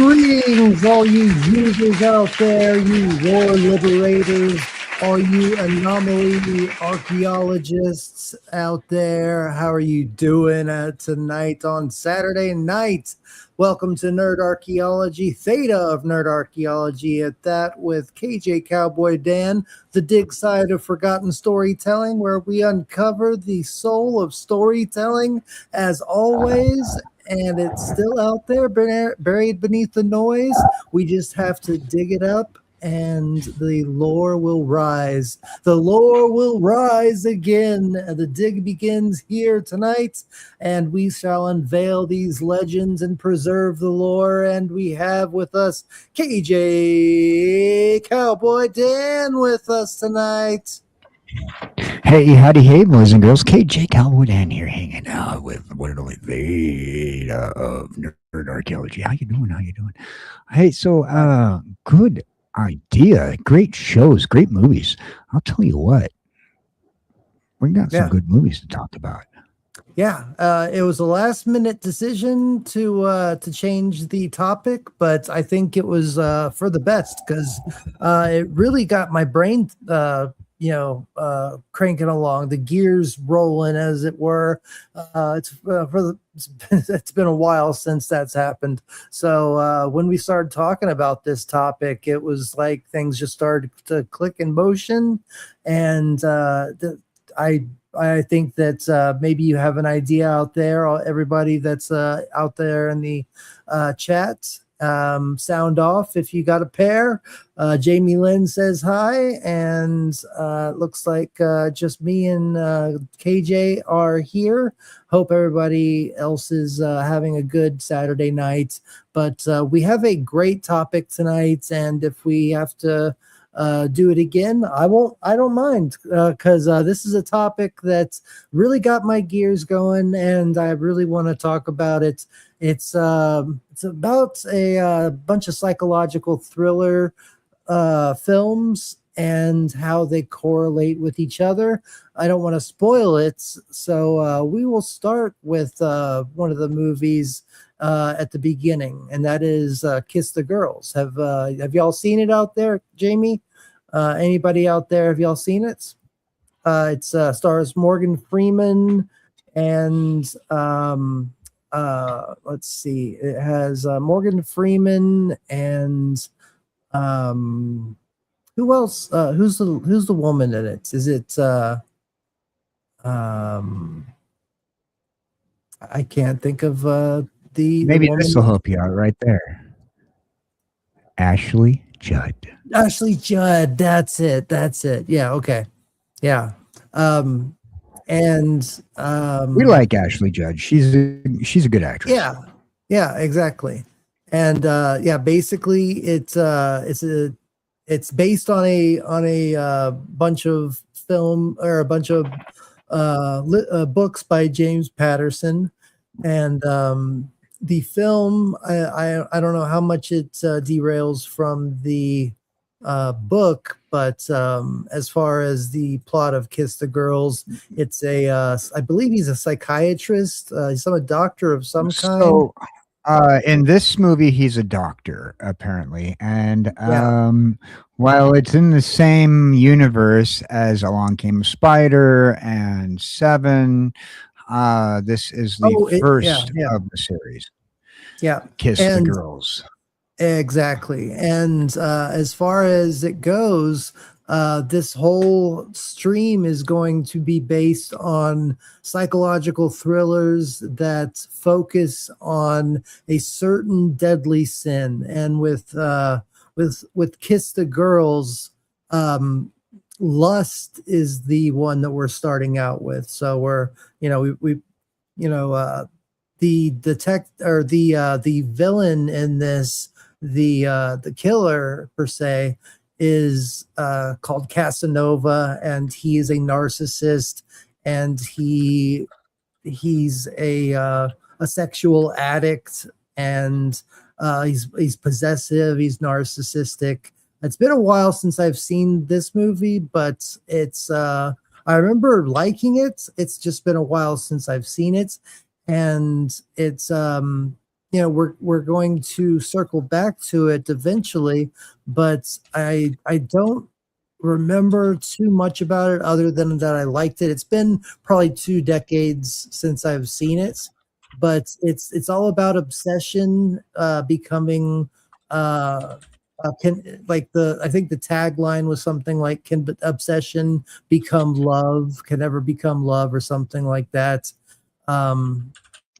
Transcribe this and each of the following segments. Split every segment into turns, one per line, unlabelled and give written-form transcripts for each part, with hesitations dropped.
Greetings, all you users out there, you war liberators, all you anomaly archaeologists out there. How are you doing tonight on Saturday night? Welcome to Nerd Archaeology, Theta of Nerd Archaeology at that, with KJ Cowboy Dan, the dig side of forgotten storytelling, where we uncover the soul of storytelling as always. And it's still out there, buried beneath the noise. We just have to dig it up, and the lore will rise. The lore will rise again. The dig begins here tonight, and we shall unveil these legends and preserve the lore. And we have with us KJ Cowboy Dan with us tonight.
Hey, howdy, hey, boys and girls. KJ Cowboy Dan here, hanging out with the one and only Theta of Nerd Archaeology. How you doing? Hey, so, good idea. Great shows, great movies. I'll tell you what, we got some good movies to talk about.
Yeah, it was a last-minute decision to change the topic, but I think it was for the best, because it really got my brain cranking along, the gears rolling, as it were. It's been a while since that's happened. So when we started talking about this topic, it was like things just started to click in motion. And I think that maybe you have an idea out there, everybody that's out there in the chat. Sound off if you got a pair. Jamie Lynn says hi, and looks like just me and KJ are here. Hope everybody else is having a good Saturday night. But we have a great topic tonight, and if we have to do it again, I don't mind, because this is a topic that's really got my gears going, and I really want to talk about it. It's about a bunch of psychological thriller films and how they correlate with each other. I don't want to spoil it, so we will start with one of the movies at the beginning, and that is Kiss the Girls. Have y'all seen it out there, Jamie? Anybody out there, have y'all seen it? It stars Morgan Freeman, and let's see, it has Morgan Freeman and who else? Who's the woman in it? Is it I can't think of the
maybe
woman.
this will help you out right there. Ashley Judd.
Ashley Judd, that's it. Yeah, okay. Yeah. And
we like Ashley Judd. She's a good actress.
Yeah, exactly. And basically it's based on a bunch of film, or a bunch of books by James Patterson. And the film, I don't know how much it derails from the book, but as far as the plot of Kiss the Girls, it's I believe he's a psychiatrist. He's a doctor of some kind.
So in this movie, he's a doctor, apparently. And while it's in the same universe as Along Came a Spider and Seven, this is the first of the series.
Yeah.
Kiss the Girls.
Exactly. And as far as it goes, this whole stream is going to be based on psychological thrillers that focus on a certain deadly sin. And with Kiss the Girls, lust is the one that we're starting out with. So we're, the villain in this, the killer per se, is called Casanova, and he is a narcissist, and he's a sexual addict, and he's possessive, he's narcissistic. It's been a while since I've seen this movie, but it's I remember liking it. It's just been a while since I've seen it, and it's we're going to circle back to it eventually, but I don't remember too much about it other than that I liked it. It's been probably 2 decades since I've seen it, but it's all about obsession becoming can like the I think the tagline was something like can obsession become love, can ever become love or something like that. Um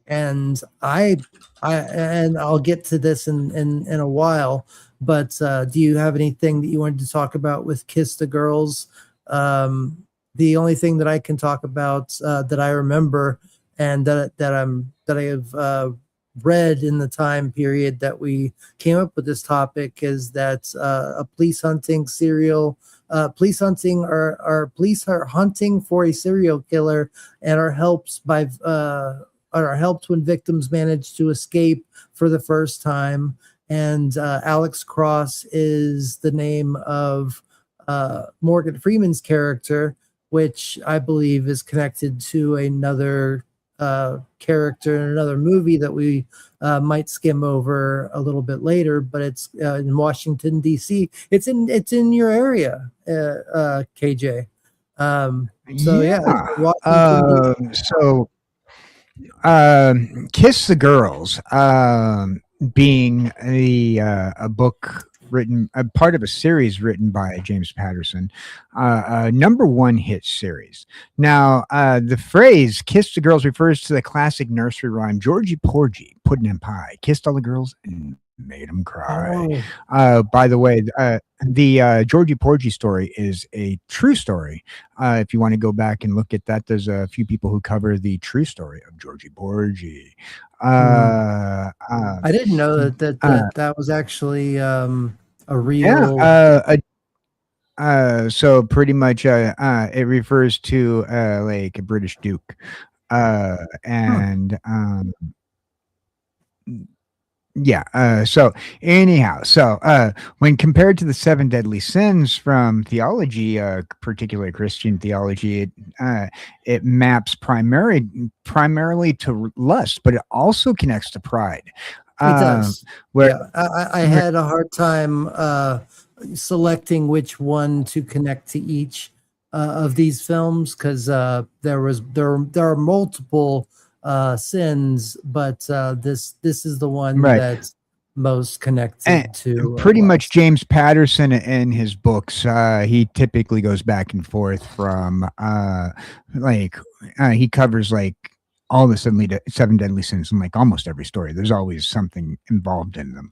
and and I'll get to this in a while, but do you have anything that you wanted to talk about with Kiss the Girls? The only thing that I can talk about that I remember and that I have read in the time period that we came up with this topic is that a police hunting serial police are hunting for a serial killer and are helped when victims manage to escape for the first time. And Alex Cross is the name of Morgan Freeman's character, which I believe is connected to another character in another movie that we might skim over a little bit later. But it's in Washington D.C. It's in your area, KJ. So yeah, Washington D.C.
So Kiss the Girls, being a book written, a part of a series written by James Patterson, #1 hit series. Now, the phrase "kiss the girls" refers to the classic nursery rhyme "Georgie Porgy, puddin' and pie, kissed all the girls and made them cry." By the way, the Georgie Porgy story is a true story. If you want to go back and look at that, there's a few people who cover the true story of Georgie Porgy.
I didn't know that was actually a real.
So pretty much, it refers to like a British duke, and yeah. So anyhow, when compared to the 7 deadly sins from theology, particularly Christian theology, it maps primarily to lust, but it also connects to pride.
It does. I had a hard time selecting which one to connect to each of these films because there are multiple sins, but this is the one that's most connected to
pretty much James Patterson in his books. He typically goes back and forth from he covers like all the 7 deadly sins in like almost every story. There's always something involved in them.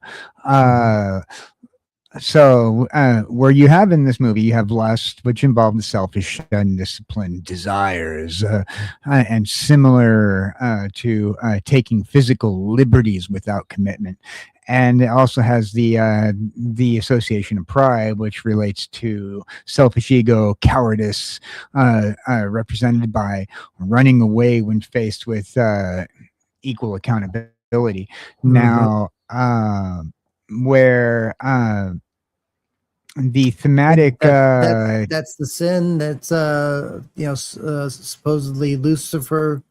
So where you have in this movie, you have lust, which involves the selfish, undisciplined desires, and similar to taking physical liberties without commitment. And it also has the association of pride, which relates to selfish ego, cowardice, represented by running away when faced with equal accountability. Now, where the thematic
that's the sin that's supposedly Lucifer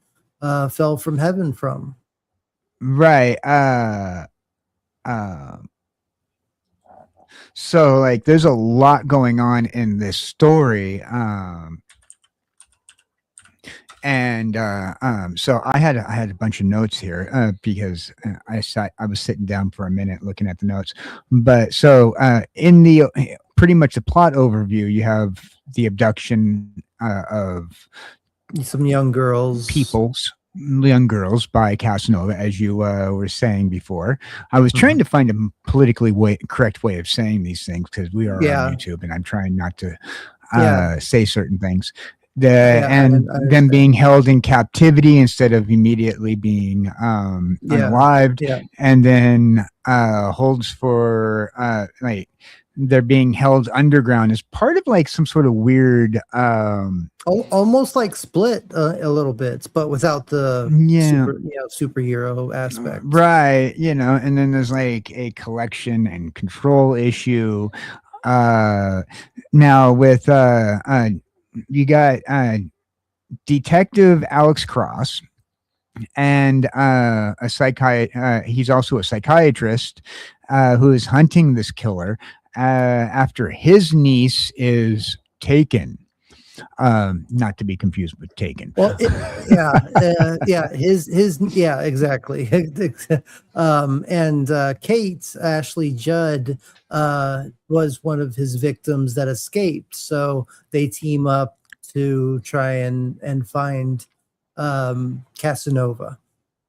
fell from heaven from,
right. So like there's a lot going on in this story, and so I had a bunch of notes here because I was sitting down for a minute looking at the notes. But so in the pretty much the plot overview, you have the abduction of
some young girls
by Casanova, as you were saying before. I was trying to find a politically correct way of saying these things because we are on YouTube, and I'm trying not to say certain things. Them being held in captivity instead of immediately being unalived, and then holds for like they're being held underground as part of like some sort of weird
almost like Split a little bit, but without the superhero aspect,
right? And then there's like a collection and control issue. Now with you got Detective Alex Cross, and he's also a psychiatrist who is hunting this killer after his niece is taken. Not to be confused with taken.
Well, yeah, exactly. And Kate Ashley Judd was one of his victims that escaped. So they team up to try and find Casanova.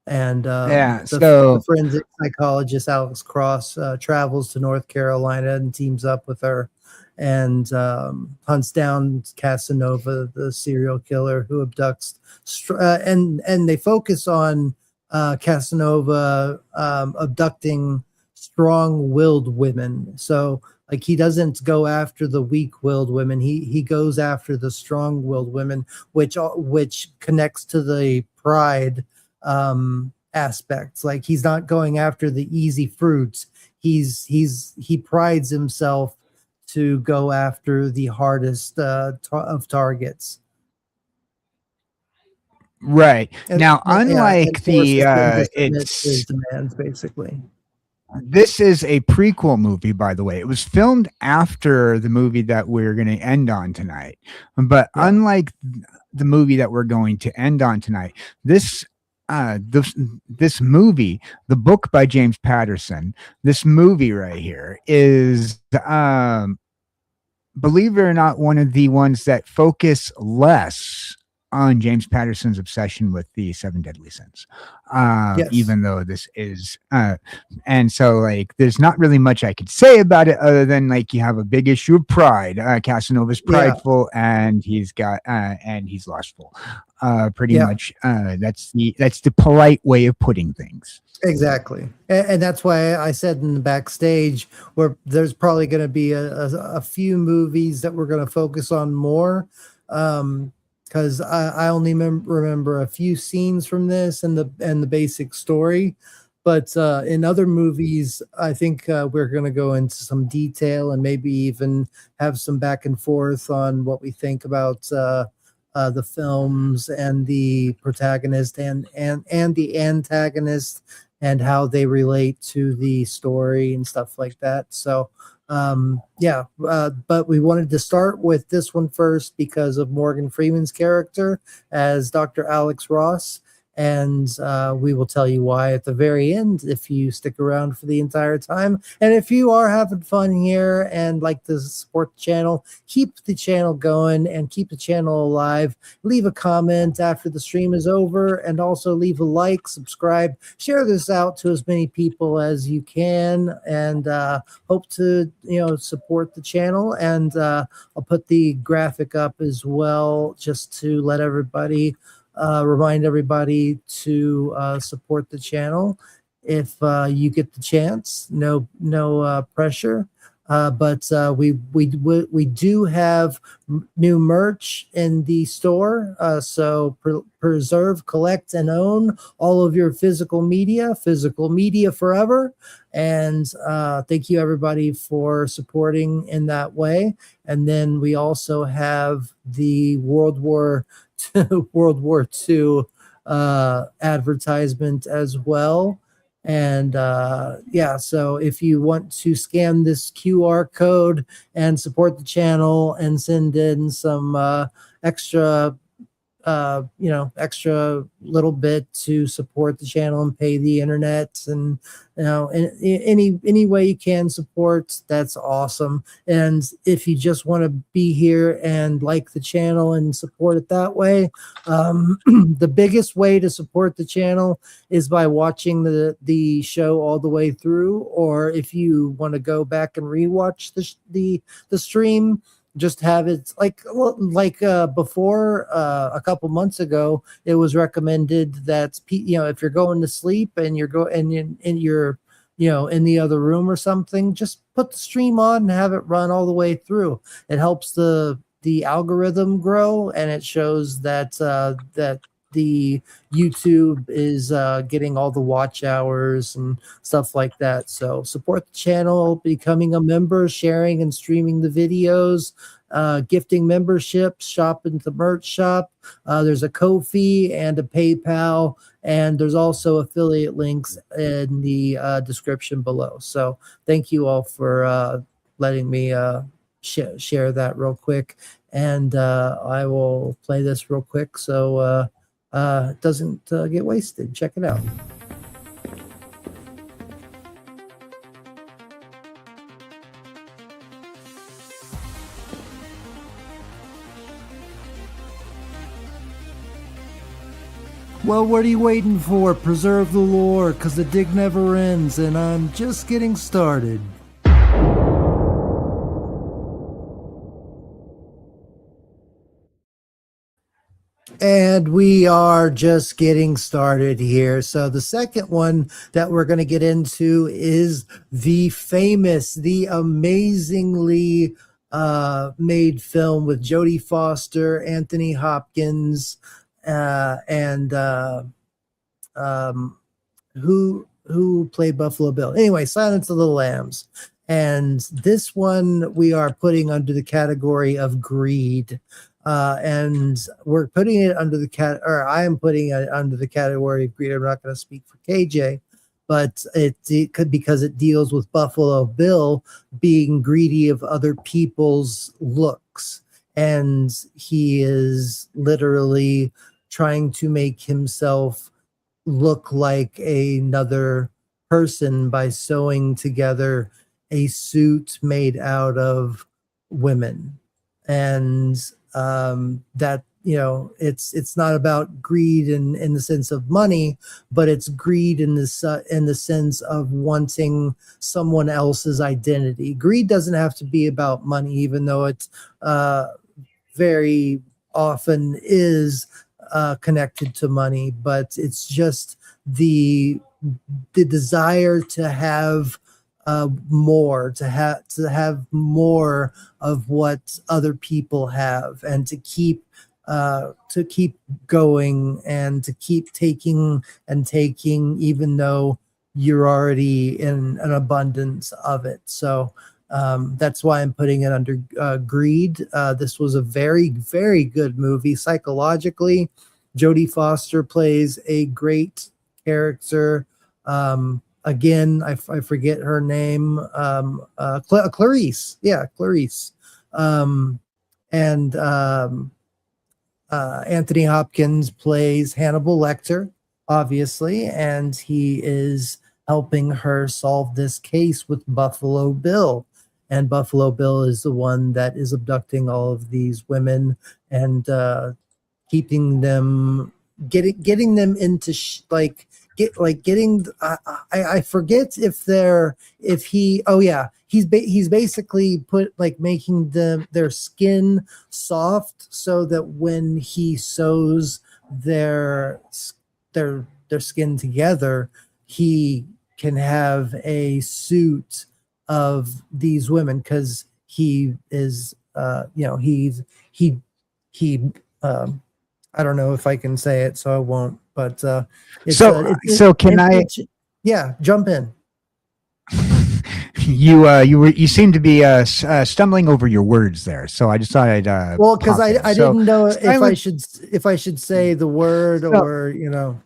And
Yeah,
the
so
forensic psychologist Alex Cross travels to North Carolina and teams up with her and hunts down Casanova, the serial killer who abducts. And they focus on Casanova abducting strong-willed women. So like he doesn't go after the weak-willed women. He goes after the strong-willed women, which connects to the pride aspects. Like he's not going after the easy fruits. He prides himself to go after the hardest of targets.
right now, unlike
it's his demands basically.
This is a prequel movie, by the way. It was filmed after the movie that we're going to end on tonight. But unlike the movie that we're going to end on tonight, this movie, the book by James Patterson, this movie right here is, believe it or not, one of the ones that focus less on James Patterson's obsession with the 7 deadly sins. Even though this is, and so like, there's not really much I could say about it other than like, you have a big issue of pride. Casanova's prideful and he's lustful. Pretty much, that's the polite way of putting things.
Exactly. And that's why I said in the backstage where there's probably going to be a few movies that we're going to focus on more. Because I only remember a few scenes from this and the basic story, but in other movies, I think we're going to go into some detail and maybe even have some back and forth on what we think about the films and the protagonist and the antagonist and how they relate to the story and stuff like that. So. But we wanted to start with this one first because of Morgan Freeman's character as Dr. Alex Ross. And we will tell you why at the very end if you stick around for the entire time. And if you are having fun here and like to support the channel, keep the channel going and keep the channel alive. Leave a comment after the stream is over and also leave a like, subscribe, share this out to as many people as you can, and hope to support the channel. And I'll put the graphic up as well just to let everybody remind everybody to support the channel if you get the chance. No pressure. But we do have new merch in the store. So preserve, collect, and own all of your physical media forever. And thank you everybody for supporting in that way. And then we also have the World War II advertisement as well. And so if you want to scan this QR code and support the channel and send in some extra little bit to support the channel and pay the internet, and in any way you can support, that's awesome. And if you just want to be here and like the channel and support it that way, the biggest way to support the channel is by watching the show all the way through, or if you want to go back and rewatch the stream, just have it like before a couple months ago, it was recommended that if you're going to sleep and you're in the other room or something, just put the stream on and have it run all the way through. It helps the algorithm grow, and it shows that the YouTube is getting all the watch hours and stuff like that. So support the channel, becoming a member, sharing and streaming the videos. gifting memberships, shop into the merch shop. There's a Ko-fi and a PayPal, and there's also affiliate links in the description below. So thank you all for letting me share that real quick. And I will play this real quick so it doesn't get wasted. Check it out. Well, what are you waiting for? Preserve the lore, because the dig never ends, and I'm just getting started. And we are just getting started here. So the second one that we're going to get into is the famous, the amazingly made film with Jodie Foster, Anthony Hopkins, and who played Buffalo Bill. Anyway, Silence of the Lambs. And this one we are putting under the category of greed. And we're putting it under the I am putting it under the category of greed. I'm not going to speak for KJ, but it could, because it deals with Buffalo Bill being greedy of other people's looks. And he is literally trying to make himself look like another person by sewing together a suit made out of women. And that, you know, it's not about greed in the sense of money, but it's greed in the sense of wanting someone else's identity. Greed doesn't have to be about money, even though it's very often is connected to money, but it's just the desire to have more, to have more of what other people have, and to keep going, and to keep taking and taking, even though you're already in an abundance of it. So that's why I'm putting it under greed. This was a very, very good movie psychologically. Jodie Foster plays a great character. Again, I forget her name. Clarice. Yeah, Clarice. And Anthony Hopkins plays Hannibal Lecter, obviously, and he is helping her solve this case with Buffalo Bill. And Buffalo Bill is the one that is abducting all of these women and keeping them, getting them into getting. I forget he's basically making their skin soft so that when he sews their skin together, he can have a suit of these women, because he is I don't know if I can say it, so I won't. But yeah, jump in.
You seem to be stumbling over your words there, so I just thought I'd
well, because I didn't know if I should say the word, or you know.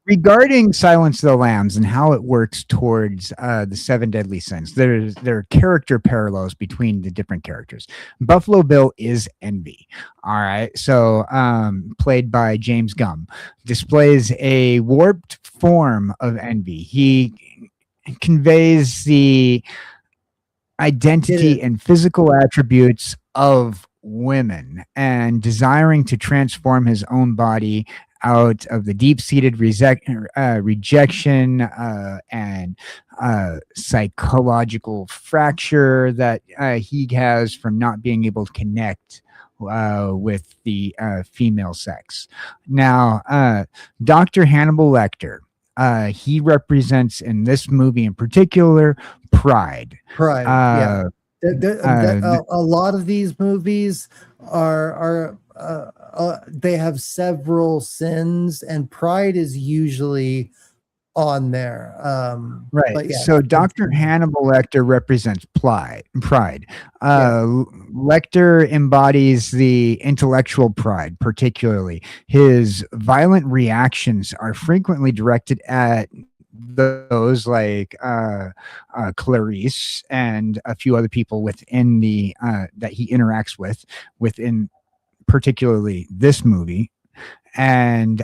Regarding Silence of the Lambs and how it works towards the seven deadly sins, there are character parallels between the different characters. Buffalo Bill is envy. All right. So played by James Gumb, displays a warped form of envy. He conveys the identity and physical attributes of women, and desiring to transform his own body out of the deep-seated rejection and psychological fracture that he has from not being able to connect with the female sex. Now, Dr. Hannibal Lecter, he represents in this movie in particular pride.
Yeah. A lot of these movies are they have several sins, and pride is usually on there.
Right.
But yeah,
So Dr. Hannibal Lecter represents pride. Lecter embodies the intellectual pride, particularly. His violent reactions are frequently directed at those like Clarice and a few other people within the that he interacts with within particularly this movie. And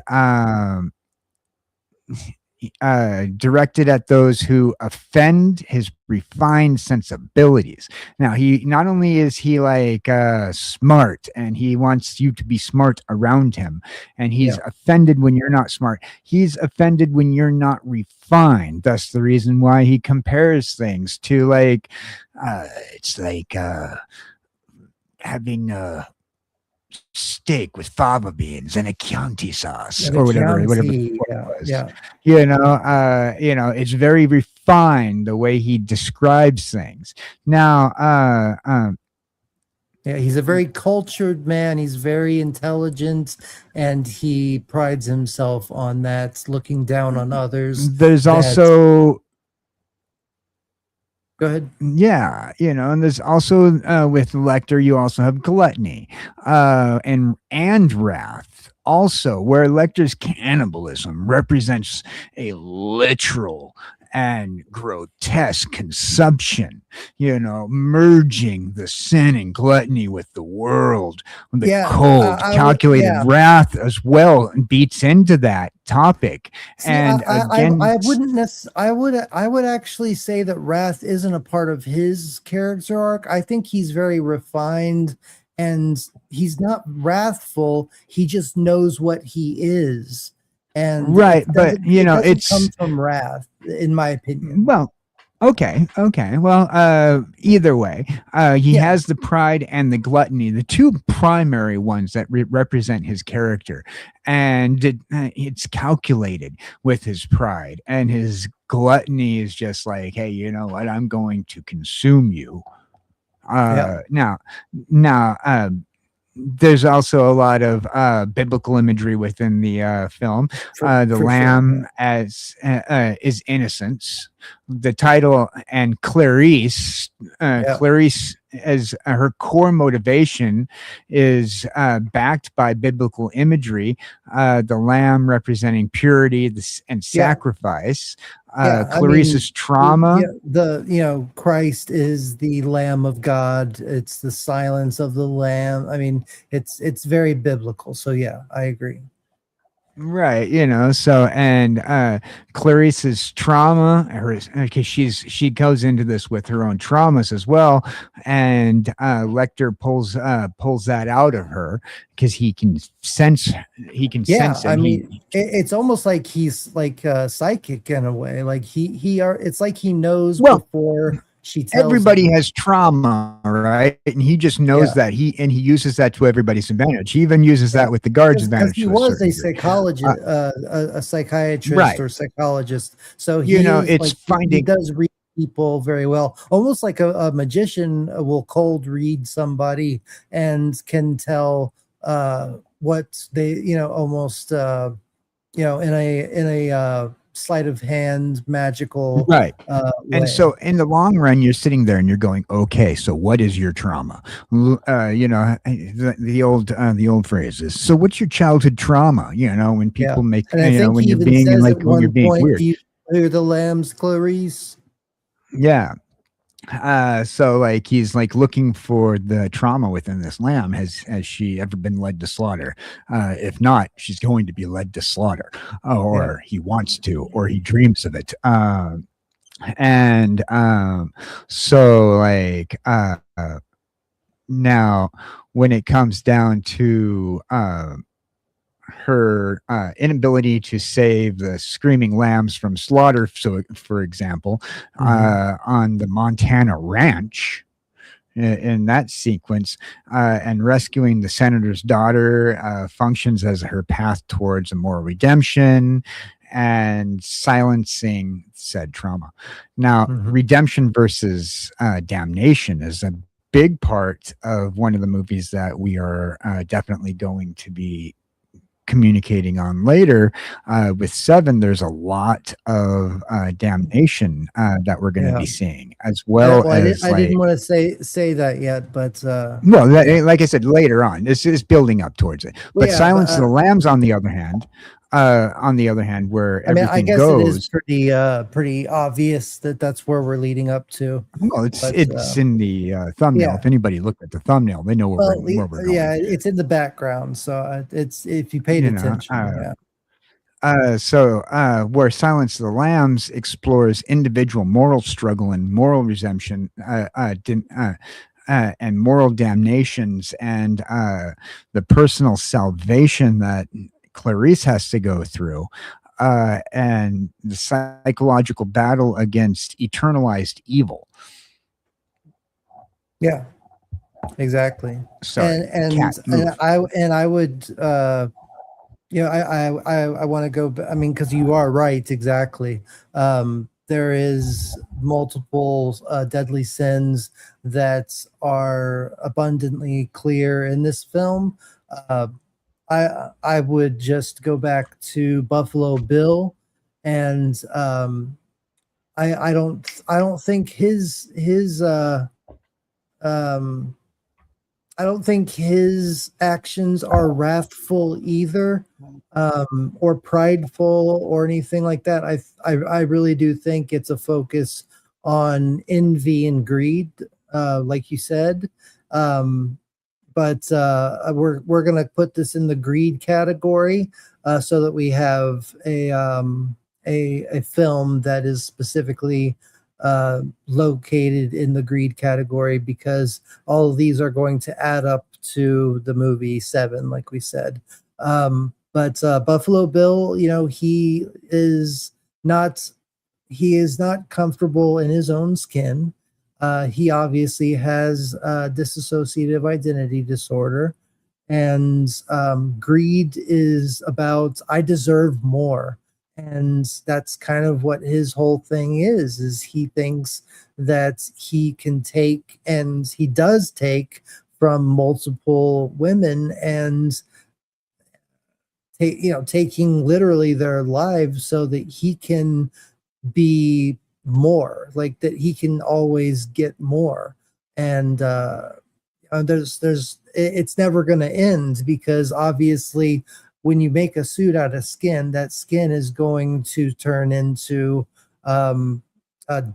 directed at those who offend his refined sensibilities. Now, he not only is he like smart, and he wants you to be smart around him, and he's offended when you're not smart. He's offended when you're not refined. That's the reason why he compares things to like it's like having steak with fava beans and a Chianti sauce or whatever it was. It's very refined the way he describes things. Now,
he's a very cultured man. He's very intelligent, and he prides himself on that, looking down on others.
There's also
Go ahead.
Yeah, and there's also with Lecter, you also have gluttony, and wrath. Also, where Lecter's cannibalism represents a literal and grotesque consumption, merging the sin and gluttony with the world. The cold, calculated wrath as well beats into that topic.
See, I would actually say that wrath isn't a part of his character arc. I think he's very refined, and he's not wrathful. He just knows what he is. And
but it
comes from wrath, in my opinion.
Well, okay. Well, either way, he has the pride and the gluttony, the two primary ones that represent his character, and it's calculated with his pride, and his gluttony is just like, hey, you know what? I'm going to consume you. Now. There's also a lot of biblical imagery within the film. The lamb as is innocence. The title, and Clarice as her core motivation is backed by biblical imagery. The lamb representing purity and sacrifice. Clarice's trauma.
Christ is the Lamb of God. It's the silence of the Lamb. I mean, it's very biblical. So yeah, I agree.
Right, and Clarice's trauma, because she goes into this with her own traumas as well, and Lecter pulls that out of her because he can sense it.
I mean, it's almost like he's like psychic in a way. Like it's like he knows before she tells
everybody
him.
Has trauma, right? And he just knows that he uses that to everybody's advantage. He even uses that with the guards' advantage.
He was a psychologist, a psychiatrist,
right.
Or psychologist. So
he
does read people very well, almost like a magician will cold read somebody and can tell what they, almost in a sleight of hand magical
right and
way.
So in the long run you're sitting there and you're going, okay, so what is your trauma? The old phrase is, so what's your childhood trauma? When people make when you're being when you're being weird,
you're the lambs, Clarice.
So like he's like looking for the trauma within this lamb. Has she ever been led to slaughter? If not, she's going to be led to slaughter, or he wants to, or he dreams of it. So like now when it comes down to her inability to save the screaming lambs from slaughter, so for example, on the Montana ranch, in that sequence, and rescuing the senator's daughter functions as her path towards a moral redemption and silencing said trauma. Now, redemption versus damnation is a big part of one of the movies that we are definitely going to be communicating on later. With 7, there's a lot of damnation that we're going to
Yeah.
be seeing, as well as
I
like,
didn't want to say that yet, but
well, like I said, later on, this is building up towards it.
well,
But
yeah, but
Silence of the Lambs, on the other hand, where
I mean, I
everything
guess it is
goes,
pretty obvious that that's where we're leading up to.
well,
But
it's in the thumbnail.
yeah,
If anybody looked at the thumbnail, they know
well,
where we're
yeah,
going.
it's in the background, so it's if you paid
You know,
attention, yeah,
where Silence of the Lambs explores individual moral struggle and moral redemption, and moral damnations, and the personal salvation that Clarice has to go through, and the psychological battle against eternalized evil.
yeah, exactly.
Sorry,
And
cat move.
I would I want to go. I mean, because you are right, exactly. There is multiple deadly sins that are abundantly clear in this film. Uh, I would just go back to Buffalo Bill, and I don't think um, I don't think his actions are wrathful either, or prideful or anything like that. I really do think it's a focus on envy and greed, like you said. Um, but we're gonna put this in the greed category, so that we have a film that is specifically located in the greed category, because all of these are going to add up to the movie 7, like we said. But Buffalo Bill, not he is not comfortable in his own skin. He obviously has dissociative identity disorder, and greed is about I deserve more, and that's kind of what his whole thing is he thinks that he can take, and he does take, from multiple women, and taking literally their lives so that he can be more, like that he can always get more. And it's never going to end, because obviously when you make a suit out of skin, that skin is going to turn into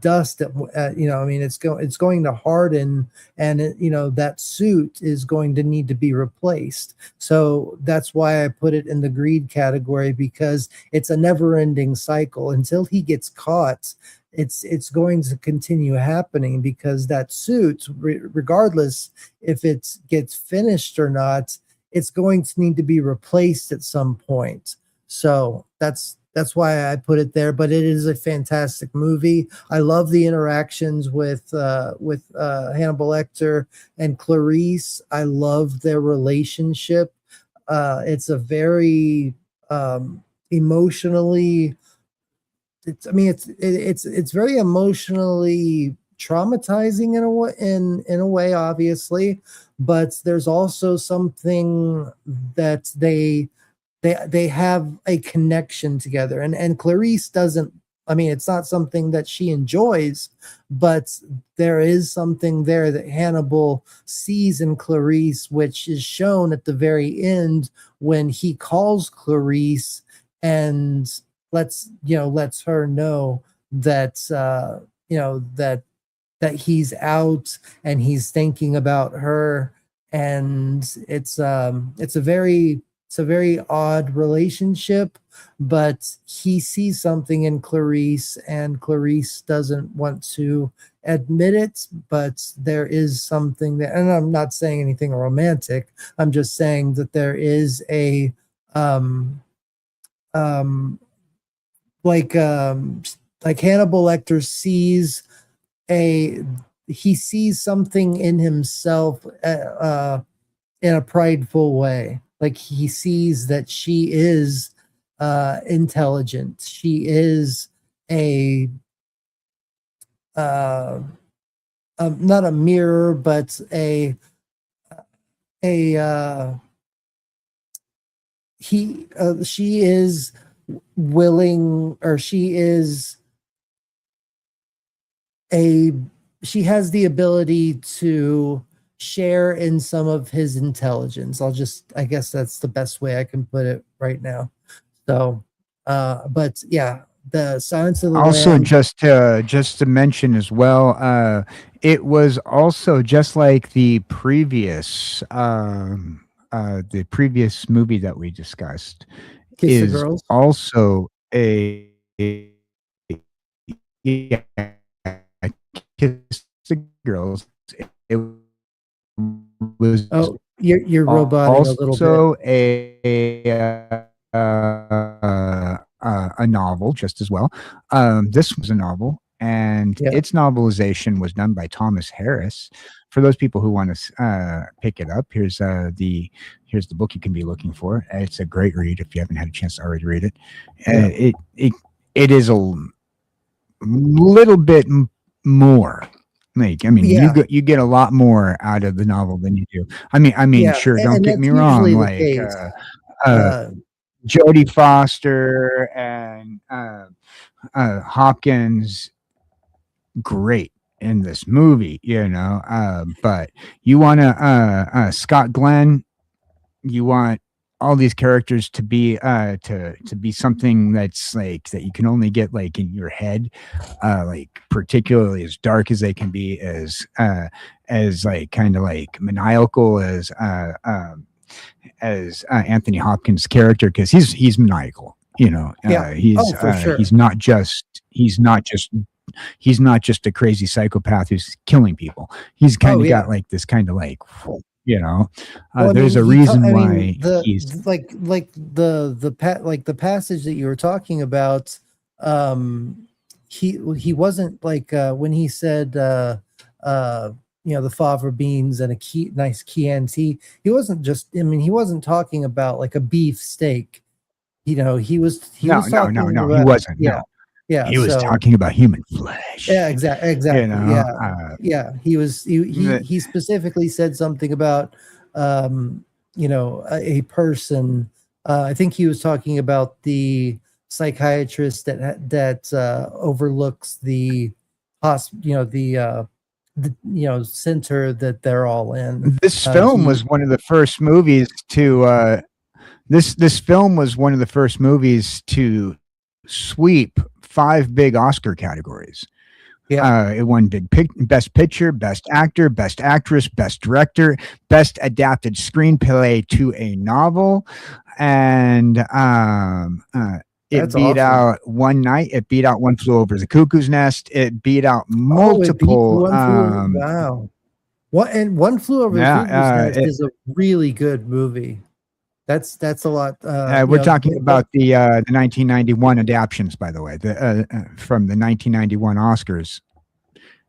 dust. I mean, it's going to harden, and that suit is going to need to be replaced. So that's why I put it in the greed category, because it's a never-ending cycle until he gets caught. It's going to continue happening, because that suit, regardless if it gets finished or not, it's going to need to be replaced at some point. So that's why I put it there. But it is a fantastic movie. I love the interactions with Hannibal Lecter and Clarice. I love their relationship. It's a very emotionally. It's very emotionally traumatizing in a way, obviously, but there's also something that they have a connection together, and Clarice doesn't. I mean, it's not something that she enjoys, but there is something there that Hannibal sees in Clarice, which is shown at the very end when he calls Clarice and lets her know that that he's out and he's thinking about her. And it's a very odd relationship, but he sees something in Clarice, and Clarice doesn't want to admit it, but there is something that, and I'm not saying anything romantic, I'm just saying that there is a um like um like Hannibal Lecter sees a he sees something in himself in a prideful way. Like he sees that she is intelligent. She is a uh, not a mirror, but a she is willing, or she has the ability to share in some of his intelligence. I guess that's the best way I can put it right now. So, but yeah, the Silence of the
Also,
Lambs.
just to mention as well, it was also just like the previous movie that we discussed
Kiss the
is
Girls.
also yeah, Kiss the Girls. It was
Oh, you're roboting a little bit.
also a novel just as well. This was a novel, and
Yeah,
its novelization was done by Thomas Harris. For those people who want to pick it up, here's the book you can be looking for. It's a great read if you haven't had a chance to already read it.
Yeah.
It is a little bit more. Like, I mean,
Yeah.
you get a lot more out of the novel than you do. I mean,
Yeah,
sure, don't
and
get
that's
me wrong.
usually the
Like,
case.
uh, Jodie Foster and Hopkins, great in this movie, but you want to Scott Glenn, you want all these characters to be to be something that's like that you can only get like in your head, like particularly as dark as they can be, as like kind of like maniacal as Anthony Hopkins' character, because he's maniacal.
Yeah. For sure.
He's not just a crazy psychopath who's killing people. He's kind of got like this kind of like, there's a reason why he's
like the passage that you were talking about. He wasn't like when he said the fava beans and a nice Chianti. He wasn't just. I mean, he wasn't talking about like a beef steak. He was talking about,
he wasn't.
Yeah.
No.
Yeah,
he was talking about human flesh.
Yeah, exactly. Yeah. He specifically said something about a person. I think he was talking about the psychiatrist that overlooks the center that they're all in.
This film was one of the first movies to this film was one of the first movies to sweep 5 big Oscar categories.
Yeah.
It won Best Picture, Best Actor, Best Actress, Best Director, Best Adapted Screenplay to a Novel, and it beat out One Night. It beat out One Flew Over the Cuckoo's Nest. It beat out multiple.
Wow. One Flew Over the Cuckoo's Nest is a really good movie. That's a lot.
We're talking about the 1991 adaptions, by the way, from the 1991 Oscars.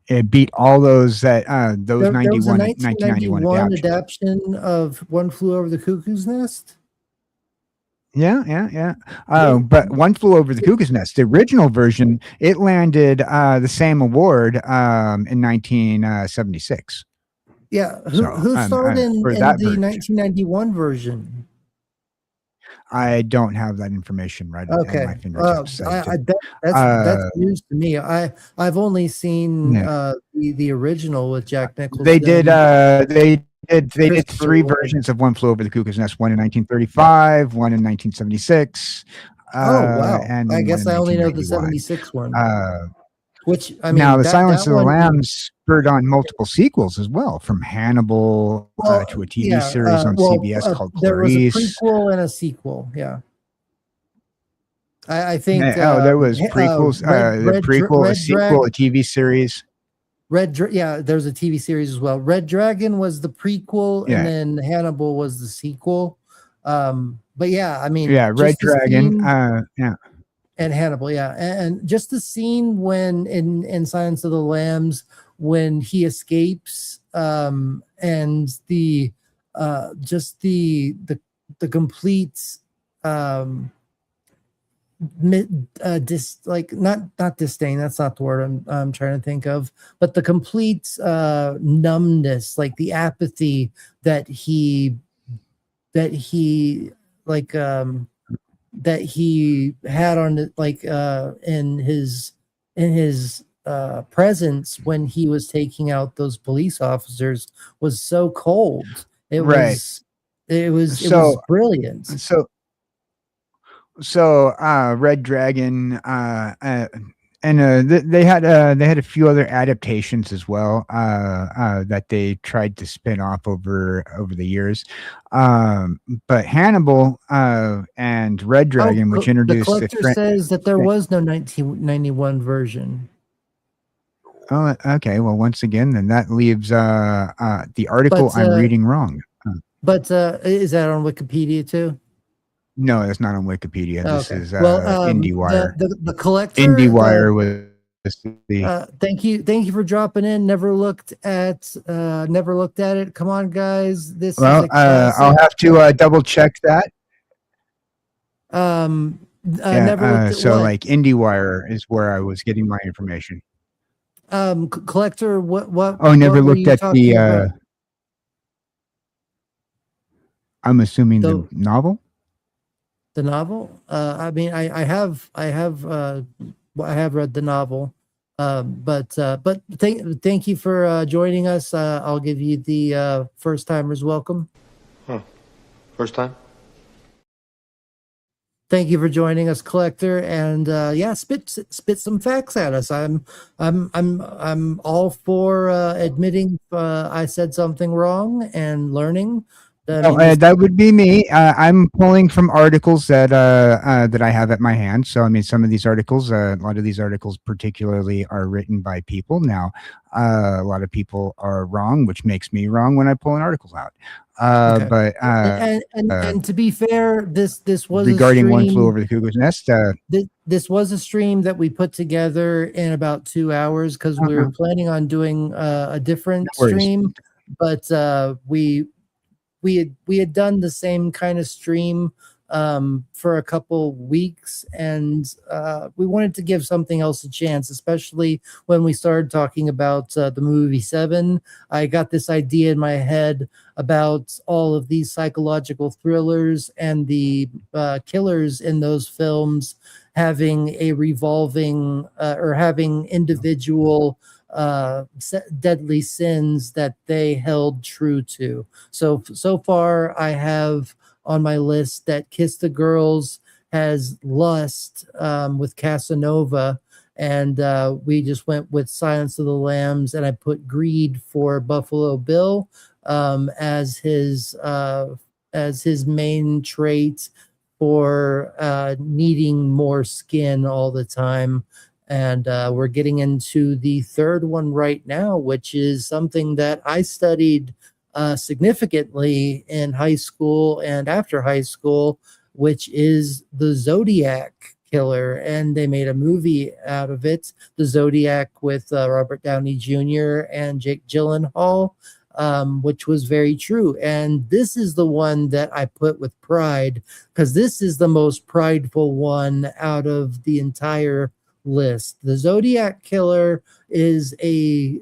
It beat all those
there
91
was a
1991
adaptation of One Flew Over the Cuckoo's Nest.
Yeah. But One Flew Over the Cuckoo's Nest, the original version, it landed the same award in 1976.
Yeah, who starred in the 1991 version?
I don't have that information right at my fingertips.
That's news to me. I've only seen the original with Jack Nicholson.
They did 3 versions of One Flew Over the Cuckoo's Nest, one in 1935, one in 1976.
Wow.
And
I guess I only know the 76 one. Which, I mean,
now the Silence of the Lambs spurred on multiple sequels as well, from Hannibal to a TV series on CBS called Clarice.
There was a prequel and a sequel. Yeah, I think.
There was prequels. The prequel, a sequel, a TV series.
There's a TV series as well. Red Dragon was the prequel, and then Hannibal was the sequel. But yeah, I mean,
Red Dragon.
And Hannibal, and just the scene when in Silence of the Lambs when he escapes, and the complete not disdain, that's not the word I'm trying to think of, but the complete numbness, like the apathy that he that he had on it, in his presence when he was taking out those police officers was so cold. It
Right.
was brilliant.
So Red Dragon and they had a few other adaptations as well that they tried to spin off over the years, but Hannibal and Red Dragon, which introduced
the collector says that there was no 1991 version.
Oh, okay. Well, once again, then that leaves the article I'm reading wrong.
But is that on Wikipedia too?
No, that's not on Wikipedia. This is
IndieWire. The collector.
IndieWire was the.
Thank you for dropping in. Never looked at it. Come on, guys. This is a classic.
I'll have to double check that.
Never looked at
so like IndieWire is where I was getting my information.
Collector, what?
Oh, never looked at the. I'm assuming the novel.
The novel. I mean, I have read the novel. But thank you for joining us. I'll give you the first timers welcome.
Huh. First time.
Thank you for joining us, Collector, and spit some facts at us. I'm all for admitting I said something wrong and learning.
That would be me. I'm pulling from articles that that I have at my hand. So I mean, some of these articles, a lot of these articles, particularly, are written by people. Now, a lot of people are wrong, which makes me wrong when I pull an article out.
Okay.
But
and to be fair, this was
regarding One Flew Over the Cuckoo's Nest.
This was a stream that we put together in about 2 hours because we were planning on doing a different stream, but we had done the same kind of stream for a couple weeks, and we wanted to give something else a chance, especially when we started talking about the movie Seven. I got this idea in my head about all of these psychological thrillers and the killers in those films having a revolving or having individual deadly sins that they held true to. So far I have on my list that Kiss the Girls has lust with Casanova, and we just went with Silence of the Lambs, and I put greed for Buffalo Bill as his main trait for needing more skin all the time. And we're getting into the third one right now, which is something that I studied significantly in high school and after high school, which is the Zodiac killer. And they made a movie out of it, the Zodiac, with Robert Downey Jr. and Jake Gyllenhaal, which was very true. And this is the one that I put with pride because this is the most prideful one out of the entire list. The Zodiac killer is it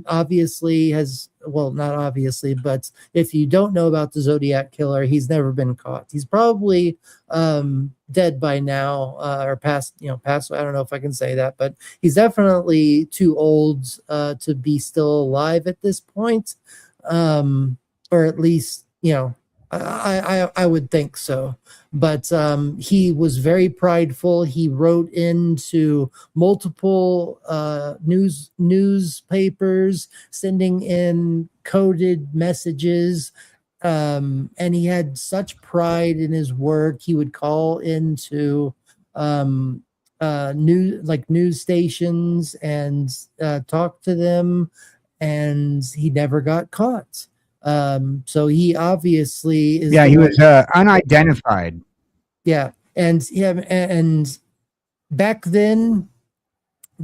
obviously has, well, not obviously, but if you don't know about the Zodiac killer, he's never been caught. He's probably dead by now, or past. I don't know if I can say that, but he's definitely too old to be still alive at this point, or at least I would think so. But he was very prideful. He wrote into multiple newspapers, sending in coded messages, and he had such pride in his work. He would call into news stations and talk to them, and he never got caught. So he obviously is.
Yeah, he was unidentified.
Yeah, and back then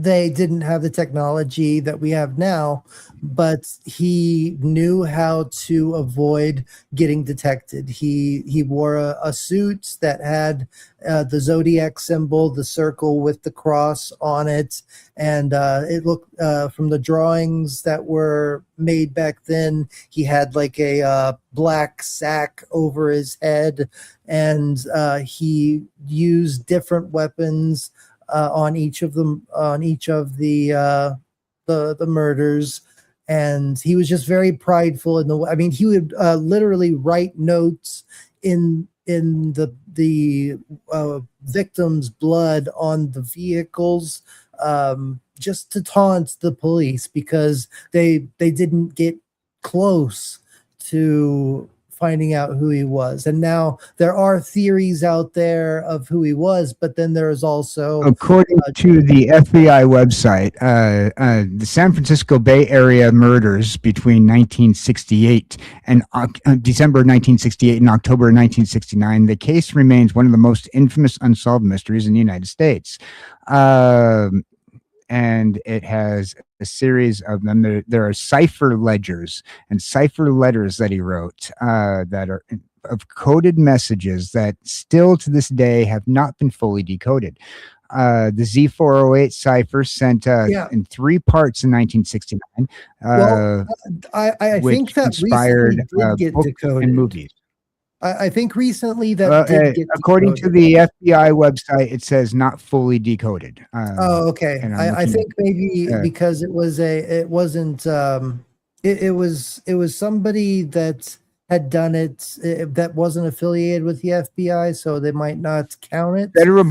they didn't have the technology that we have now, but he knew how to avoid getting detected. He wore a suit that had the Zodiac symbol, the circle with the cross on it, and it looked from the drawings that were made back then. He had like a black sack over his head, and he used different weapons on each of them, on each of the murders, and he was just very prideful in the. I mean, he would literally write notes in the victim's blood on the vehicles, just to taunt the police because they didn't get close to finding out who he was. And now there are theories out there of who he was, but then there is also,
according to the FBI website, the San Francisco Bay Area murders between 1968 and December 1968 and October 1969, the case remains one of the most infamous unsolved mysteries in the United States. And it has a series of them. There are cipher ledgers and cipher letters that he wrote that are of coded messages that still to this day have not been fully decoded. The Z408 cipher sent in 3 parts in 1969,
I
which
think that
inspired
recently did get
books
decoded.
and movies.
I think recently that did get
according
decoded.
to the FBI website, it says not fully decoded.
Oh, okay. I think maybe because it was it wasn't it was somebody that had done it that wasn't affiliated with the FBI, so they might not count it.
Federal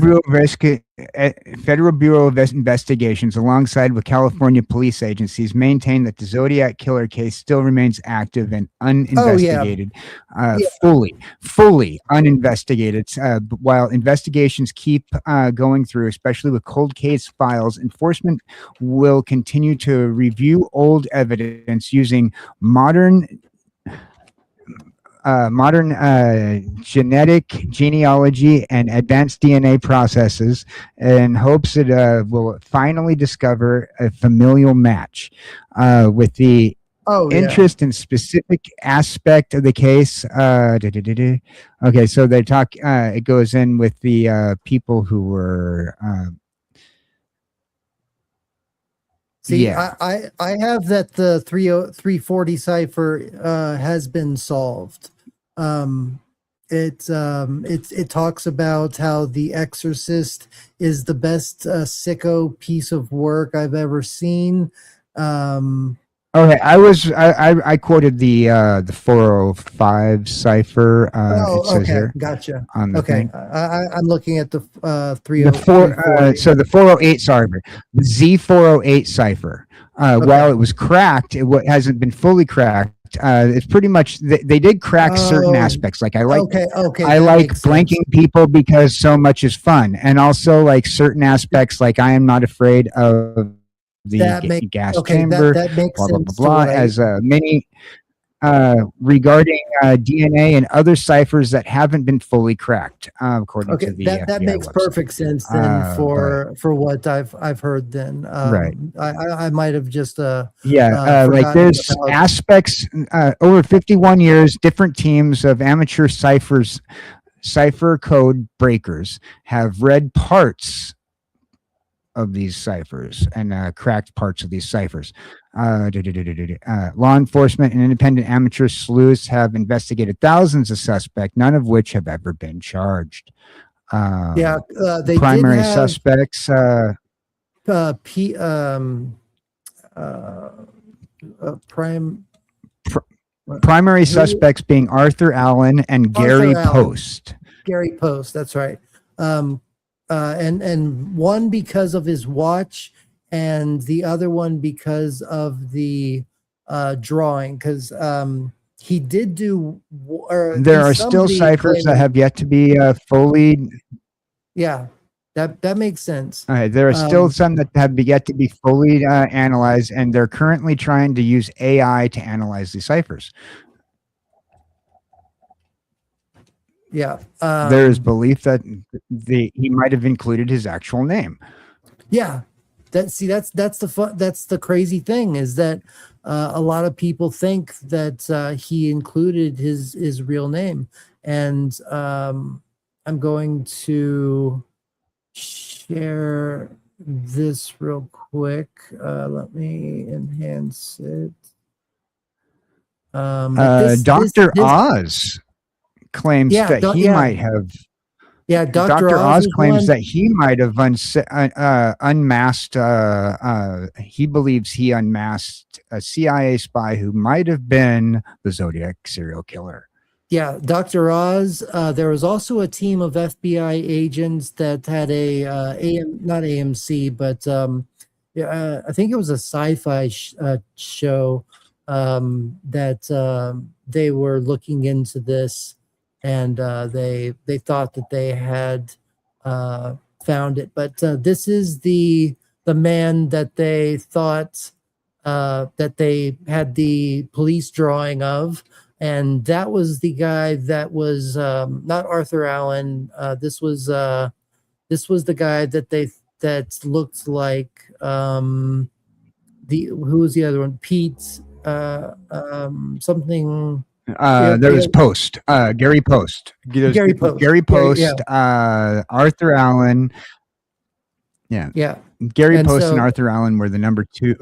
Bureau of Investigations, alongside with California police agencies, maintain that the Zodiac killer case still remains active and uninvestigated, fully uninvestigated. While investigations keep going through, especially with cold case files, enforcement will continue to review old evidence using modern genetic genealogy and advanced DNA processes in hopes it will finally discover a familial match with the interest in specific aspect of the case. Okay, so they talk, it goes in with the people who were
See, yeah. I have that the 340 cipher has been solved. It talks about how The Exorcist is the best sicko piece of work I've ever seen.
Okay, I quoted the 405 cipher. It says here
gotcha.
On the thing.
I'm looking at the
304. So the 408 cipher, the Z408 cipher. While it was cracked, it hasn't been fully cracked. It's pretty much they did crack certain aspects. Like I like blanking people because so much is fun, and also like certain aspects. Like I am not afraid of the gas chamber,
that makes
blah, blah,
sense
blah, blah, as many regarding DNA and other ciphers that haven't been fully cracked, according to the
that makes
website.
Perfect sense then for what I've heard then.
Right.
I might have just
like there's aspects over 51 years, different teams of amateur cipher code breakers have read parts of these ciphers and cracked parts of these ciphers. Law enforcement and independent amateur sleuths have investigated thousands of suspects, none of which have ever been charged.
They
primary
did have,
suspects. Primary suspects being Arthur Allen and Gary Post.
Gary Post, that's right. And one because of his watch, and the other one because of the drawing, because he did do.
There are still ciphers that have yet to be fully.
Yeah, that makes sense.
There are still some that have yet to be fully analyzed, and they're currently trying to use AI to analyze the ciphers.
Yeah,
there is belief that he might have included his actual name.
Yeah, that's the fun, that's the crazy thing, is that a lot of people think that he included his real name. And I'm going to share this real quick. Let me enhance it.
Dr. Oz claims that he might have.
Yeah,
Dr.
Oz
Oz claims that he might have unmasked. He believes he unmasked a CIA spy who might have been the Zodiac serial killer.
Yeah, Dr. Oz. There was also a team of FBI agents that had not AMC, but I think it was a sci-fi show that they were looking into this, and they thought that they had found it. But this is the man that they thought that they had the police drawing of. And that was the guy that was not Arthur Allen. This was the guy that looked like who was the other one? Pete something.
There was Post, Gary Post.
Gary Post.
Gary Post, Arthur Allen. Yeah. Gary and Post and Arthur Allen were the number two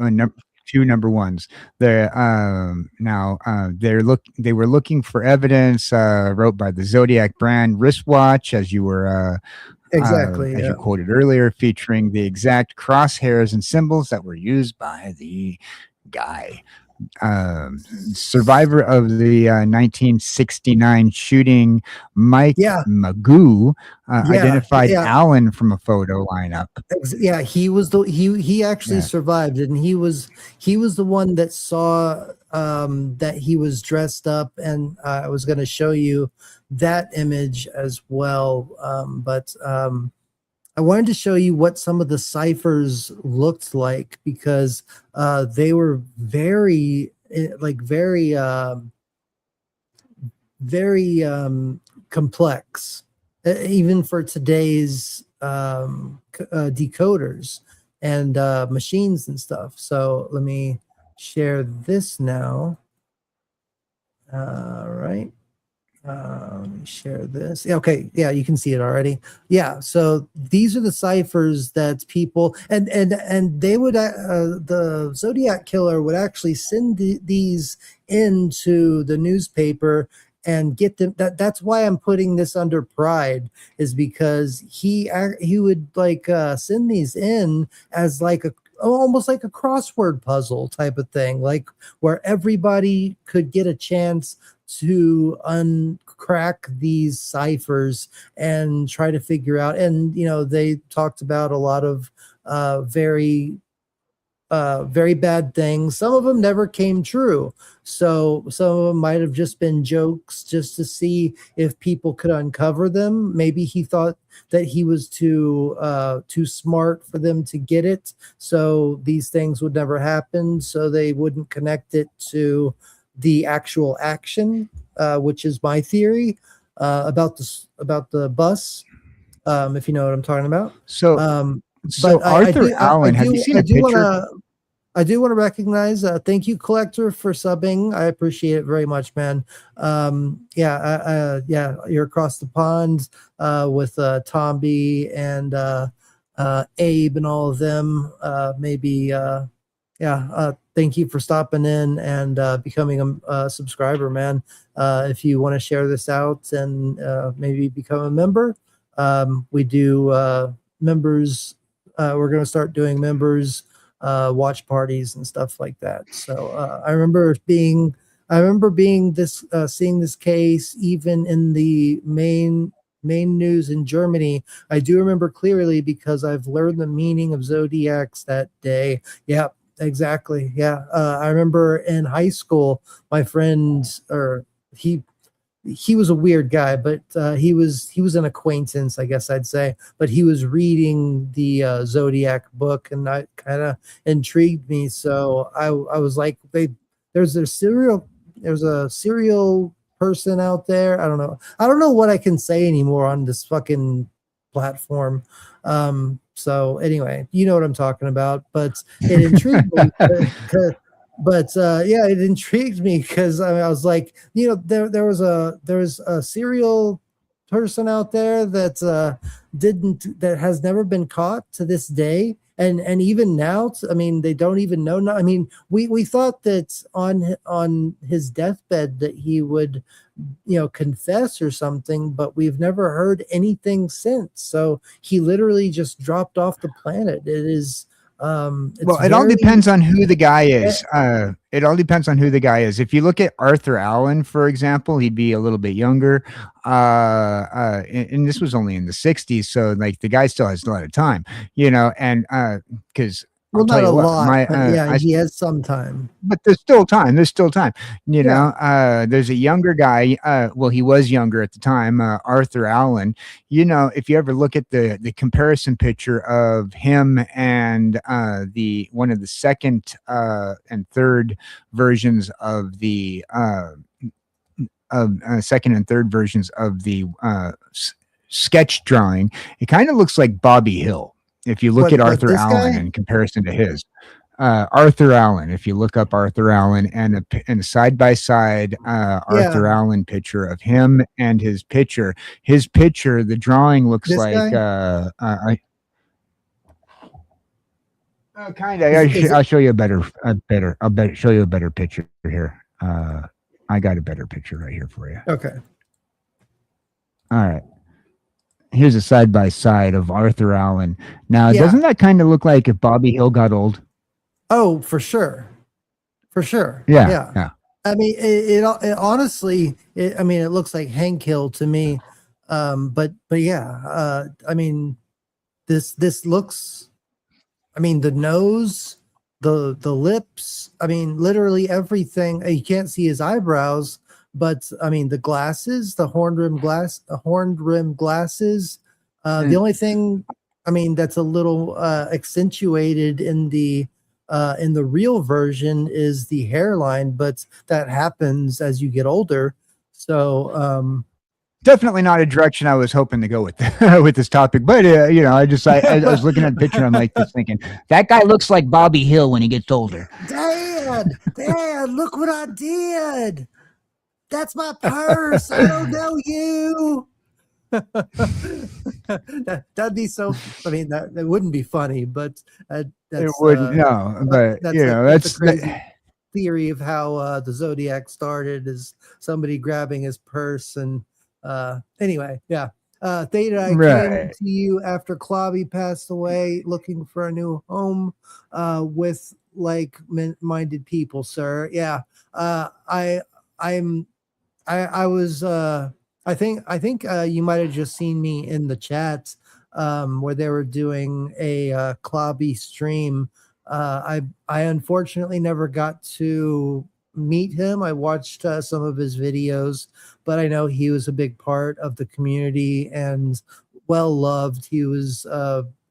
number ones. They were looking for evidence wrote by the Zodiac brand wristwatch, as you were you quoted earlier, featuring the exact crosshairs and symbols that were used by the guy. Survivor of the 1969 shooting, Mike Magoo, identified Allen from a photo lineup.
Yeah, he was he actually survived, and he was the one that saw that he was dressed up, and I was going to show you that image as well. But I wanted to show you what some of the ciphers looked like, because they were very complex, even for today's decoders and machines and stuff. So let me share this now. All right. Let me share this. Okay, yeah, you can see it already. Yeah, so these are the ciphers that people and they would the Zodiac killer would actually send these into the newspaper and get them. That's why I'm putting this under pride, is because he would send these in as almost like a crossword puzzle type of thing, like where everybody could get a chance to uncrack these ciphers and try to figure out. And they talked about a lot of very bad things. Some of them never came true, so some of them might have just been jokes, just to see if people could uncover them. Maybe he thought that he was too smart for them to get it, so these things would never happen, so they wouldn't connect it to the actual action, which is my theory about the bus, if you know what I'm talking about.
So Arthur Allen, have you seen a picture?
I do want to recognize, thank you, Collector, for subbing. I appreciate it very much, man. You're across the pond with Tomby and Abe and all of them. Thank you for stopping in and becoming a subscriber, man. If you want to share this out and maybe become a member, we do members. We're going to start doing members watch parties and stuff like that. So I remember seeing this case even in the main news in Germany. I do remember clearly because I've learned the meaning of zodiacs that day. Yeah. Exactly. Yeah. I remember in high school, my friend, or he was a weird guy, but he was an acquaintance, I guess I'd say. But he was reading the Zodiac book, and that kind of intrigued me. So I was like, there's a serial person out there. I don't know what I can say anymore on this fucking platform. So anyway, you know what I'm talking about, but it intrigued me. It intrigued me because I was like, there was a serial person out there that has never been caught to this day, and even now, I mean, they don't even know. I mean, we thought that on his deathbed that he would, confess or something, but we've never heard anything since. So he literally just dropped off the planet. It is.
It all depends on who the guy is. It all depends on who the guy is. If you look at Arthur Allen, for example, he'd be a little bit younger. And this was only in the 60s. So like the guy still has a lot of time, and because
not a lot, he has some time.
But there's still time. There's a younger guy. He was younger at the time, Arthur Allen. If you ever look at the comparison picture of him and one of the second and third versions of the second and third versions of the sketch drawing, it kind of looks like Bobby Hill. If you look at Arthur Allen in comparison to his, Arthur Allen, if you look up Arthur Allen and a side-by-side Arthur Allen picture of him and his picture, the drawing looks like kind of. I'll show you I'll show you a better picture here. I got a better picture right here for you.
Okay.
All right. Here's a side-by-side of Arthur Allen. Now, doesn't that kind of look like if Bobby Hill got old?
Oh, for sure.
Yeah.
I mean, it honestly, it looks like Hank Hill to me. But yeah, I mean, this looks, the nose, the lips, literally everything. You can't see his eyebrows, but the glasses, the horned rim glasses. The only thing, that's a little accentuated in the real version is the hairline, but that happens as you get older. So
definitely not a direction I was hoping to go with with this topic. But I was looking at the picture, and I'm like just thinking that guy looks like Bobby Hill when he gets older.
Dad, look what I did. That's my purse. I don't know you. That'd be so. That wouldn't be funny, but that's,
it wouldn't. No, but that's
the crazy theory of how the Zodiac started, is somebody grabbing his purse. And anyway, yeah. Theta, I came to you after Clobby passed away, looking for a new home with like-minded people, sir. Yeah, I think you might have just seen me in the chat where they were doing a Clobby stream. I unfortunately never got to meet him. I watched some of his videos, but I know he was a big part of the community and well loved. He was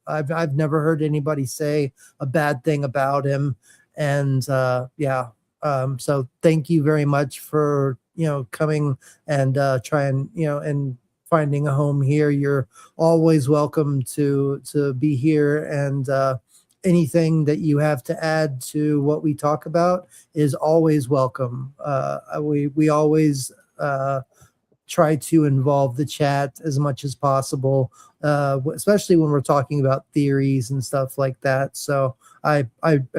I've never heard anybody say a bad thing about him. And so thank you very much for coming and trying, and finding a home here. You're always welcome to be here, and anything that you have to add to what we talk about is always welcome. We always try to involve the chat as much as possible, especially when we're talking about theories and stuff like that. So I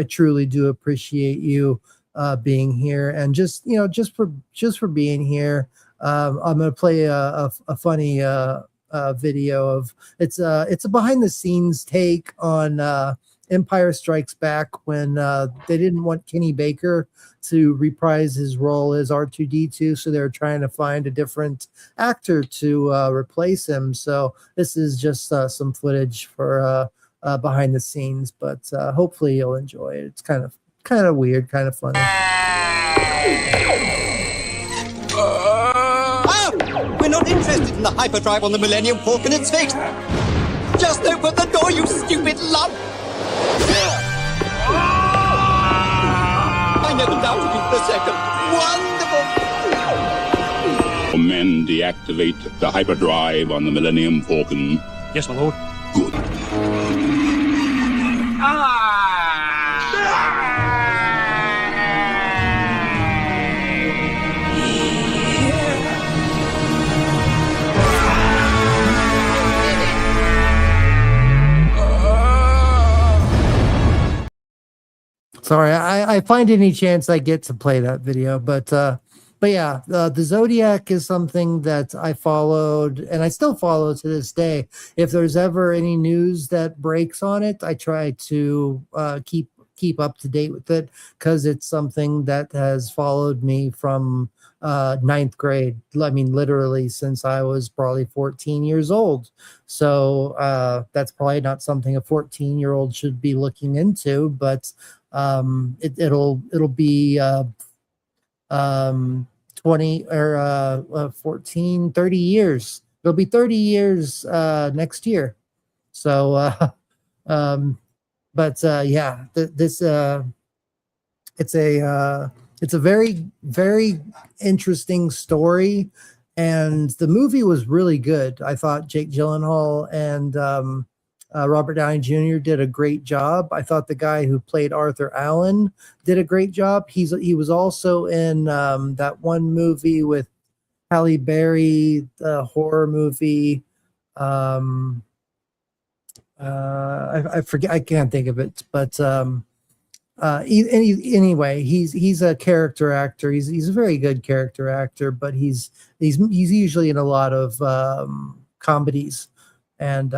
truly do appreciate you being here, and just for being here. I'm gonna play a funny video of it's a behind the scenes take on Empire Strikes Back, when they didn't want Kenny Baker to reprise his role as R2-D2, so they were trying to find a different actor to replace him. So this is just some footage for behind the scenes, but hopefully you'll enjoy it. It's kind of weird, kind of funny.
We're not interested in the hyperdrive on the Millennium Fork and its fate. Just open the door, you stupid lump! I never doubted you for a second. Wonderful!
Men deactivate the hyperdrive on the Millennium Falcon.
Yes, my lord.
Good.
Sorry, I find any chance I get to play that video, but yeah, the Zodiac is something that I followed and I still follow to this day. If there's ever any news that breaks on it, I try to keep up to date with it because it's something that has followed me from ninth grade. I mean, literally since I was probably 14 years old. So that's probably not something a 14-year-old should be looking into, but it'll be 20 or 14, 30 years. It'll be 30 years next year. So yeah, this it's a very, very interesting story, and the movie was really good. I thought Jake Gyllenhaal and Robert Downey Jr. did a great job. I thought the guy who played Arthur Allen did a great job. He was also in that one movie with Halle Berry, the horror movie. I forget. I can't think of it, but anyway, he's a character actor. He's a very good character actor, but he's usually in a lot of comedies, and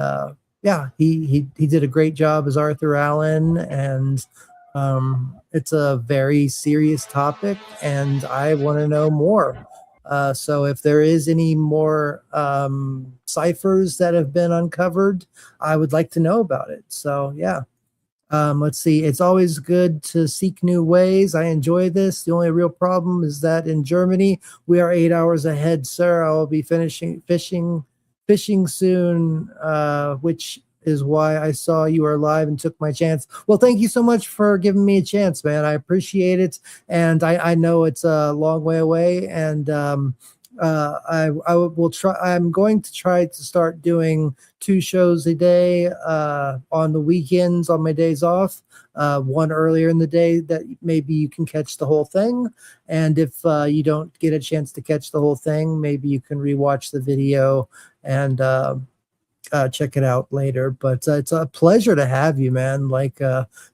yeah, he did a great job as Arthur Allen, and it's a very serious topic, and I want to know more. So if there is any more ciphers that have been uncovered, I would like to know about it. So yeah. Let's see. It's always good to seek new ways. I enjoy this. The only real problem is that in Germany, we are 8 hours ahead, sir. I will be finishing fishing soon, which is why I saw you are live and took my chance. Well, thank you so much for giving me a chance, man. I appreciate it. And I know it's a long way away, and I will try. I'm going to try to start doing 2 shows a day on the weekends on my days off. One earlier in the day that maybe you can catch the whole thing, and if you don't get a chance to catch the whole thing, maybe you can rewatch the video and check it out later. But it's a pleasure to have you, man. Like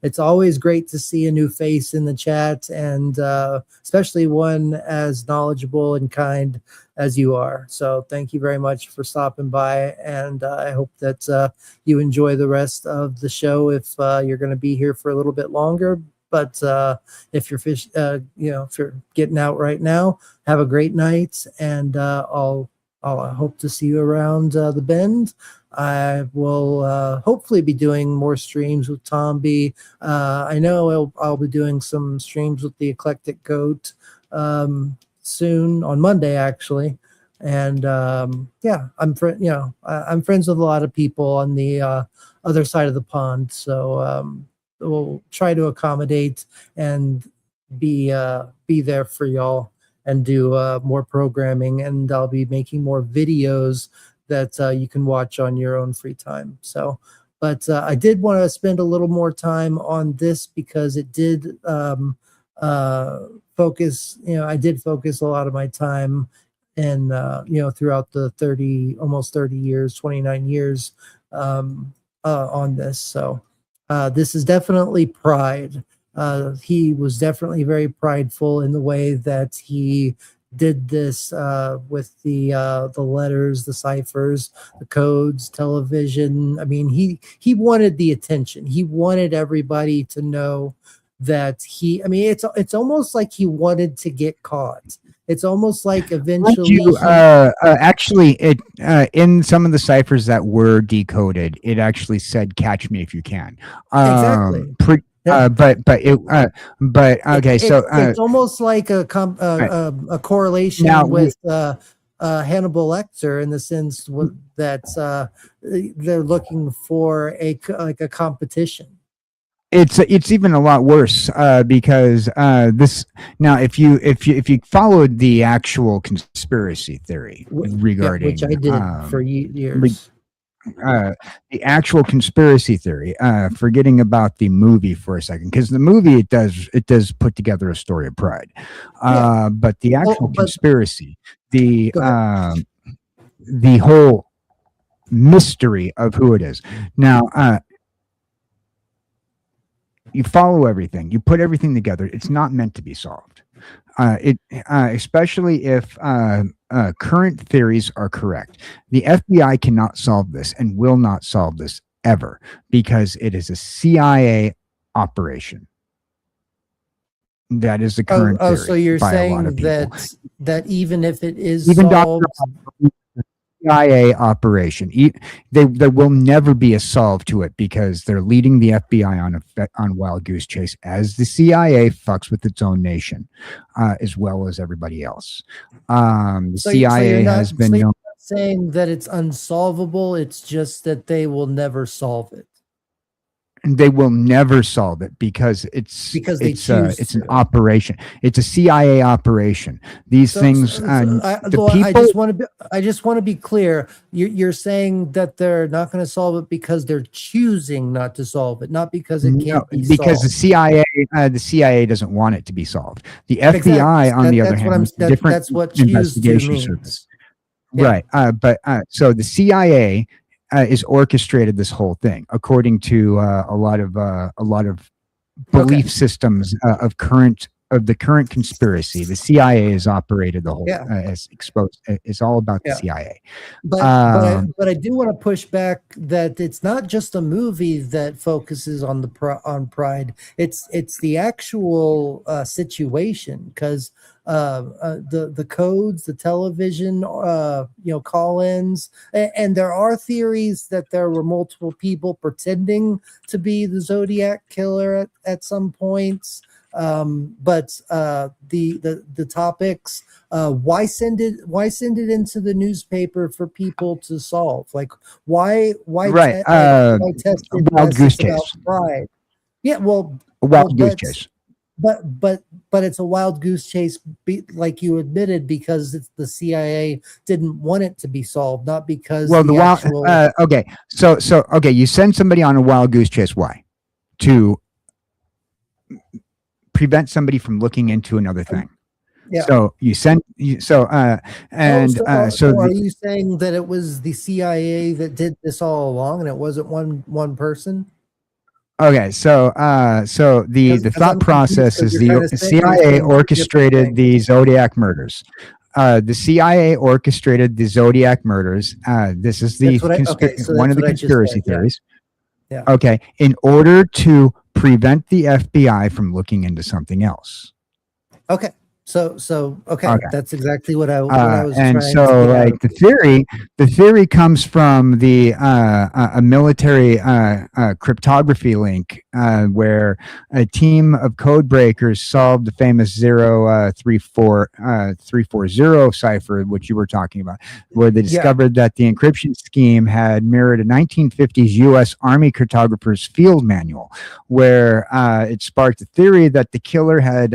it's always great to see a new face in the chat, and especially one as knowledgeable and kind as you are. So thank you very much for stopping by, and I hope that you enjoy the rest of the show if you're going to be here for a little bit longer. But if you're if you're getting out right now, have a great night, and I'll hope to see you around the bend. I will hopefully be doing more streams with Tom B. I know I'll be doing some streams with the Eclectic Goat soon on Monday, actually. And yeah, I'm friends with a lot of people on the other side of the pond. So we'll try to accommodate and be there for y'all and do more programming, and I'll be making more videos that you can watch on your own free time. So, but I did want to spend a little more time on this because it did focus, I did focus a lot of my time and, throughout the almost 30 years, 29 years on this. So this is definitely pride. He was definitely very prideful in the way that he did this with the letters, the ciphers, the codes, television. I mean, he wanted the attention. He wanted everybody to know that it's almost like he wanted to get caught. It's almost like eventually
actually it in some of the ciphers that were decoded, it actually said "catch me if you can."
Exactly. It's almost like a correlation with Hannibal Lecter in the sense that they're looking for a competition.
It's even a lot worse because this now if you followed the actual conspiracy theory regarding
which I did for years.
the actual conspiracy theory, forgetting about the movie for a second, because the movie it does put together a story of pride, but the actual conspiracy, the whole mystery of who it is. Now, you follow everything, you put everything together. It's not meant to be solved. Especially if current theories are correct. The FBI cannot solve this and will not solve this ever because it is a CIA operation. That is the current theory.
So you're
by a
saying
lot of people.
that even if it is
Even
solved,
CIA operation, there will never be a solve to it because they're leading the FBI on wild goose chase as the CIA fucks with its own nation, as well as everybody else. The CIA has been
you're not saying that it's unsolvable. It's just that they will never solve it.
They will never solve it because it's an operation. It's a CIA operation. These things.
I just want to be clear. You're saying that they're not going to solve it because they're choosing not to solve it, not because it can't be solved.
Because the CIA doesn't want it to be solved. The FBI, on the other hand, is a different investigation service.
Yeah.
Right. So the CIA is orchestrated this whole thing according to a lot of belief systems of the current conspiracy. The CIA has operated the whole as exposed. It's all about the CIA.
But I do want to push back that it's not just a movie that focuses on on pride. It's the actual situation, because the codes, the television, call-ins, and there are theories that there were multiple people pretending to be the Zodiac killer at some points. But the topics, why send it into the newspaper for people to solve? Like why test it
wild goose chase
about pride? Yeah, well,
wild goose chase.
But it's a wild goose chase, like you admitted, because the CIA didn't want it to be solved, not because.
Well, okay, you send somebody on a wild goose chase. Why? To prevent somebody from looking into another thing.
Yeah.
So you send are
you saying that it was the CIA that did this all along, and it wasn't one person?
Okay, so the thought process is the CIA orchestrated the Zodiac murders. The CIA orchestrated the Zodiac murders. This is one of the conspiracy theories.
Yeah.
Okay, in order to prevent the FBI from looking into something else.
Okay. So that's exactly what I was
and
trying
so
to
like the theory comes from a military cryptography link where a team of code breakers solved the famous 340 cipher, which you were talking about, where they discovered that the encryption scheme had mirrored a 1950s U.S. Army cryptographer's field manual, where it sparked the theory that the killer had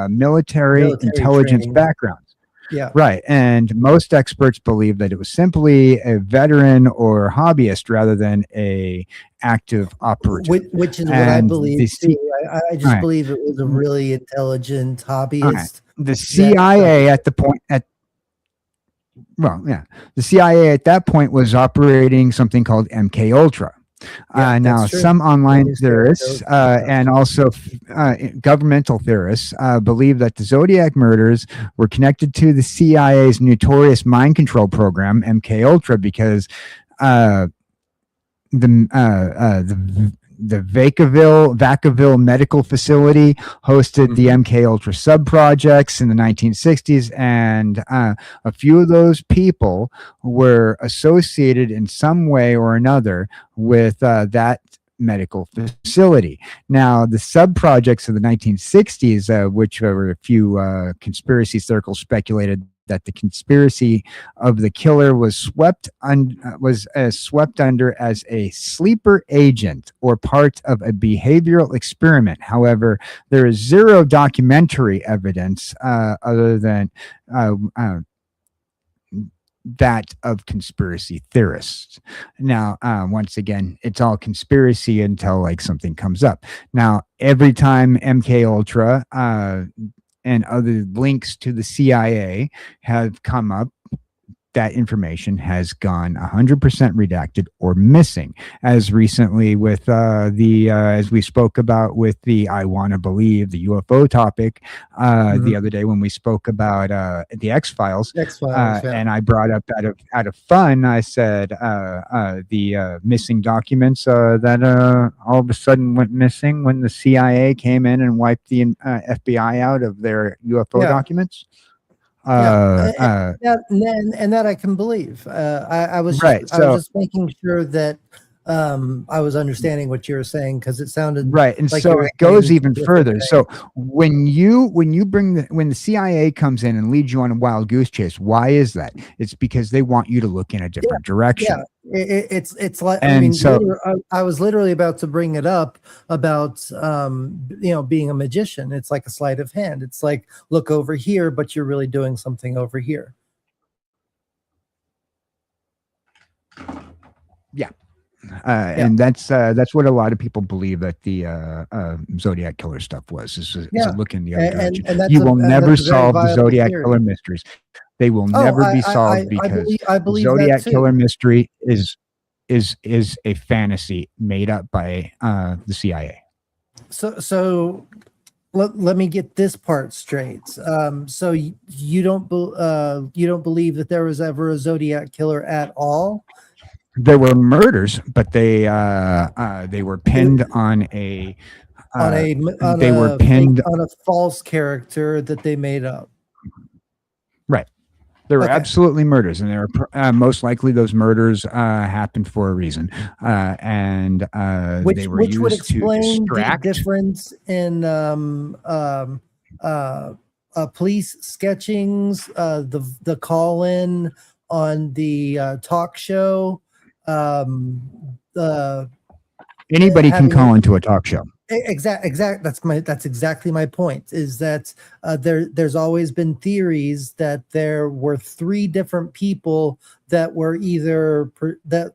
military intelligence backgrounds.
Yeah.
Right. And most experts believe that it was simply a veteran or hobbyist rather than a active operative.
Which is what I believe too. I just believe it was a really intelligent hobbyist.
The CIA the CIA at that point was operating something called MK Ultra. Now, some online theorists and also governmental theorists believe that the Zodiac murders were connected to the CIA's notorious mind control program, MK Ultra, because the Vacaville Medical Facility hosted the MK Ultra sub-projects in the 1960s, and a few of those people were associated in some way or another with that medical facility. Now, the sub-projects of the 1960s, which were a few conspiracy circles speculated that the conspiracy of the killer was swept under as a sleeper agent or part of a behavioral experiment. However, there is zero documentary evidence other than that of conspiracy theorists. Now, once again, it's all conspiracy until like something comes up. Now, every time MK Ultra and other links to the CIA have come up, that information has gone 100% redacted or missing, as recently with as we spoke about with the I want to believe, the UFO topic the other day when we spoke about the X-Files.
Yeah.
And I brought up out of fun, I said the missing documents that all of a sudden went missing when the CIA came in and wiped the FBI out of their UFO documents.
And that I can believe. I was just making sure that I was understanding what you were saying, because it sounded
right. And
like
so it goes even further. So when the CIA comes in and leads you on a wild goose chase, why is that? It's because they want you to look in a different direction.
Yeah. It's like,
and
I mean,
so
I was literally about to bring it up about being a magician. It's like a sleight of hand. It's like, look over here, but you're really doing something over here. And that's what a lot of people believe that the Zodiac killer stuff was. Is a look in the other direction. And you will never solve the Zodiac killer mysteries. They will never be solved because I believe
Zodiac killer mystery is a fantasy made up by the CIA.
So let me get this part straight. So you don't believe that there was ever a Zodiac killer at all?
There were murders, but they were pinned on a
false character that they made up.
Right. There were absolutely murders, and there were most likely those murders happened for a reason, and they were used
would explain
to distract.
The difference in police sketchings, the call-in on the talk show.
Anybody can call into a talk show.
Exact. That's exactly my point. Is that there's always been theories that there were 3 different people that were either that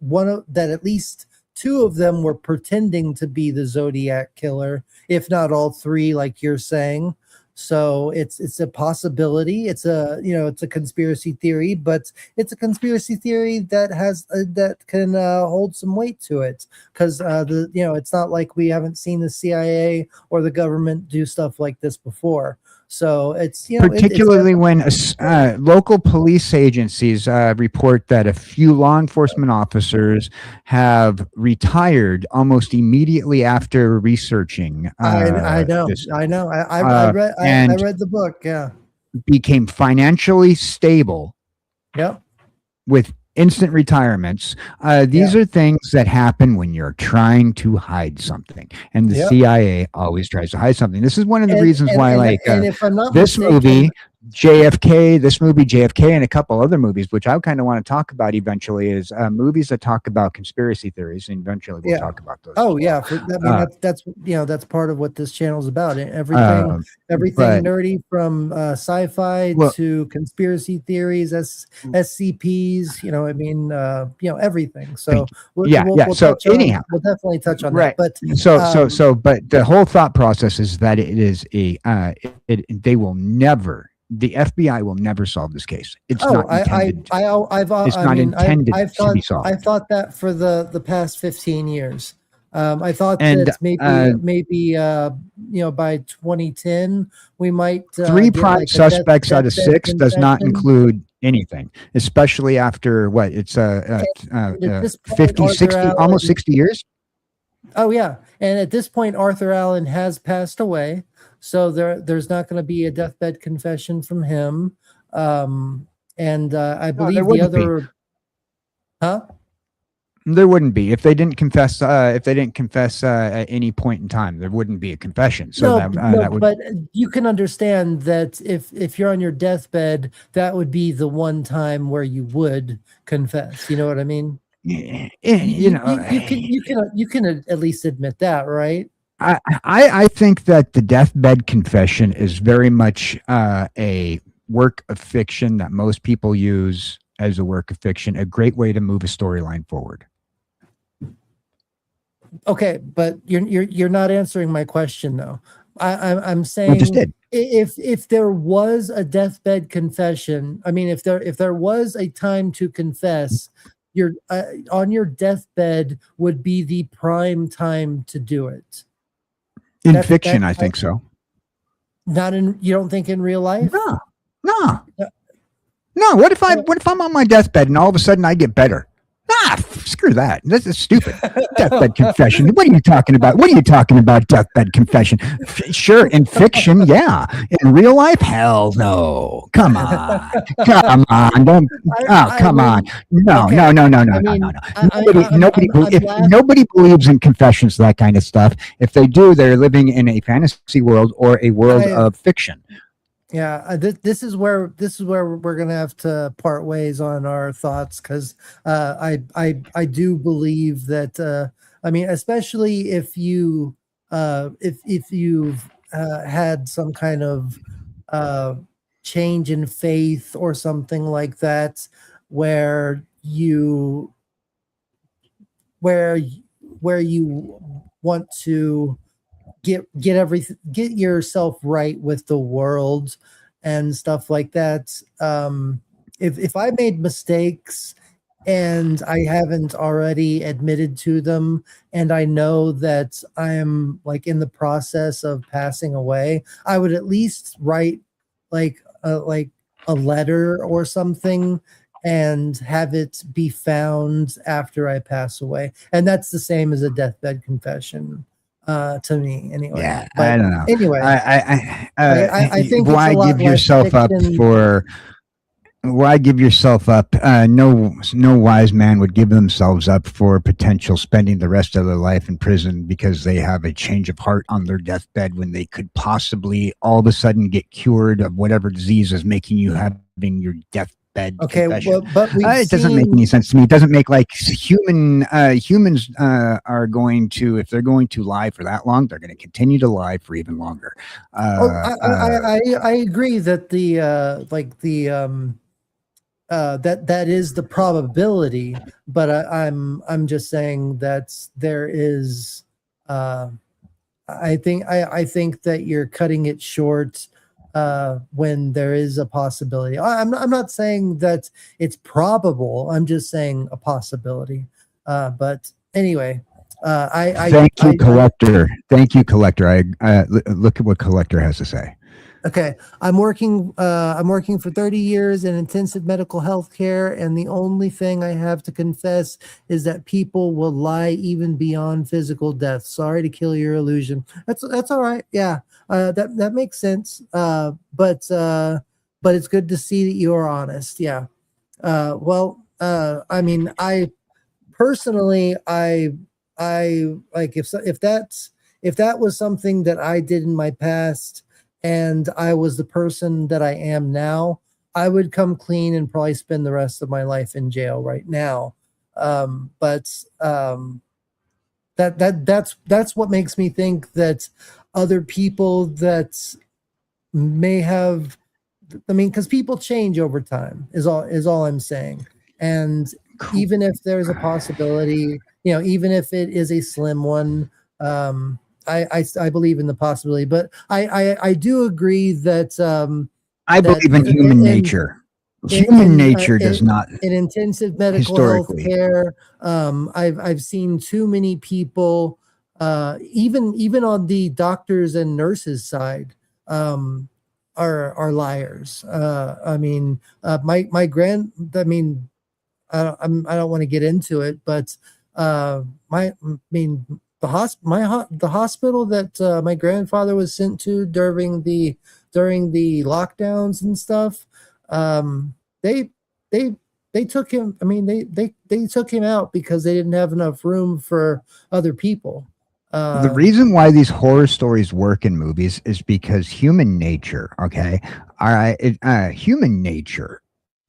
at least 2 of them were pretending to be the Zodiac killer, if not all 3, like you're saying. So it's a possibility. It's a conspiracy theory, but it's a conspiracy theory that has that can hold some weight to it, because it's not like we haven't seen the CIA or the government do stuff like this before. So it's
particularly when local police agencies report that a few law enforcement officers have retired almost immediately after researching.
I know. I read the book. Yeah,
became financially stable.
Yep.
With instant retirements. These are things that happen when you're trying to hide something, and the CIA always tries to hide something. This is one of the reasons why, if I'm not mistaken, this movie JFK, and a couple other movies, which I kind of want to talk about eventually, is movies that talk about conspiracy theories, and eventually we'll talk about those.
Oh yeah, that's part of what this channel is about. Everything nerdy, from sci-fi to conspiracy theories, SCPs. Everything. So we'll definitely touch on that. But
but the whole thought process is that it is they will never. The FBI will never solve this case. It's not intended. To be solved.
I thought that for the past 15 years. I thought that maybe by 2010 we might
3 prime suspects out of 6 does not include anything, especially after what it's 50, 60, almost 60 years.
Oh yeah, and at this point Arthur Allen has passed away. So there's not going to be a deathbed confession from him, and I believe the other,
There wouldn't be if they didn't confess. At any point in time, there wouldn't be a confession. So that would.
But you can understand that if you're on your deathbed, that would be the one time where you would confess. You know what I mean?
You
can at least admit that, right?
I think that the deathbed confession is very much a work of fiction that most people use as a work of fiction, a great way to move a storyline forward.
Okay, but you're not answering my question though. I'm saying
I just did.
If there was a deathbed confession, I mean, if there was a time to confess, your on your deathbed would be the prime time to do it.
In fiction, I think so.
Not in. You don't think in real life?
No. What if I'm on my deathbed and all of a sudden I get better? Screw that. This is stupid. Deathbed confession. What are you talking about? What are you talking about? Deathbed confession. Sure, in fiction, yeah. In real life, hell no. Come on. Come on. Don't. Come on. No. Nobody believes in confessions, that kind of stuff. If they do, they're living in a fantasy world or a world of fiction.
Yeah, this is where we're gonna have to part ways on our thoughts, because I do believe that I mean, especially if you've had some kind of change in faith or something like that, where you want to get yourself right with the world and stuff like that. If I made mistakes and I haven't already admitted to them, and I know that I am like in the process of passing away, I would at least write like a letter or something and have it be found after I pass away. And that's the same as a deathbed confession. To me, anyway.
Yeah,
but
I don't know.
Anyway, I think
why give yourself up for? Why give yourself up? No wise man would give themselves up for potential spending the rest of their life in prison because they have a change of heart on their deathbed, when they could possibly all of a sudden get cured of whatever disease is making you having your deathbed.
Okay,
well,
but
it doesn't make any sense to me. It doesn't make like humans are going to, if they're going to lie for that long, they're going to continue to lie for even longer.
I agree that that is the probability, but I'm just saying that there is. I think that you're cutting it short. When there is a possibility. I'm not saying that it's probable. I'm just saying a possibility. But anyway,
thank you, Collector. I look at what Collector has to say.
Okay, I'm working for 30 years in intensive medical health care, and the only thing I have to confess is that people will lie even beyond physical death. Sorry to kill your illusion. That's all right. Yeah, that makes sense. But it's good to see that you are honest. Yeah. I mean, I personally, I like if that was something that I did in my past, and I was the person that I am now, I would come clean and probably spend the rest of my life in jail right now. That's what makes me think that other people that may have, I mean, because people change over time is all I'm saying. And cool. Even if there's a possibility, even if it is a slim one, I believe in the possibility, but I do agree that
I believe in human nature. Human nature does not.
In intensive medical health care, I've seen too many people, even on the doctors and nurses side, are liars. I mean, I don't want to get into it, but the hospital that my grandfather was sent to during the lockdowns and stuff, they took him. I mean, they took him out because they didn't have enough room for other people.
The reason why these horror stories work in movies is because human nature. Okay, all right, human nature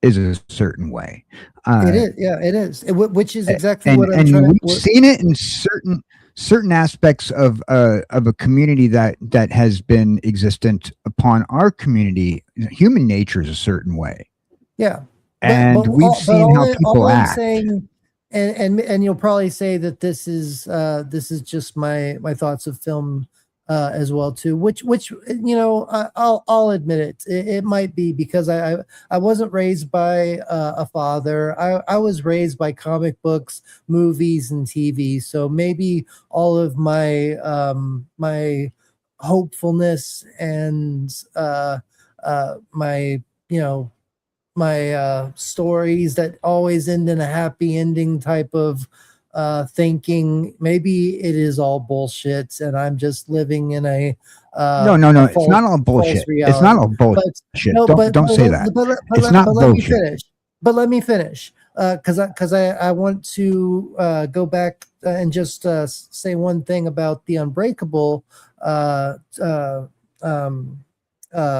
is a certain way.
It is, yeah, it is. Which is exactly what I'm
trying.
And
we've seen it in certain aspects of a community that has been existent upon our community. Human nature is a certain way.
Yeah,
and we've seen how people
all I'm
act.
saying, and you'll probably say that this is just my thoughts of film as well too. Which I'll admit it. It might be because I wasn't raised by a father. I was raised by comic books, movies, and TV. So maybe all of my my hopefulness and my my stories that always end in a happy ending type of thinking. Maybe it is all bullshit, and I'm just living in a
No, it's not all bullshit. It's not all bullshit. Don't say that. It's not bullshit.
But let me finish, because I want to go back and just say one thing about the Unbreakable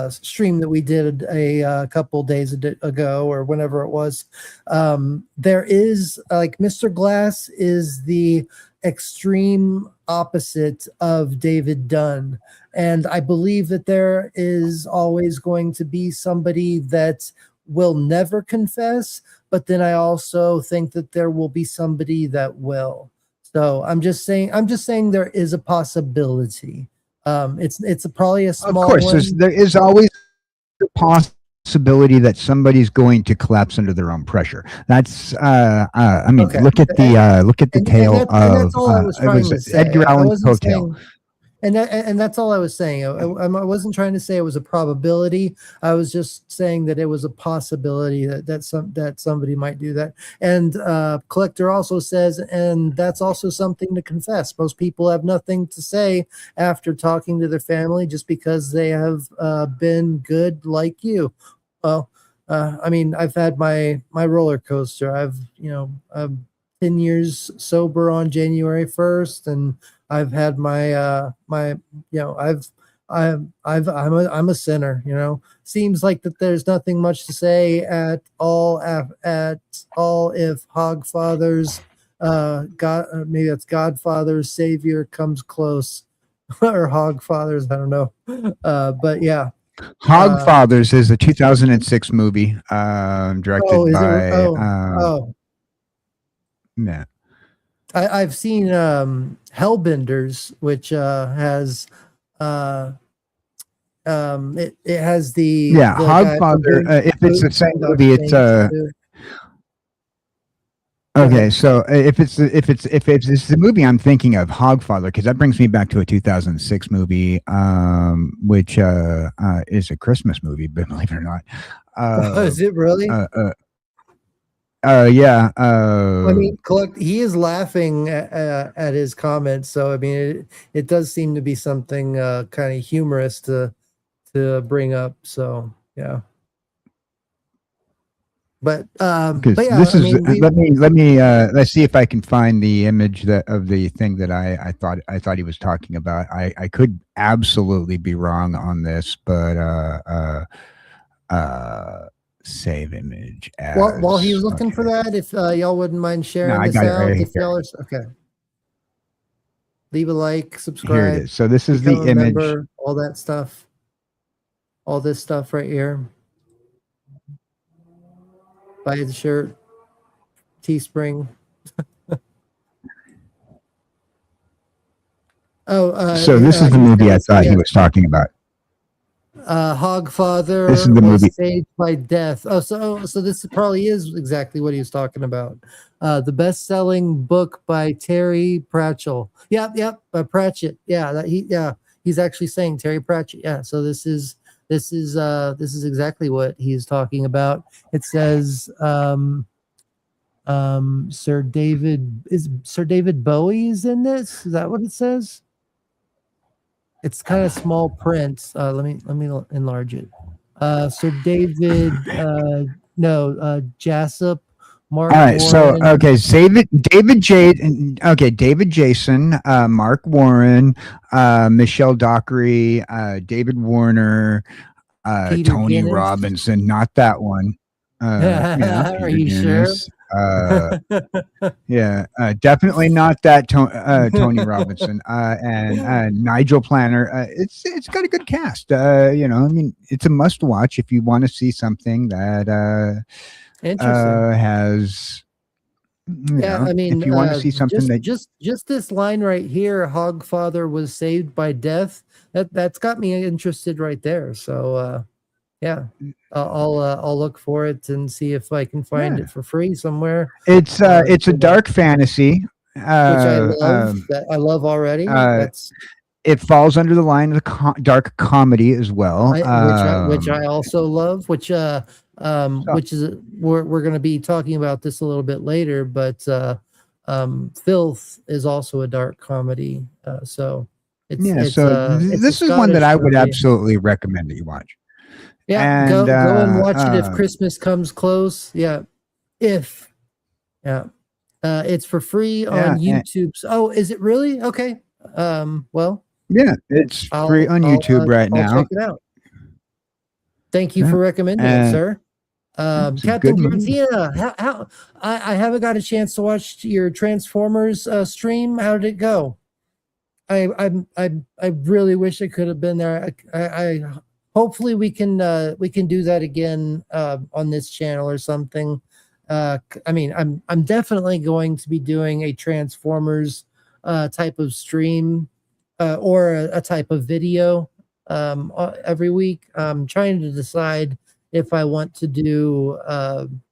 stream that we did a couple days ago or whenever it was. There is like Mr. Glass is the extreme opposite of David Dunn, and I believe that there is always going to be somebody that will never confess, but then I also think that there will be somebody that will. So I'm just saying there is a possibility. It's probably a small.
Of course, there is always the possibility that somebody's going to collapse under their own pressure. That's I mean, okay. Look at the tale of Edgar Allan Poe tale.
And that's all I was saying. I wasn't trying to say it was a probability. I was just saying that it was a possibility that somebody might do that. And Collector also says, and that's also something to confess. Most people have nothing to say after talking to their family just because they have been good like you. Well, I mean, I've had my roller coaster. I'm 10 years sober on January 1st, and I've had I'm a sinner, seems like that there's nothing much to say at all if Hogfather's maybe that's Godfather's Savior comes close or Hogfather's, I don't know. But yeah.
Hogfathers is a 2006 movie directed by yeah.
I've seen Hellbenders, which has it has the
Hogfather. If it's the same movie, it's okay. So if it's the movie I'm thinking of, Hogfather, because that brings me back to a 2006 movie, which is a Christmas movie, believe it or not.
Is it really?
Yeah.
I mean, he is laughing at his comments, so I mean, it does seem to be something kind of humorous to bring up. So yeah. But yeah,
this is. Let's see if I can find the image of the thing that I thought he was talking about. I could absolutely be wrong on this, but save image as,
while he was looking for that, if y'all wouldn't mind sharing this out, if y'all are okay, leave a like, subscribe.
Here it is. So this is the image,
all that stuff, all this stuff right here. Buy the shirt, Teespring.
So this is the movie I thought he was talking about.
Hogfather.
This is the movie.
Saved by Death. So this probably is exactly what he was talking about. The best-selling book by Terry Pratchett. Yep, Pratchett. Yeah, he's actually saying Terry Pratchett. Yeah, so this is exactly what he's talking about. It says Sir David Bowie is in this. Is that what it says? It's kind of small print. Let me enlarge it. Sir David, Jessup, Mark.
All right,
Warren.
so okay, David Jason, Mark Warren, Michelle Dockery, David Warner, Tony
Guinness.
Robinson. Not that one.
Are you
Guinness. Sure? Yeah, definitely not that Tony Robinson and Nigel Planner. It's got a good cast. I mean, it's a must watch if you want to see something that
Interesting.
Has
Yeah, I mean,
if you want to see something that
just this line right here, Hogfather was saved by death. That's got me interested right there. So yeah, I'll look for it and see if I can find it for free somewhere.
it's a dark fantasy,
which I love. That I love already. That's
it falls under the line of the dark comedy as well,
which I also love. Which is we're going to be talking about this a little bit later. But Filth is also a dark comedy. So this
is one that I would absolutely recommend that you watch.
Yeah,
and,
go and watch it if Christmas comes close. Yeah, it's for free on YouTube. Oh, is it really? Okay. Well,
yeah, it's free on YouTube right now.
Check it out. Thank you for recommending it, sir. Captain Giratina, how I haven't got a chance to watch your Transformers stream. How did it go? I really wish I could have been there. I hopefully we can do that again on this channel or something. I mean, I'm definitely going to be doing a Transformers type of stream or a type of video every week. I'm trying to decide if I want to do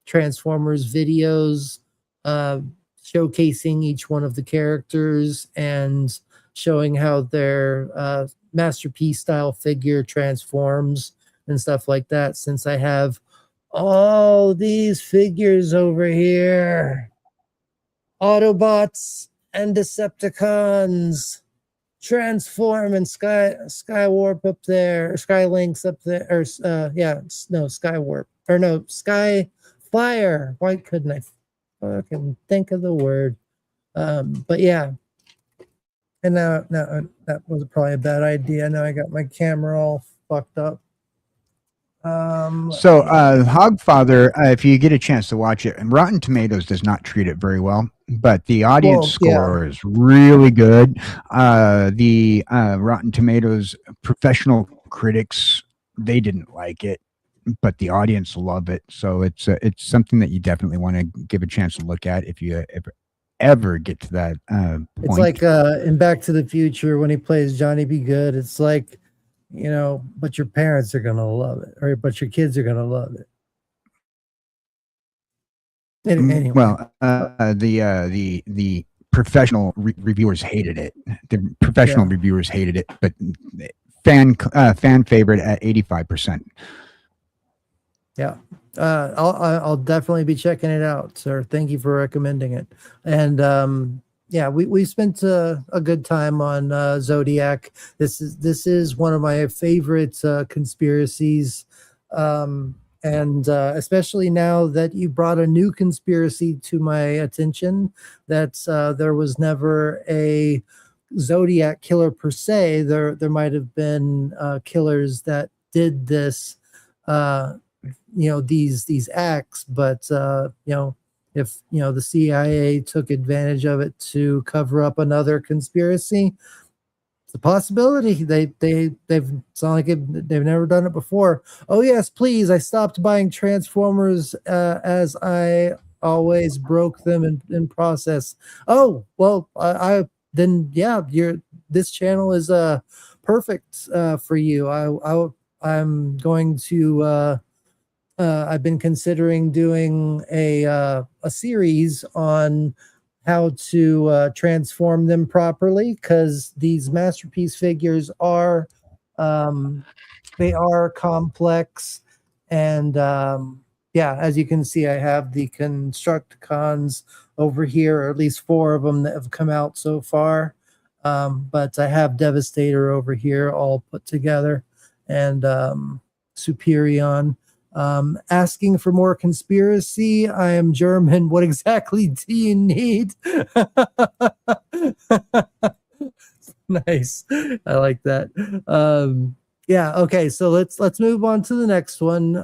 Transformers videos showcasing each one of the characters and showing how their masterpiece style figure transforms and stuff like that, since I have all these figures over here. Autobots and Decepticons transform, and Skywarp up there, Skylinks up there, or Skywarp, or no, Skyfire. Why couldn't I fucking think of the word? But yeah. And now that was probably a bad idea. Now I got my camera all fucked up.
Hogfather, if you get a chance to watch it, and Rotten Tomatoes does not treat it very well, but the audience score is really good. The Rotten Tomatoes professional critics, they didn't like it, but the audience love it. So it's something that you definitely want to give a chance to look at if you ever get to that point.
It's like in Back to the Future when he plays Johnny B. Good. It's like, but your parents are gonna love it, or but your kids are gonna love it. Anyway.
Well, the professional reviewers hated it. The professional reviewers hated it, but fan favorite at 85%.
Yeah. I'll definitely be checking it out, sir. Thank you for recommending it. And we spent a good time on Zodiac. This is one of my favorite conspiracies, and especially now that you brought a new conspiracy to my attention, that there was never a Zodiac killer per se. There might have been killers that did this. These acts, but if the CIA took advantage of it to cover up another conspiracy, it's a possibility. They've they've never done it before. Oh yes, please. I stopped buying Transformers as I always broke them in process. Oh well, this channel is perfect for you. I'm going to. I've been considering doing a series on how to transform them properly, because these masterpiece figures are complex, and as you can see, I have the Constructicons over here, or at least 4 of them that have come out so far, but I have Devastator over here all put together, and Superion. Asking for more conspiracy. I am German. What exactly do you need? Nice. I like that. Okay. So let's move on to the next one.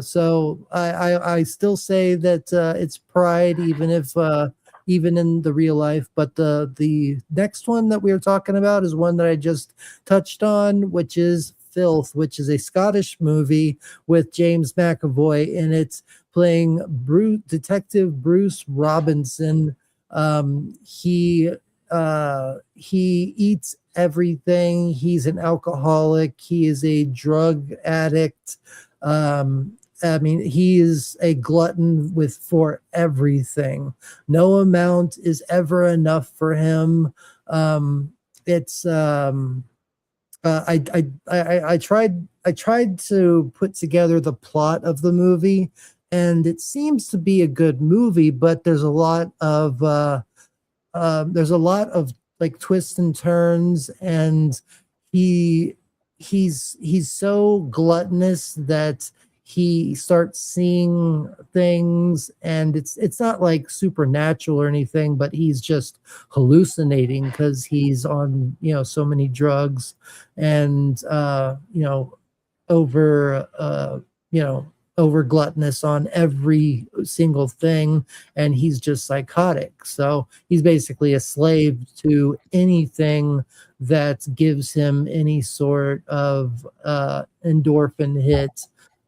So I still say that it's Pride, even in the real life. But the next one that we are talking about is one that I just touched on, which is Filth, which is a Scottish movie with James McAvoy in it, playing Detective Bruce Robinson. He eats everything. He's an alcoholic. He is a drug addict. I mean, he is a glutton for everything. No amount is ever enough for him. It's I tried to put together the plot of the movie, and it seems to be a good movie, but there's a lot of like twists and turns, and he's so gluttonous that he starts seeing things, and it's not like supernatural or anything, but he's just hallucinating because he's on so many drugs, and over over gluttonous on every single thing, and he's just psychotic. So he's basically a slave to anything that gives him any sort of endorphin hit.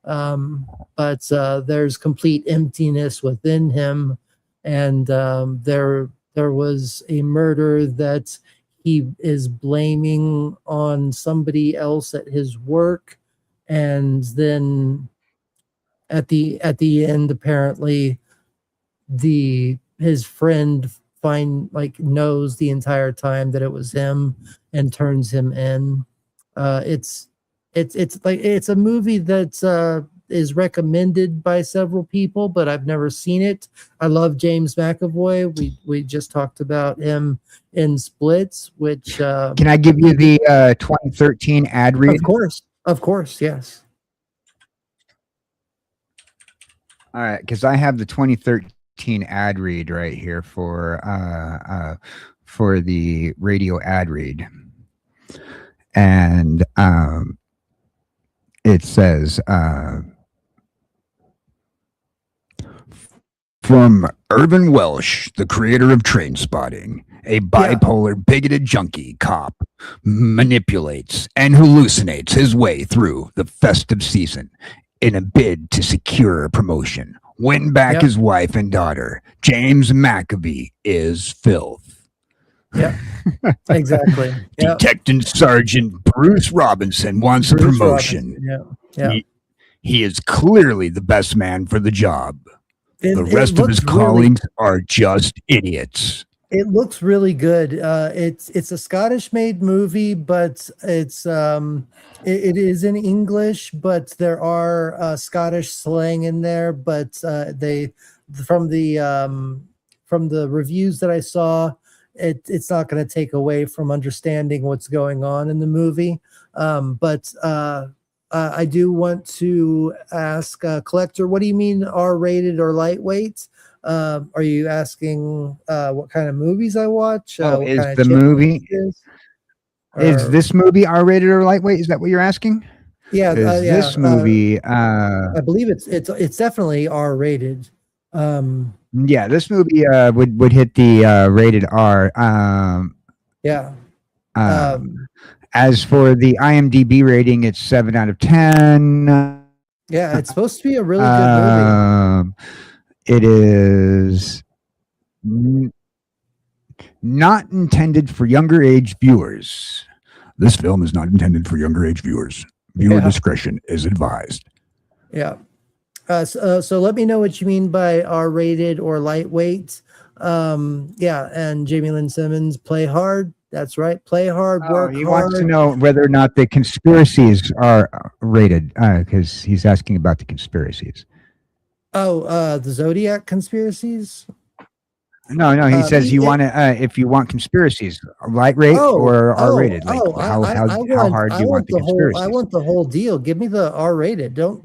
But there's complete emptiness within him, and there was a murder that he is blaming on somebody else at his work, and then at the end, apparently his friend knows the entire time that it was him and turns him in. It's a movie that is recommended by several people, but I've never seen it. I love James McAvoy. We just talked about him in Splits, which
Can I give you the 2013 ad read?
Of course, yes.
All right, because I have the 2013 ad read right here for the radio ad read, and it says from Irvin Welsh, the creator of Trainspotting, a bipolar, bigoted junkie cop manipulates and hallucinates his way through the festive season in a bid to secure a promotion, win back his wife and daughter. James McAvee is Filth.
Yeah, exactly.
Detective Sergeant Bruce Robinson wants a promotion. He is clearly the best man for the job. The rest of his colleagues are just idiots.
It looks really good. It's a Scottish-made movie, but it is in English, but there are Scottish slang in there. But from the reviews that I saw, it's not going to take away from understanding what's going on in the movie. But I do want to ask Collector, what do you mean R-rated or lightweight? Are you asking what kind of movies I watch?
Is this movie R-rated or lightweight? Is that what you're asking?
Yeah,
this movie.
I believe it's definitely R-rated.
Yeah, this movie would hit the rated R. As for the IMDb rating, it's 7 out of 10.
Yeah, it's supposed to be a really good movie.
It is not intended for younger age viewers. This film is not intended for younger age viewers. Viewer discretion is advised.
Yeah. So let me know what you mean by R-rated or lightweight. And Jamie Lynn Simmons, play hard. That's right. Play hard, work hard.
He wants to know whether or not the conspiracies are rated, because he's asking about the conspiracies.
The Zodiac conspirads?
No. He says you want to, if you want conspiracies, light rate or R-rated. How hard do you want the conspiracies?
I want the whole deal. Give me the R-rated. Don't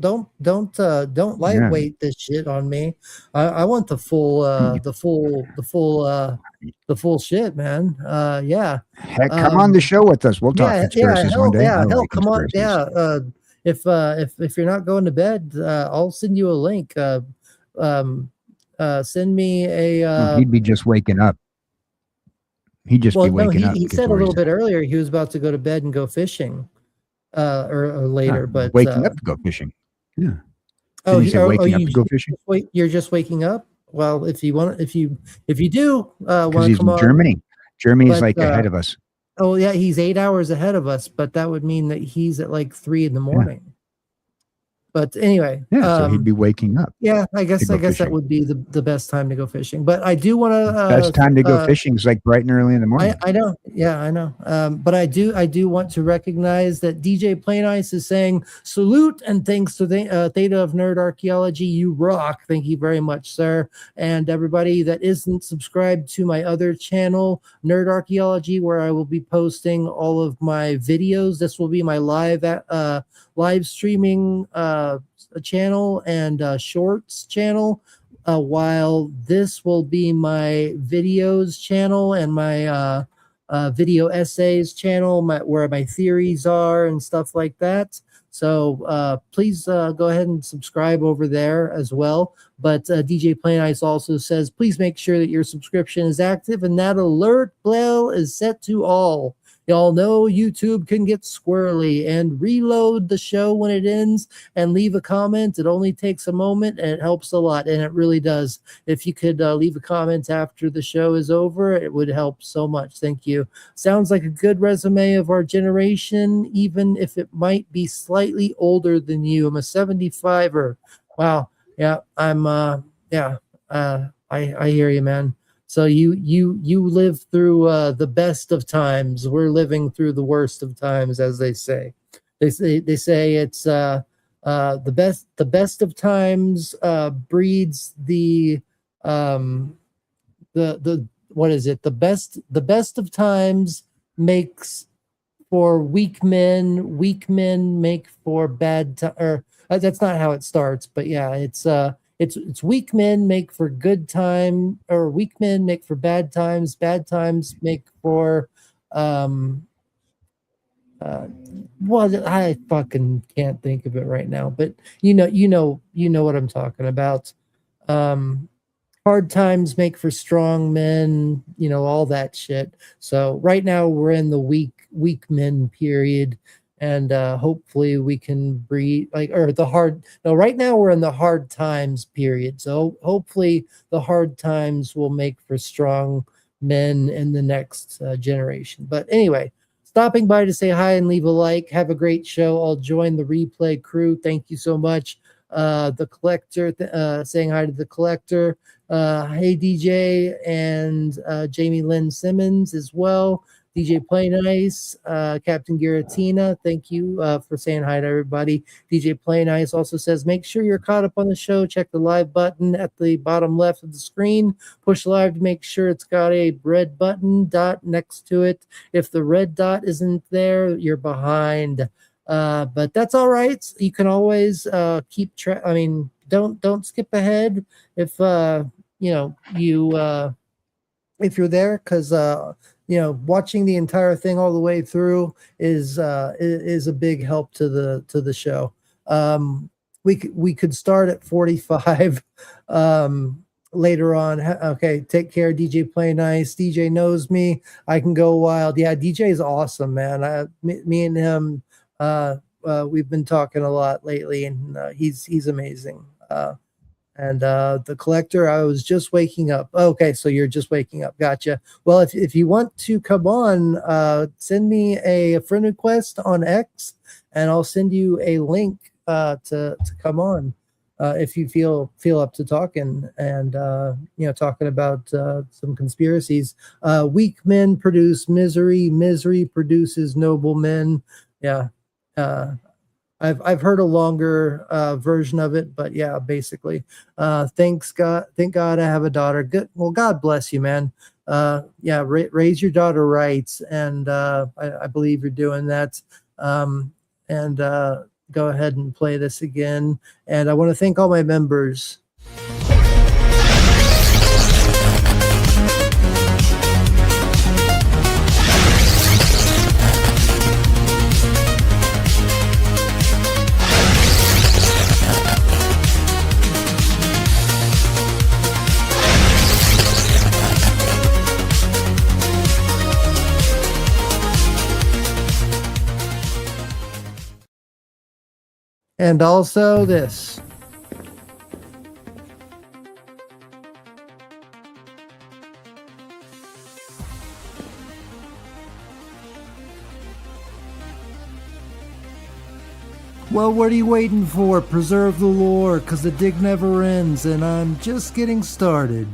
lightweight this shit on me. I want the full shit, man.
Heck, come on the show with us. We'll talk conspiracies one day.
Hell, come on. If you're not going to bed, I'll send you a link. Send me a.
He'd be just waking up. He'd just be waking up.
He said a little bit earlier he was about to go to bed and go fishing, or later. But
waking up to go fishing. Yeah.
Oh,
Did he say waking up
you
to go fishing?
wait, you're just waking up? Well, if you want, if you do
Because
want to
he's
come
in
on,
Germany. Germany's
but
like ahead of us.
oh yeah, he's 8 hours ahead of us, but that would mean that he's at like 3 in the morning. But anyway,
Yeah, so he'd be waking up.
yeah, I guess
go
that
fishing.
would be the best time to go fishing. But I do want to
Best time to go fishing is like bright and early in the morning.
I know, yeah, I know. But I do want to recognize that DJ Plain Ice is saying salute and thanks to the Theta of Nerd Archaeology. You rock. Thank you very much, sir. And everybody that isn't subscribed to my other channel, Nerd Archaeology, where I will be posting all of my videos. This will be my live streaming channel and shorts channel. While this will be my videos channel and my video essays channel, where my theories are and stuff like that. So please go ahead and subscribe over there as well. But DJ Plain Ice also says, please make sure that your subscription is active and that alert bell is set to all. Y'all know YouTube can get squirrely, and reload the show when it ends and leave a comment. It only takes a moment and it helps a lot, and it really does. If you could leave a comment after the show is over, it would help so much. Thank you. Sounds like a good resume of our generation, even if it might be slightly older than you. I'm a 75er. Wow. Yeah, I'm I hear you, man. So you live through the best of times. We're living through the worst of times, as they say. They say it's the best of times breeds the what is it? The best of times makes for weak men. Weak men make for bad time. Or that's not how it starts, but yeah, it's weak men make for good time, or weak men make for bad times. Bad times make for well, I fucking can't think of it right now, but you know what I'm talking about. Hard times make for strong men, all that shit. So right now we're in the weak men period. And hopefully we can breed right now we're in the hard times period. So hopefully the hard times will make for strong men in the next generation. But anyway, stopping by to say hi and leave a like. Have a great show. I'll join the replay crew. Thank you so much. The collector, saying hi to the collector. Hey DJ and Jamie Lynn Simmons as well. DJ Plain Ice, Captain Giratina, thank you for saying hi to everybody. DJ Plain Ice also says, make sure you're caught up on the show. Check the live button at the bottom left of the screen. Push live to make sure it's got a red button dot next to it. If the red dot isn't there, you're behind. But that's all right. You can always keep track. I mean, don't skip ahead if if you're there, because watching the entire thing all the way through is a big help to the show. We could start at 45 later on. Okay, take care, DJ Play Nice. DJ knows me. I can go wild. Yeah, DJ is awesome, man. Me and him, we've been talking a lot lately, and he's amazing. And the collector, I was just waking up. Okay, so you're just waking up. Gotcha. Well, if you want to come on, send me a friend request on X, and I'll send you a link to come on if you feel up to talking and talking about some conspiracies. Weak men produce misery. Misery produces noble men. Yeah. I've heard a longer version of it, but yeah, basically, thank God I have a daughter. Good. Well, God bless you, man. Raise your daughter right. And I believe you're doing that. And go ahead and play this again. And I want to thank all my members. And also this. Well, what are you waiting for? Preserve the lore, because the dig never ends, and I'm just getting started.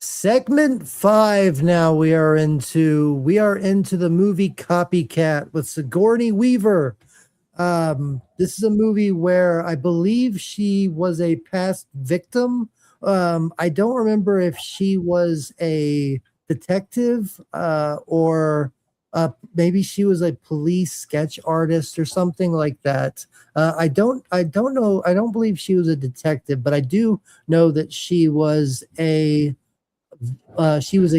Segment 5 now we are into the movie Copycat with Sigourney Weaver. This is a movie where I believe she was a past victim. I don't remember if she was a detective or maybe she was a police sketch artist or something like that. I don't know. I don't believe she was a detective, but I do know that she was a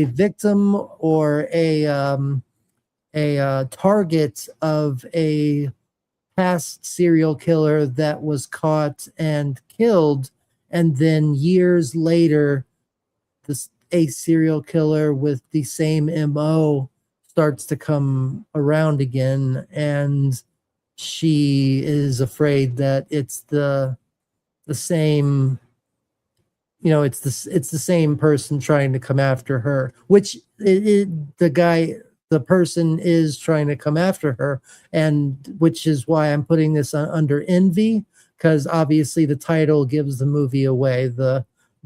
victim or a target of a past serial killer that was caught and killed, and then years later a serial killer with the same MO starts to come around again, and she is afraid that it's the same, it's the same person trying to come after her, which the person is trying to come after her, and which is why I'm putting this under envy, because obviously the title gives the movie away.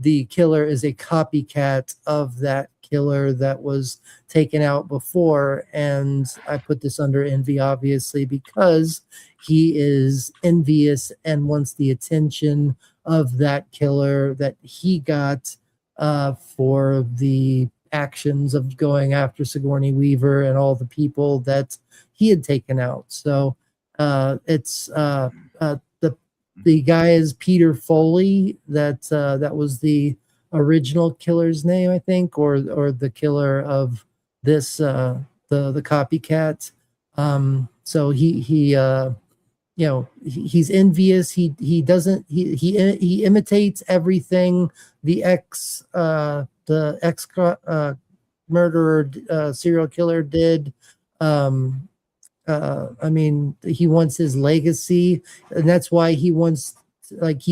The killer is a copycat of that killer that was taken out before, and I put this under envy obviously because he is envious and wants the attention of that killer that he got for the actions of going after Sigourney Weaver and all the people that he had taken out. So it's the guy is Peter Foley. That was the original killer's name, I think, or the killer of this the copycat. So he's envious. He doesn't he imitates everything the ex murderer serial killer did. I mean, he wants his legacy, and that's why he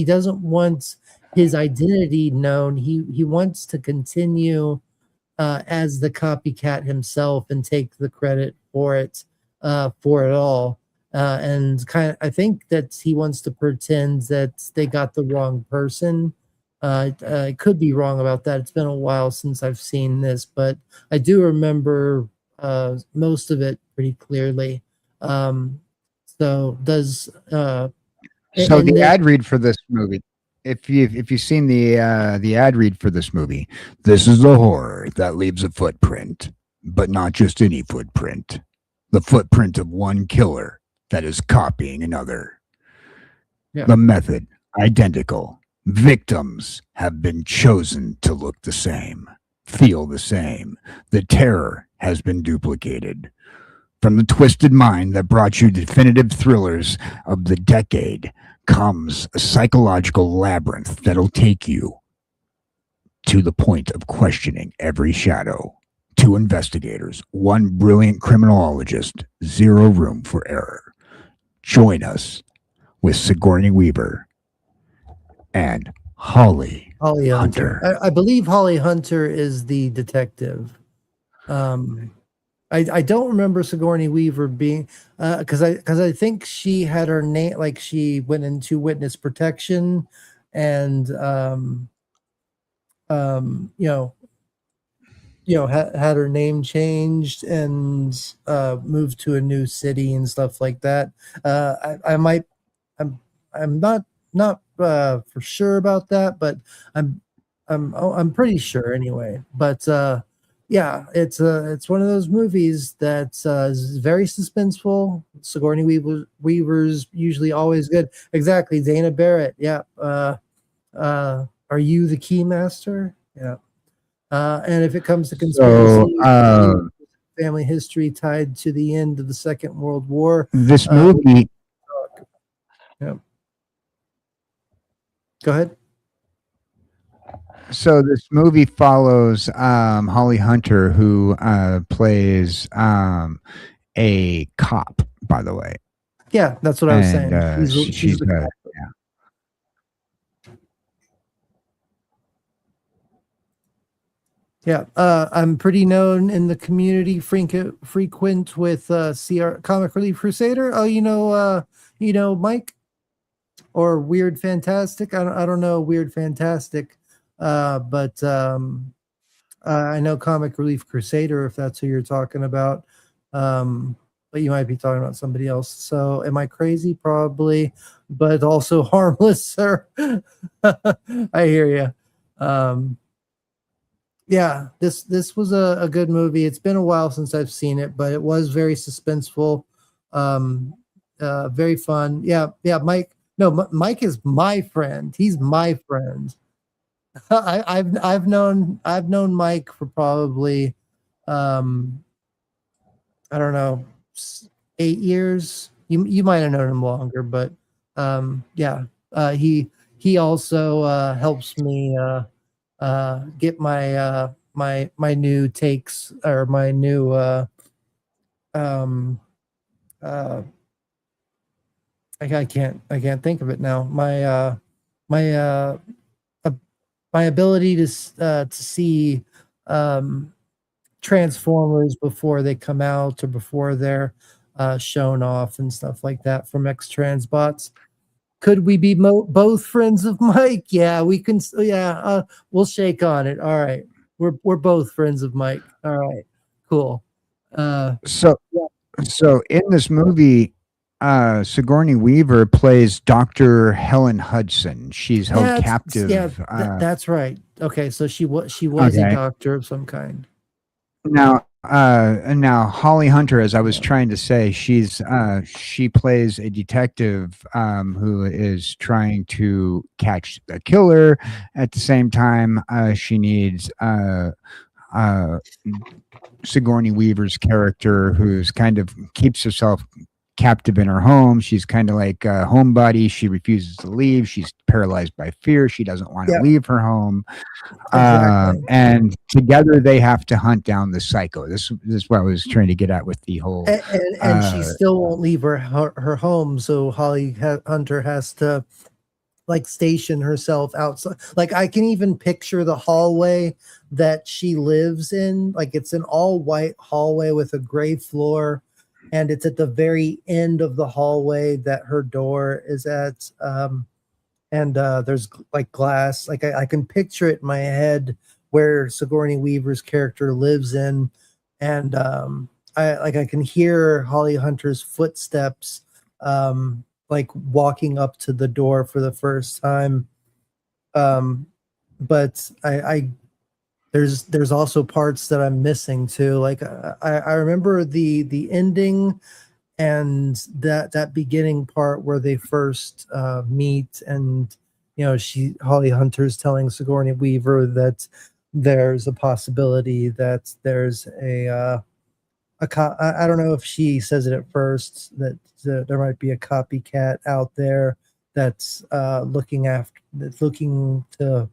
doesn't want his identity known. He wants to continue as the copycat himself and take the credit for it all. And I think that he wants to pretend that they got the wrong person. I could be wrong about that. It's been a while since I've seen this, but I do remember most of it pretty clearly. So does
so the ad read for this movie, if you've seen the ad read for this movie, this is the horror that leaves a footprint, but not just any footprint, the footprint of one killer that is copying another. Yeah. The method identical. Victims have been chosen to look the same, feel the same. The terror has been duplicated. From the twisted mind that brought you definitive thrillers of the decade comes a psychological labyrinth that'll take you to the point of questioning every shadow. 2 investigators, 1 brilliant criminologist, 0 room for error. Join us with Sigourney Weaver and Holly Hunter.
I believe Holly Hunter is the detective. I don't remember Sigourney Weaver being because I think she had her name, like she went into witness protection and had her name changed and moved to a new city and stuff like that. I'm not for sure about that, but I'm pretty sure anyway. But yeah, it's one of those movies that is very suspenseful. Sigourney Weaver's usually always good. Exactly, Dana Barrett. Yeah. Are you the Keymaster? Yeah. And if it comes to conspiracy, family history tied to the end of the Second World War,
this movie.
Yeah. Go ahead.
So this movie follows Holly Hunter, who plays a cop, by the way.
Yeah, that's what I was saying. She's the cop.
Yeah.
Yeah, I'm pretty known in the community, frequent with CR Comic Relief Crusader. Oh, Mike or Weird Fantastic. I don't know Weird Fantastic, but I know Comic Relief Crusader, if that's who you're talking about. But you might be talking about somebody else. So am I crazy? Probably, but also harmless, sir. I hear you. Yeah, this was a good movie. It's been a while since I've seen it, but it was very suspenseful, very fun. Yeah, Mike. No, Mike is my friend. He's my friend. I've known Mike for probably I don't know 8 years. You might have known him longer, but yeah, he also helps me get my new takes or my new uh I can't think of it now. My my ability to see Transformers before they come out or before they're shown off and stuff like that from X-Transbots. Could we be both friends of Mike? Yeah, we can. Yeah, we'll shake on it. All right, we're both friends of Mike. All right, cool.
So,
Yeah.
so in this movie, Sigourney Weaver plays Dr. Helen Hudson. She's held captive.
That's right. Okay, so she was a
Okay.
doctor of some kind.
Now Holly Hunter, as I was trying to say, she plays a detective who is trying to catch the killer. At the same time, she needs Sigourney Weaver's character, who's kind of keeps herself captive in her home. She's kind of like a homebody. She refuses to leave. She's paralyzed by fear. She doesn't want to
Yep.
leave her home.
Exactly.
And together they have to hunt down the psycho. This is what I was trying to get at with the whole.
And she still won't leave her home. So Holly Hunter has to like station herself outside. Like I can even picture the hallway that she lives in. Like it's an all white hallway with a gray floor. And it's at the very end of the hallway that her door is at. And there's like glass. Like I can picture it in my head where Sigourney Weaver's character lives in. And I can hear Holly Hunter's footsteps like walking up to the door for the first time. But there's also parts that I'm missing too. Like I remember the ending and that beginning part where they first meet, and Holly Hunter's telling Sigourney Weaver that there's a possibility that there's I don't know if she says it at first that there might be a copycat out there that's looking to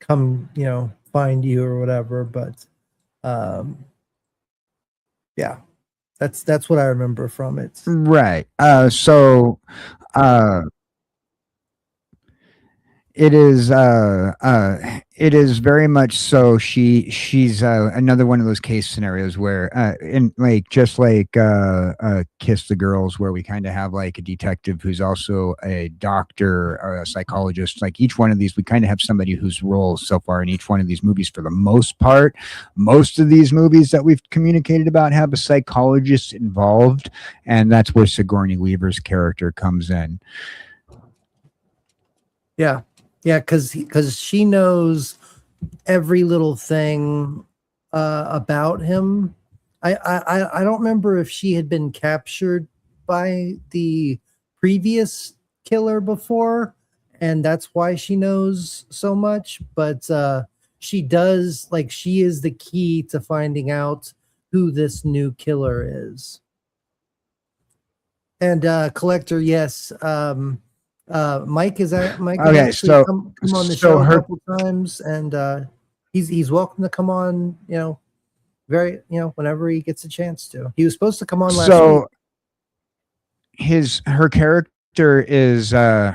come find you or whatever, but yeah, that's what I remember from it.
Right. It is very much so. She's another one of those case scenarios where in like just like Kiss the Girls, where we kind of have like a detective who's also a doctor or a psychologist. Like each one of these, we kind of have somebody whose role so far in each one of these movies, for the most part. Most of these movies that we've communicated about have a psychologist involved, and that's where Sigourney Weaver's character comes in.
Yeah, because she knows every little thing about him. I don't remember if she had been captured by the previous killer before, and that's why she knows so much. But she does, like, she is the key to finding out who this new killer is. And Collector, yes. Mike is Mike has
Okay,
actually
so
come on the
so
show a
her
couple times, and he's welcome to come on. Whenever he gets a chance to. He was supposed to come on last week.
Her character is a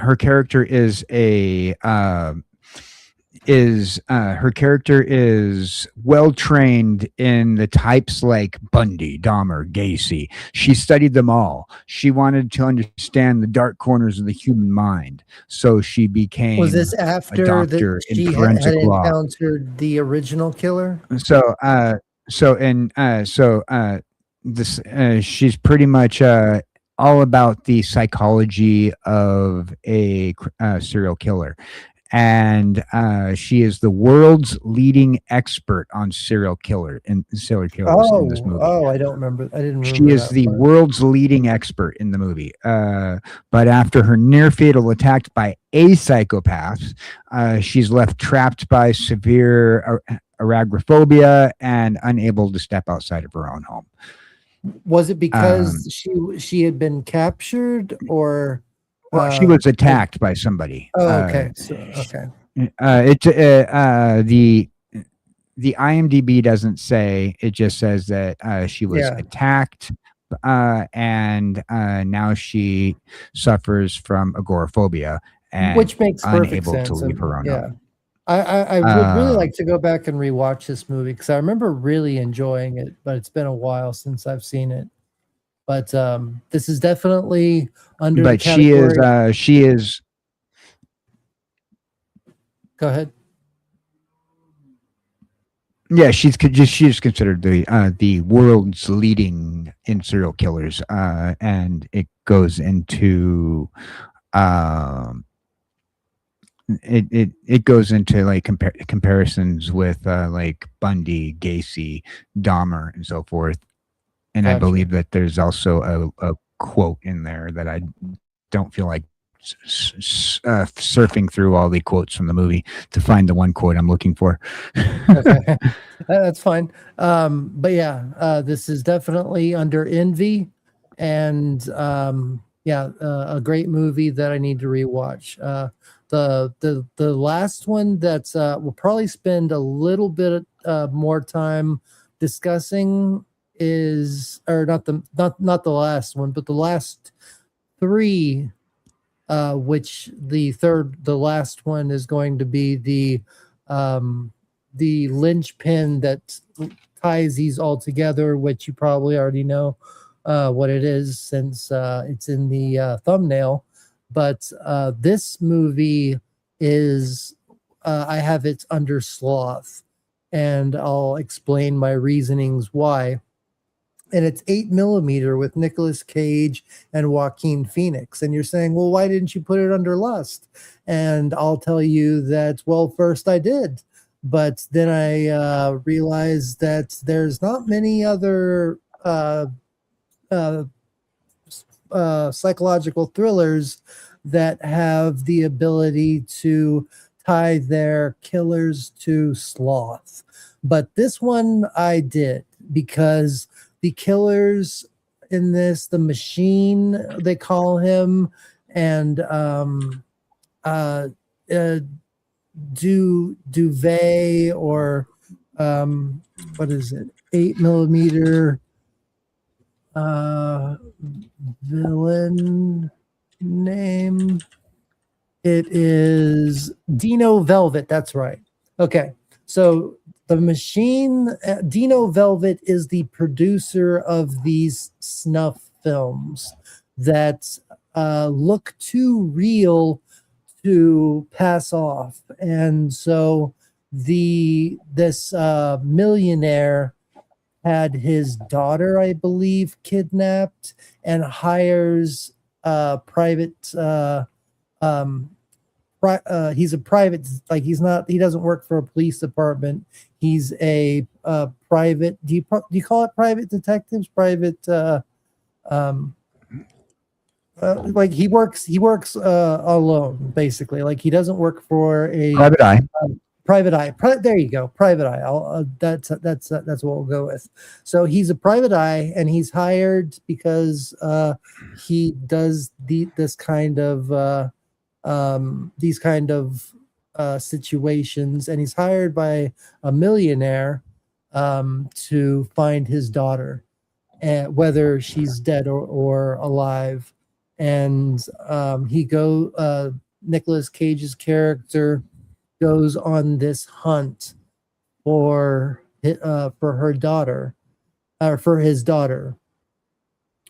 is her character is well trained in the types like Bundy, Dahmer, Gacy. She studied them all. She wanted to understand the dark corners of the human mind, so she became
Was this
a
after that
doctor in
she
forensic
had
law.
encountered the original killer?
So this she's pretty much all about the psychology of a serial killer, and she is the world's leading expert on serial killers in this movie.
I don't remember. I didn't
She
remember
is
that
the
part.
world's leading expert in the movie. But after her near fatal attack by a psychopath, she's left trapped by severe aragophobia and unable to step outside of her own home.
Was it because she had been captured, or
Well, she was attacked by somebody.
okay.
The IMDb doesn't say. It just says that she was attacked, and now she suffers from agoraphobia, and
which makes perfect
unable
sense.
to leave her own home.
I would really like to go back and rewatch this movie because I remember really enjoying it, but it's been a while since I've seen it. But this is definitely under.
But
the category.
she is.
Go ahead.
Yeah, she's considered the world's leading in serial killers, and it goes into it goes into like comparisons with like Bundy, Gacy, Dahmer, and so forth. And
Gotcha.
I believe that there's also a quote in there that I don't feel like surfing through all the quotes from the movie to find the one quote I'm looking for.
Okay. That's fine. But yeah, this is definitely under envy, and a great movie that I need to rewatch. The last one that we'll probably spend a little bit more time discussing is, or not the last one, but the last three, which the last one is going to be the linchpin that ties these all together, which you probably already know what it is since it's in the thumbnail. But this movie is, I have it under sloth, and I'll explain my reasonings why. And it's 8mm with Nicolas Cage and Joaquin Phoenix. And you're saying, well, why didn't you put it under lust? And I'll tell you that, well, first I did. But then I realized that there's not many other psychological thrillers that have the ability to tie their killers to sloth. But this one I did, because the killers in this, the machine, they call him, and Duvet, or what is it, 8mm villain name, it is Dino Velvet. That's right. Okay, so the machine, Dino Velvet, is the producer of these snuff films that look too real to pass off. And so this millionaire had his daughter, I believe, kidnapped, and hires private he's a private, like, he doesn't work for a police department. He's a private, do you call it private detectives, private like he works alone, basically. Like, he doesn't work for a
Private eye.
Private eye. There you go. Private eye. That's what we'll go with. So he's a private eye, and he's hired because he does these kind of situations, and he's hired by a millionaire to find his daughter, whether she's dead or alive. And Nicolas Cage's character goes on this hunt for her daughter, or for his daughter,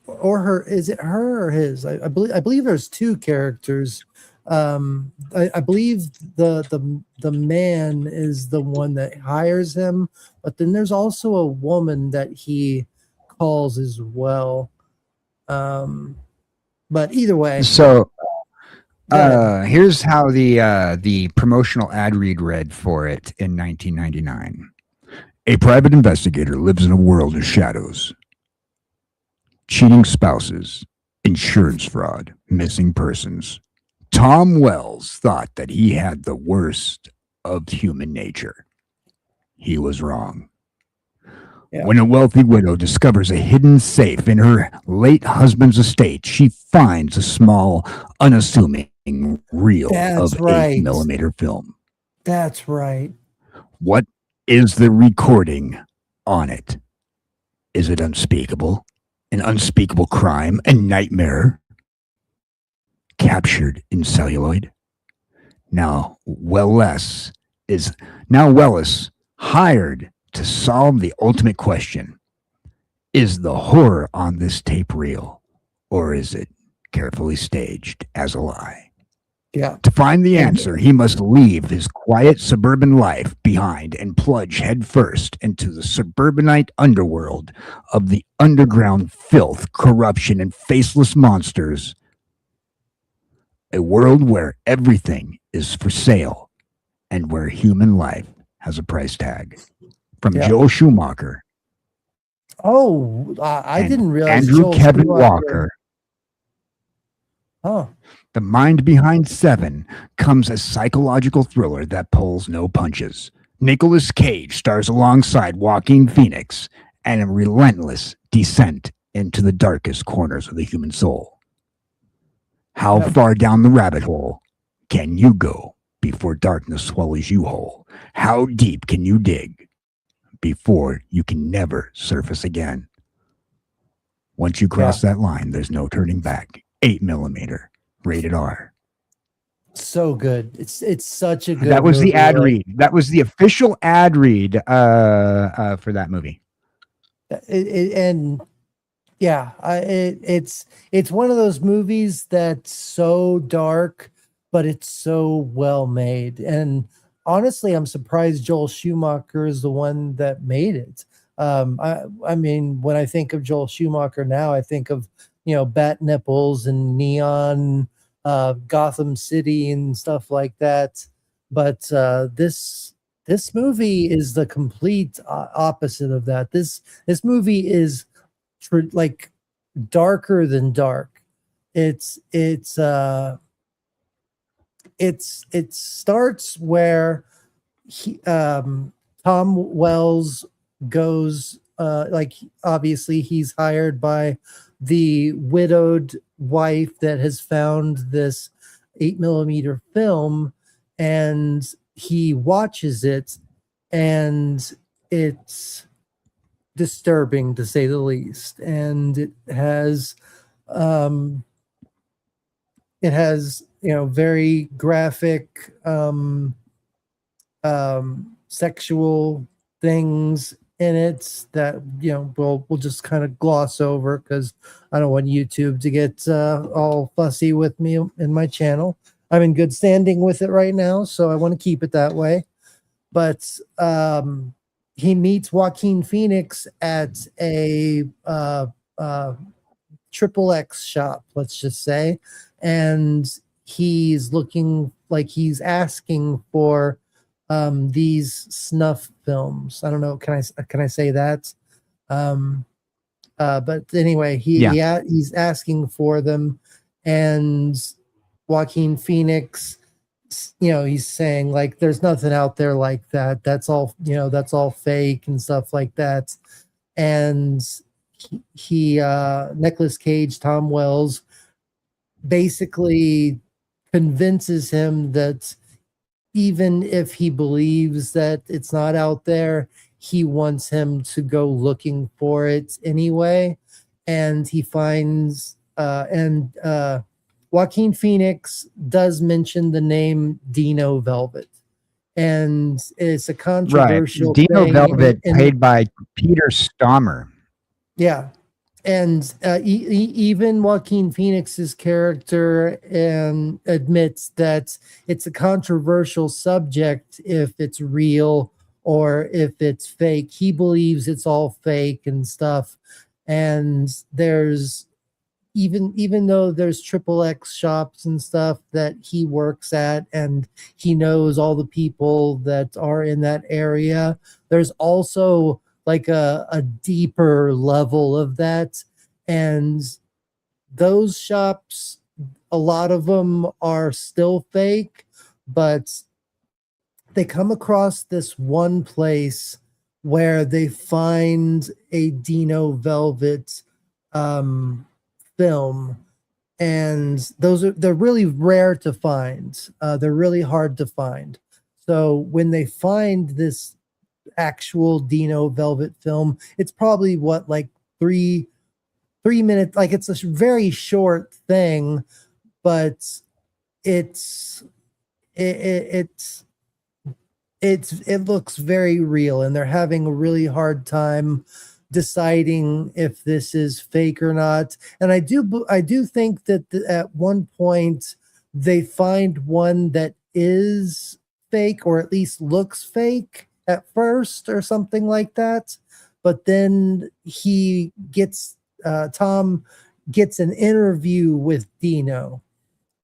or her. Is it her or his? I believe there's two characters. I believe the man is the one that hires him, but then there's also a woman that he calls as well. But either way,
So
go ahead.
here's how the promotional ad read for it in 1999. A private investigator lives in a world of shadows. Cheating spouses, insurance fraud, missing persons. Tom Wells thought that he had the worst of human nature. He was wrong.
Yeah.
When a wealthy widow discovers a hidden safe in her late husband's estate, she finds a small, unassuming reel
That's
of
right.
8mm film.
That's right.
What is the recording on it? Is it unspeakable? An unspeakable crime? A nightmare? Captured in celluloid? Now Wells is hired to solve the ultimate question. Is the horror on this tape real, or is it carefully staged as a lie?
Yeah.
To find the answer, he must leave his quiet suburban life behind and plunge headfirst into the suburbanite underworld of the underground filth, corruption, and faceless monsters. A world where everything is for sale and where human life has a price tag. From Joel Schumacher.
Oh, I didn't realize
Andrew
Joel
Kevin
Schumacher.
Walker.
Oh,
The mind behind Seven comes a psychological thriller that pulls no punches. Nicolas Cage stars alongside Joaquin Phoenix and a relentless descent into the darkest corners of the human soul. How far down the rabbit hole can you go before darkness swallows you whole? How deep can you dig before you can never surface again? Once you cross that line, there's no turning back. 8mm, rated R.
so good. It's such a good.
That was
movie.
the ad read. That was the official ad read for that movie.
And yeah, it's one of those movies that's so dark, but it's so well made. And honestly, I'm surprised Joel Schumacher is the one that made it. I mean, when I think of Joel Schumacher now, I think of, Bat Nipples and Neon, Gotham City and stuff like that. But this movie is the complete opposite of that. This movie is like darker than dark. It starts where Tom Wells goes, like, obviously he's hired by the widowed wife that has found this 8mm film, and he watches it, and it's disturbing to say the least. And it has very graphic sexual things in it that we'll just kind of gloss over because I don't want YouTube to get all fussy with me in my channel. I'm in good standing with it right now, so I want to keep it that way. But he meets Joaquin Phoenix at a triple X shop, let's just say, and he's looking, like, he's asking for these snuff films. I don't know, can I say that? But anyway, he's asking for them, and Joaquin Phoenix, he's saying, like, there's nothing out there like that. That's all, that's all fake and stuff like that. And he Nicolas Cage, Tom Wells, basically convinces him that even if he believes that it's not out there, he wants him to go looking for it anyway. And he finds Joaquin Phoenix does mention the name Dino Velvet. and it's a
Right.
controversial
Dino
thing.
Velvet, played by Peter Stommer.
Yeah, and even Joaquin Phoenix's character admits that it's a controversial subject if it's real or if it's fake. He believes it's all fake and stuff. And there's even though there's triple X shops and stuff that he works at, and he knows all the people that are in that area, there's also like a deeper level of that. And those shops, a lot of them are still fake, but they come across this one place where they find a Dino Velvet film, and they're really rare to find. They're really hard to find. So when they find this actual Dino Velvet film, it's probably what, like three minutes, like it's a very short thing, but it's it looks very real, and they're having a really hard time deciding if this is fake or not. And I do think that at one point they find one that is fake, or at least looks fake at first or something like that. But then Tom gets an interview with Dino,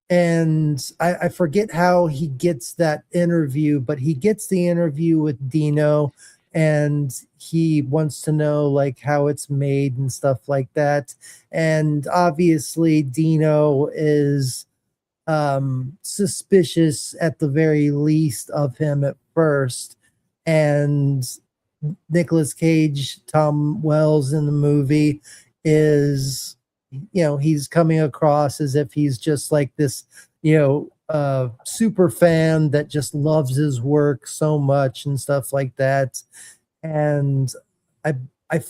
and I forget how he gets that interview, but he gets the interview with Dino, and he wants to know like how it's made and stuff like that. And obviously Dino is suspicious at the very least of him at first. And Nicolas Cage, Tom Wells in the movie, is, he's coming across as if he's just like this, super fan that just loves his work so much and stuff like that. And I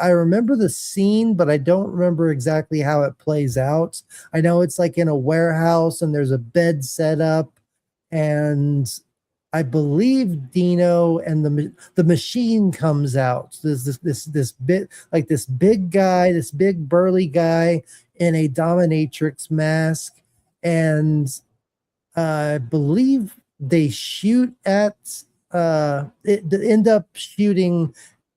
remember the scene, but I don't remember exactly how it plays out. I know it's like in a warehouse and there's a bed set up, and I believe Dino and the machine comes out. There's this big guy, this big burly guy in a dominatrix mask, and I believe they shoot at end up shooting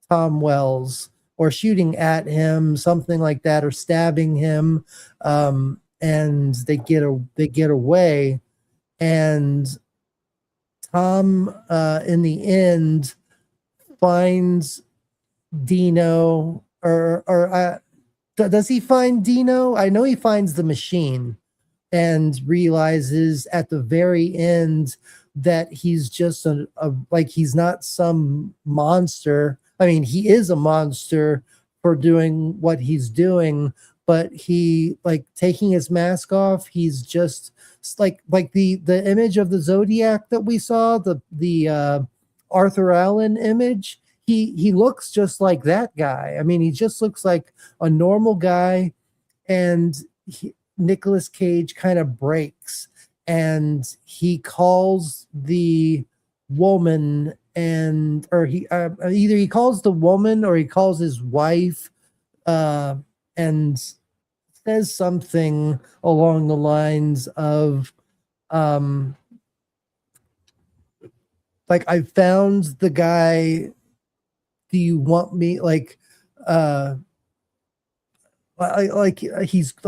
Tom Wells, or shooting at him, something like that, or stabbing him, and they get away. And Tom, in the end, finds Dino, or does he find Dino? I know he finds the machine, and realizes at the very end that he's just like, he's not some monster. I mean, he is a monster for doing what he's doing, but he, like, taking his mask off, he's just like the image of the Zodiac that we saw, the Arthur Allen image. He looks just like that guy. I mean, he just looks like a normal guy, and Nicolas Cage kind of breaks, and he calls the woman, or he either he calls the woman or he calls his wife, and says something along the lines of, like, I found the guy. Do you want me?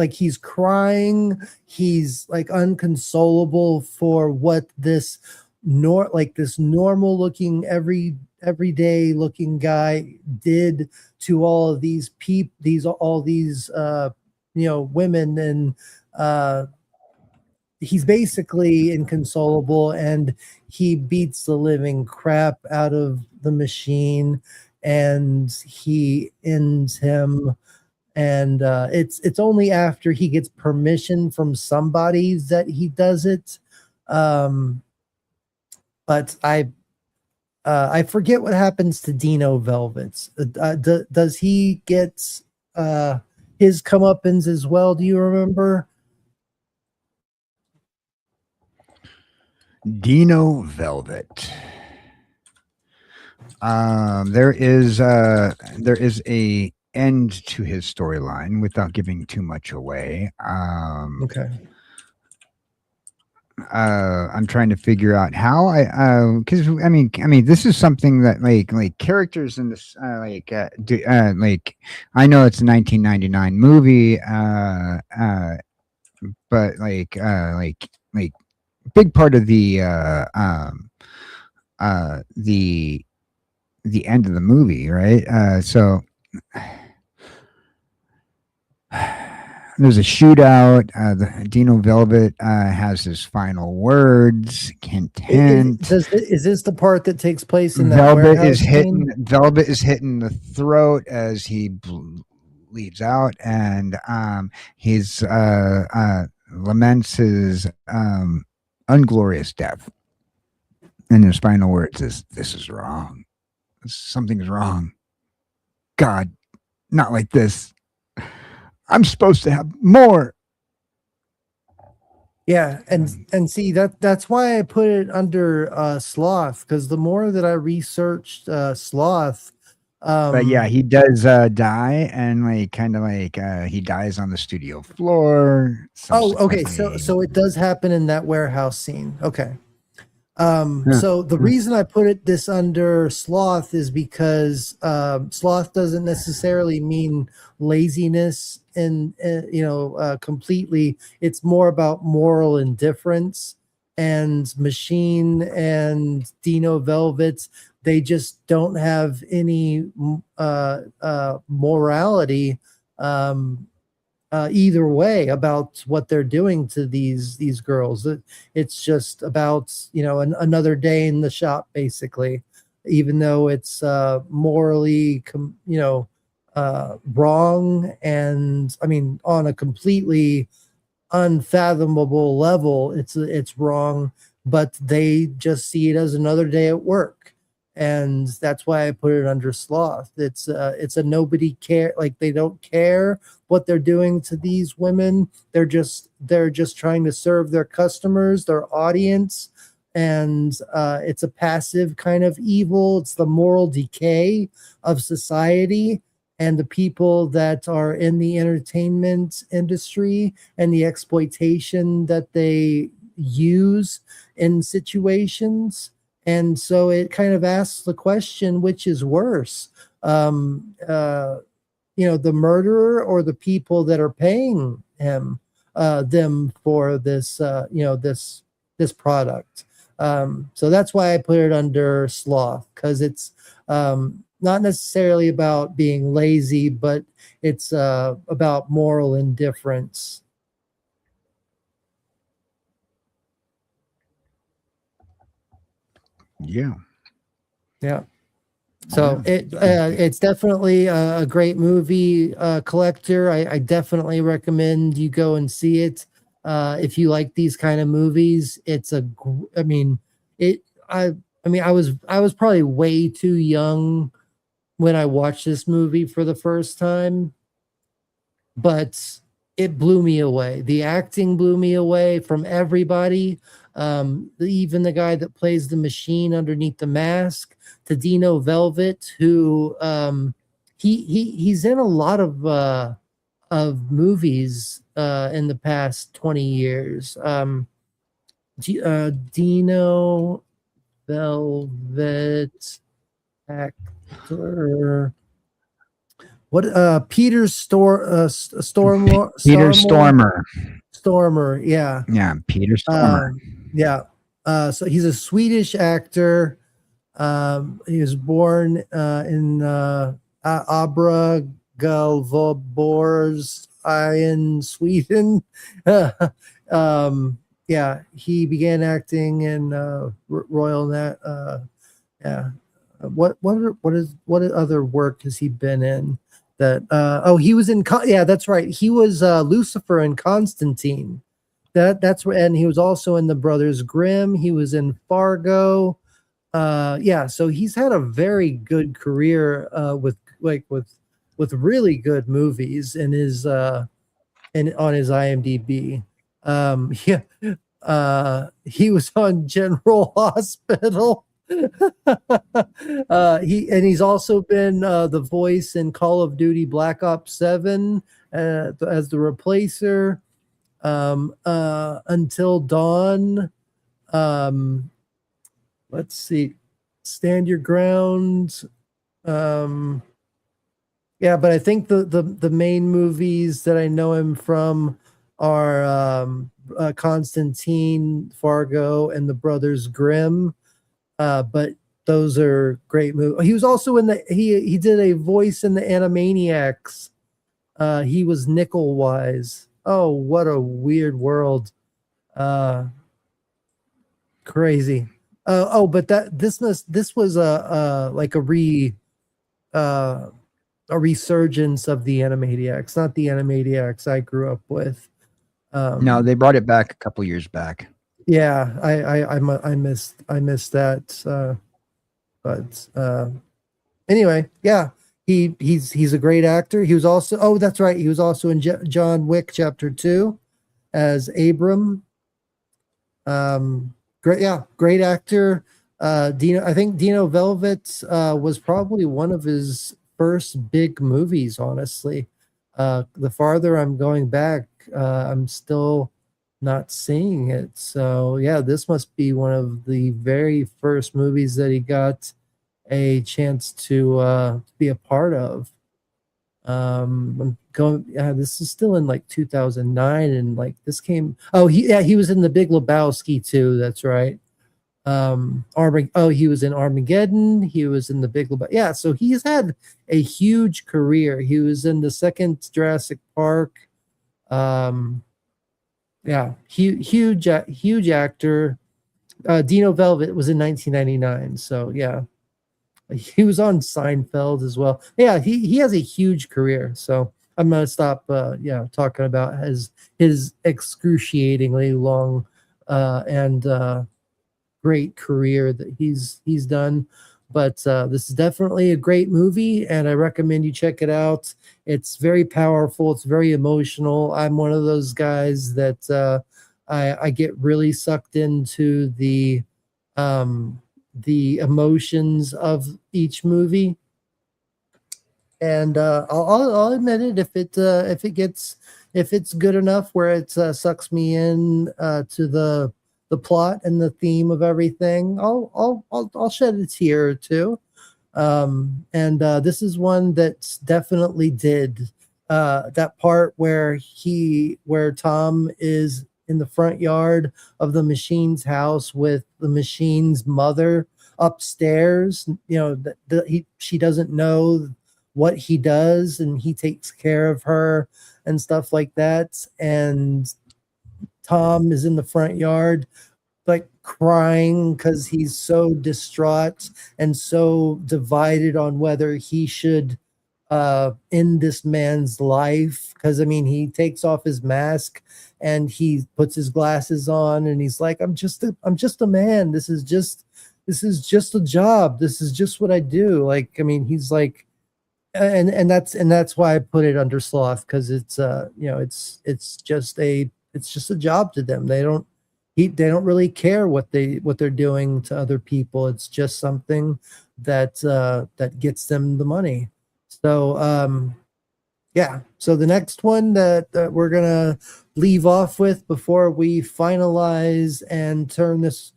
He's crying. He's like unconsolable for what this normal looking, everyday looking guy did to all of these women. And he's basically inconsolable, and he beats the living crap out of the machine, and he ends him. And it's only after he gets permission from somebody that he does it. But I forget what happens to Dino Velvets. Does he get his comeuppance as well? Do you remember?
Dino Velvet. There is a end to his storyline without giving too much away.
Okay.
I'm trying to figure out how because I mean this is something that like characters in this like I know it's a 1999 movie but like big part of the end of the movie, right? So there's a shootout. The Dino Velvet has his final words. Content.
Is this the part that takes place in that
Velvet
warehouse
is hitting.
scene?
Velvet is hitting the throat as he bleeds out, and his laments his unglorious death. And his final words is, "This is wrong. Something's wrong. God, not like this. I'm supposed to have more."
Yeah, and see that's why I put it under sloth, because the more that I researched sloth,
But yeah, he does die, and he dies on the studio floor.
okay, so it does happen in that warehouse scene. Okay. So the reason I put this under sloth is because sloth doesn't necessarily mean laziness and completely. It's more about moral indifference, and Machine and Dino Velvets, they just don't have any morality either way about what they're doing to these girls. It's just about another day in the shop, basically, even though it's morally wrong, and I mean on a completely unfathomable level it's wrong, but they just see it as another day at work, and that's why I put it under sloth. It's a nobody care, like they don't care what they're doing to these women. They're just trying to serve their customers, their audience, and it's a passive kind of evil. It's the moral decay of society, and the people that are in the entertainment industry and the exploitation that they use in situations. And so it kind of asks the question, which is worse, the murderer or the people that are paying them for this product. So that's why I put it under sloth, because it's not necessarily about being lazy, but it's about moral indifference.
Yeah.
So it's definitely a great movie, Collector. I definitely recommend you go and see it if you like these kind of movies. I was probably way too young when I watched this movie for the first time, but it blew me away. The acting blew me away from everybody. Even the guy that plays the Machine underneath the mask, to Dino Velvet, who he's in a lot of movies in the past 20 years. Dino Velvet actor. What Peter Stormer, yeah.
Yeah, Peter Stormer.
So he's a Swedish actor. He was born in Abra Galvobors in Sweden. He began acting in Royal Net. What other work has he been in? He was in that's right. He was Lucifer in Constantine. That's where, and he was also in the Brothers Grimm. He was in Fargo. So he's had a very good career with really good movies in his on his IMDb. He was on General Hospital. He's also been the voice in Call of Duty Black Ops 7 as the replacer. Until Dawn. Let's see, Stand Your Ground. Yeah, but I think the main movies that I know him from are Constantine, Fargo, and The Brothers Grimm. But those are great movies. He was also in he did a voice in the Animaniacs. He was Nickel Wise. Oh, what a weird world. Crazy. But this was like a resurgence of the Animaniacs, not the Animaniacs I grew up with.
No, they brought it back a couple years back.
Yeah, I missed that. But anyway, yeah, he's a great actor. He was also that's right, he was also in John Wick Chapter 2 as Abram. Great actor. I think Dino Velvet was probably one of his first big movies, honestly. The farther I'm going back, I'm still not seeing it. So yeah, this must be one of the very first movies that he got a chance to be a part of. This is still in like 2009, and like this came. He was in The Big Lebowski too. That's right. He was in Armageddon. He was in The Big Lebowski. Yeah, so he's had a huge career. He was in the second Jurassic Park. Huge actor. Dino Velvet was in 1999. So yeah, he was on Seinfeld as well. Yeah, he has a huge career. So I'm gonna stop. Talking about his excruciatingly long and great career that he's done. But this is definitely a great movie, and I recommend you check it out. It's very powerful. It's very emotional. I'm one of those guys that I get really sucked into the emotions of each movie. And I'll admit it, if it's good enough where it sucks me in to the plot and the theme of everything, I'll shed a tear or two. This is one that definitely did. That part where Tom is in the front yard of the machine's house with the machine's mother upstairs. She doesn't know what he does, and he takes care of her and stuff like that. And Tom is in the front yard, like crying because he's so distraught and so divided on whether he should end this man's life. Because he takes off his mask and he puts his glasses on, and he's like, I'm just a man. This is just a job. This is just what I do. He's like, and that's why I put it under sloth, because it's it's just a job to them. They don't really care what they're doing to other people. It's just something that gets them the money. So so the next one that we're gonna leave off with before we finalize and turn this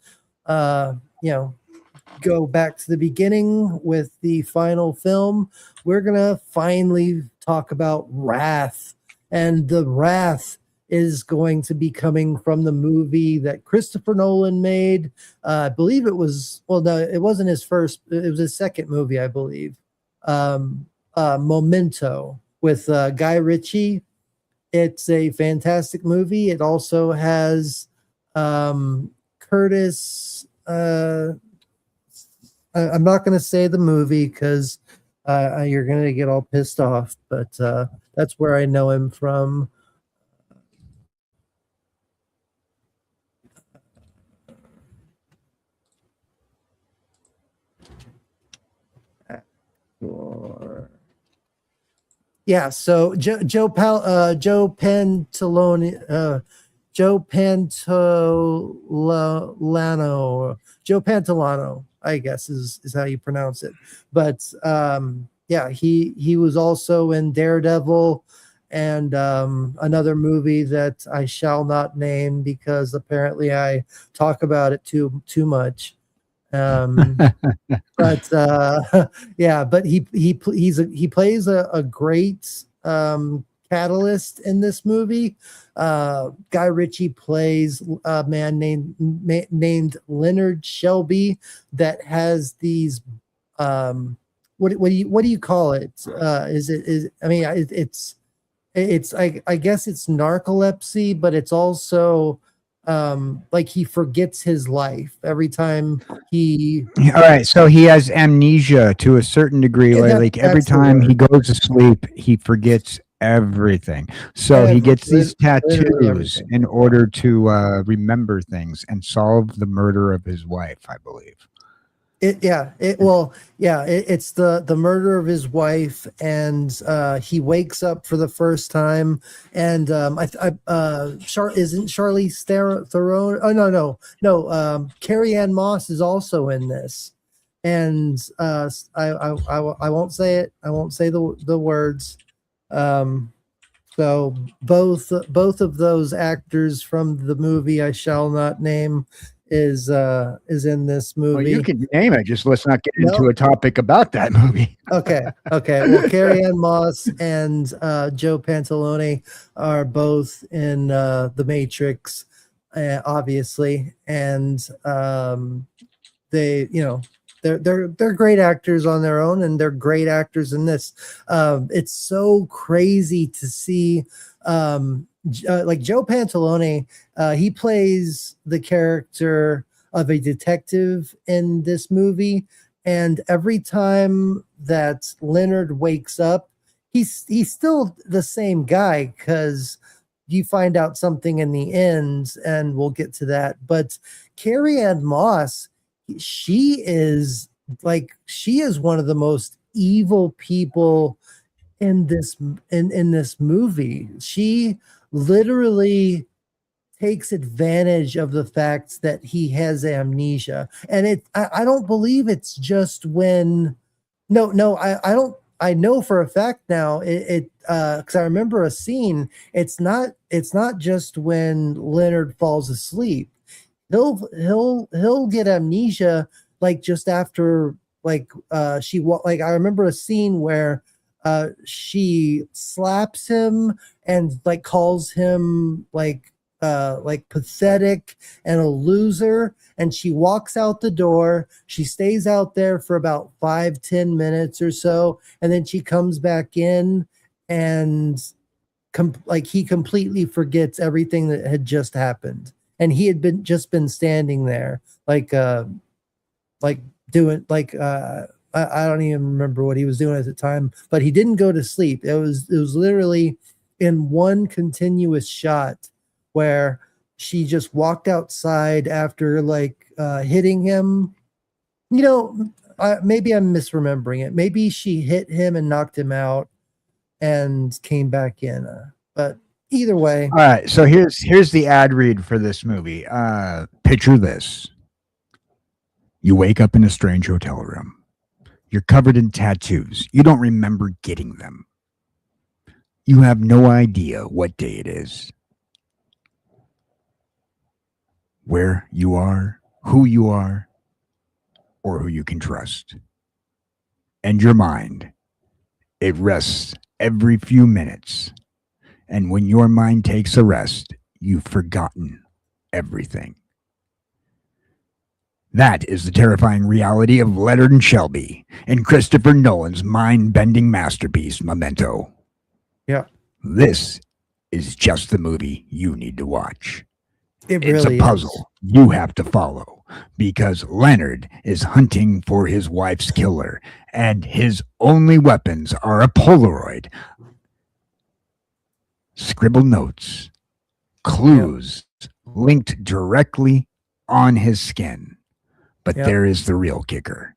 go back to the beginning with the final film, we're gonna finally talk about Wrath. And the Wrath is going to be coming from the movie that Christopher Nolan made. I believe it was, no, it wasn't his first, it was his second movie, I believe. Memento with Guy Ritchie. It's a fantastic movie. It also has Curtis. I'm not going to say the movie because you're going to get all pissed off, but that's where I know him from. Yeah, so Joe Pantalone, Joe Pantolano, I guess is how you pronounce it. But yeah, he was also in Daredevil and another movie that I shall not name because apparently I talk about it too much. But yeah, but he plays a great catalyst in this movie. Guy Ritchie plays a man named Leonard Shelby that has these what do you call it? It's I guess it's narcolepsy, but it's also like he forgets his life every time he.
All right, so he has amnesia to a certain degree. Like every time he goes to sleep, he forgets everything. So he gets these tattoos in order to remember things and solve the murder of his wife, I believe.
It's the murder of his wife, and he wakes up for the first time, and isn't Charlize Theron? Oh no. Carrie Ann Moss is also in this, and I won't say it. I won't say the words. So both of those actors from the movie I shall not name is in this movie.
Well, you can name it, just let's not get into a topic about that movie.
Okay. Well, Carrie Ann Moss and Joe Pantolone are both in The Matrix, obviously, and they're great actors on their own, and they're great actors in this. It's so crazy to see. Like Joe Pantolone, he plays the character of a detective in this movie, and every time that Leonard wakes up, he's still the same guy because you find out something in the end, and we'll get to that. But Carrie Ann Moss, she is one of the most evil people in this movie. She literally takes advantage of the fact that he has amnesia, and I don't believe it's just when I know for a fact now because I remember a scene. It's not just when Leonard falls asleep. He'll get amnesia like just after I remember a scene where she slaps him and like calls him like pathetic and a loser, and she walks out the door. She stays out there for about 5-10 minutes or so, and then she comes back in, and he completely forgets everything that had just happened, and he had been standing there doing I don't even remember what he was doing at the time, but he didn't go to sleep. It was literally in one continuous shot where she just walked outside after hitting him. Maybe I'm misremembering it. Maybe she hit him and knocked him out and came back in. But either way.
All right. So here's the ad read for this movie. Picture this. You wake up in a strange hotel room. You're covered in tattoos. You don't remember getting them. You have no idea what day it is, where you are, who you are, or who you can trust. And your mind, it rests every few minutes. And when your mind takes a rest, you've forgotten everything. That is the terrifying reality of Leonard and Shelby in Christopher Nolan's mind-bending masterpiece, Memento.
Yeah.
This is just the movie you need to watch.
It's
a puzzle you have to follow because Leonard is hunting for his wife's killer, and his only weapons are a Polaroid, scribbled notes, clues linked directly on his skin. But there is the real kicker.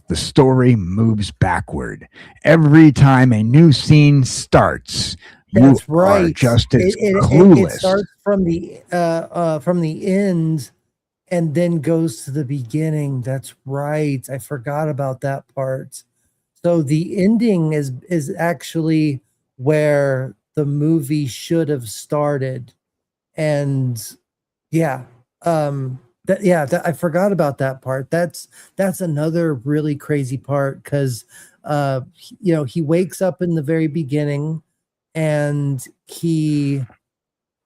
The story moves backward. Every time a new scene starts, You
That's
are
right.
just as
It
clueless.
starts from the end and then goes to the beginning. That's right. I forgot about that part. So the ending is actually where the movie should have started. And yeah, I forgot about that part. That's another really crazy part because he wakes up in the very beginning and he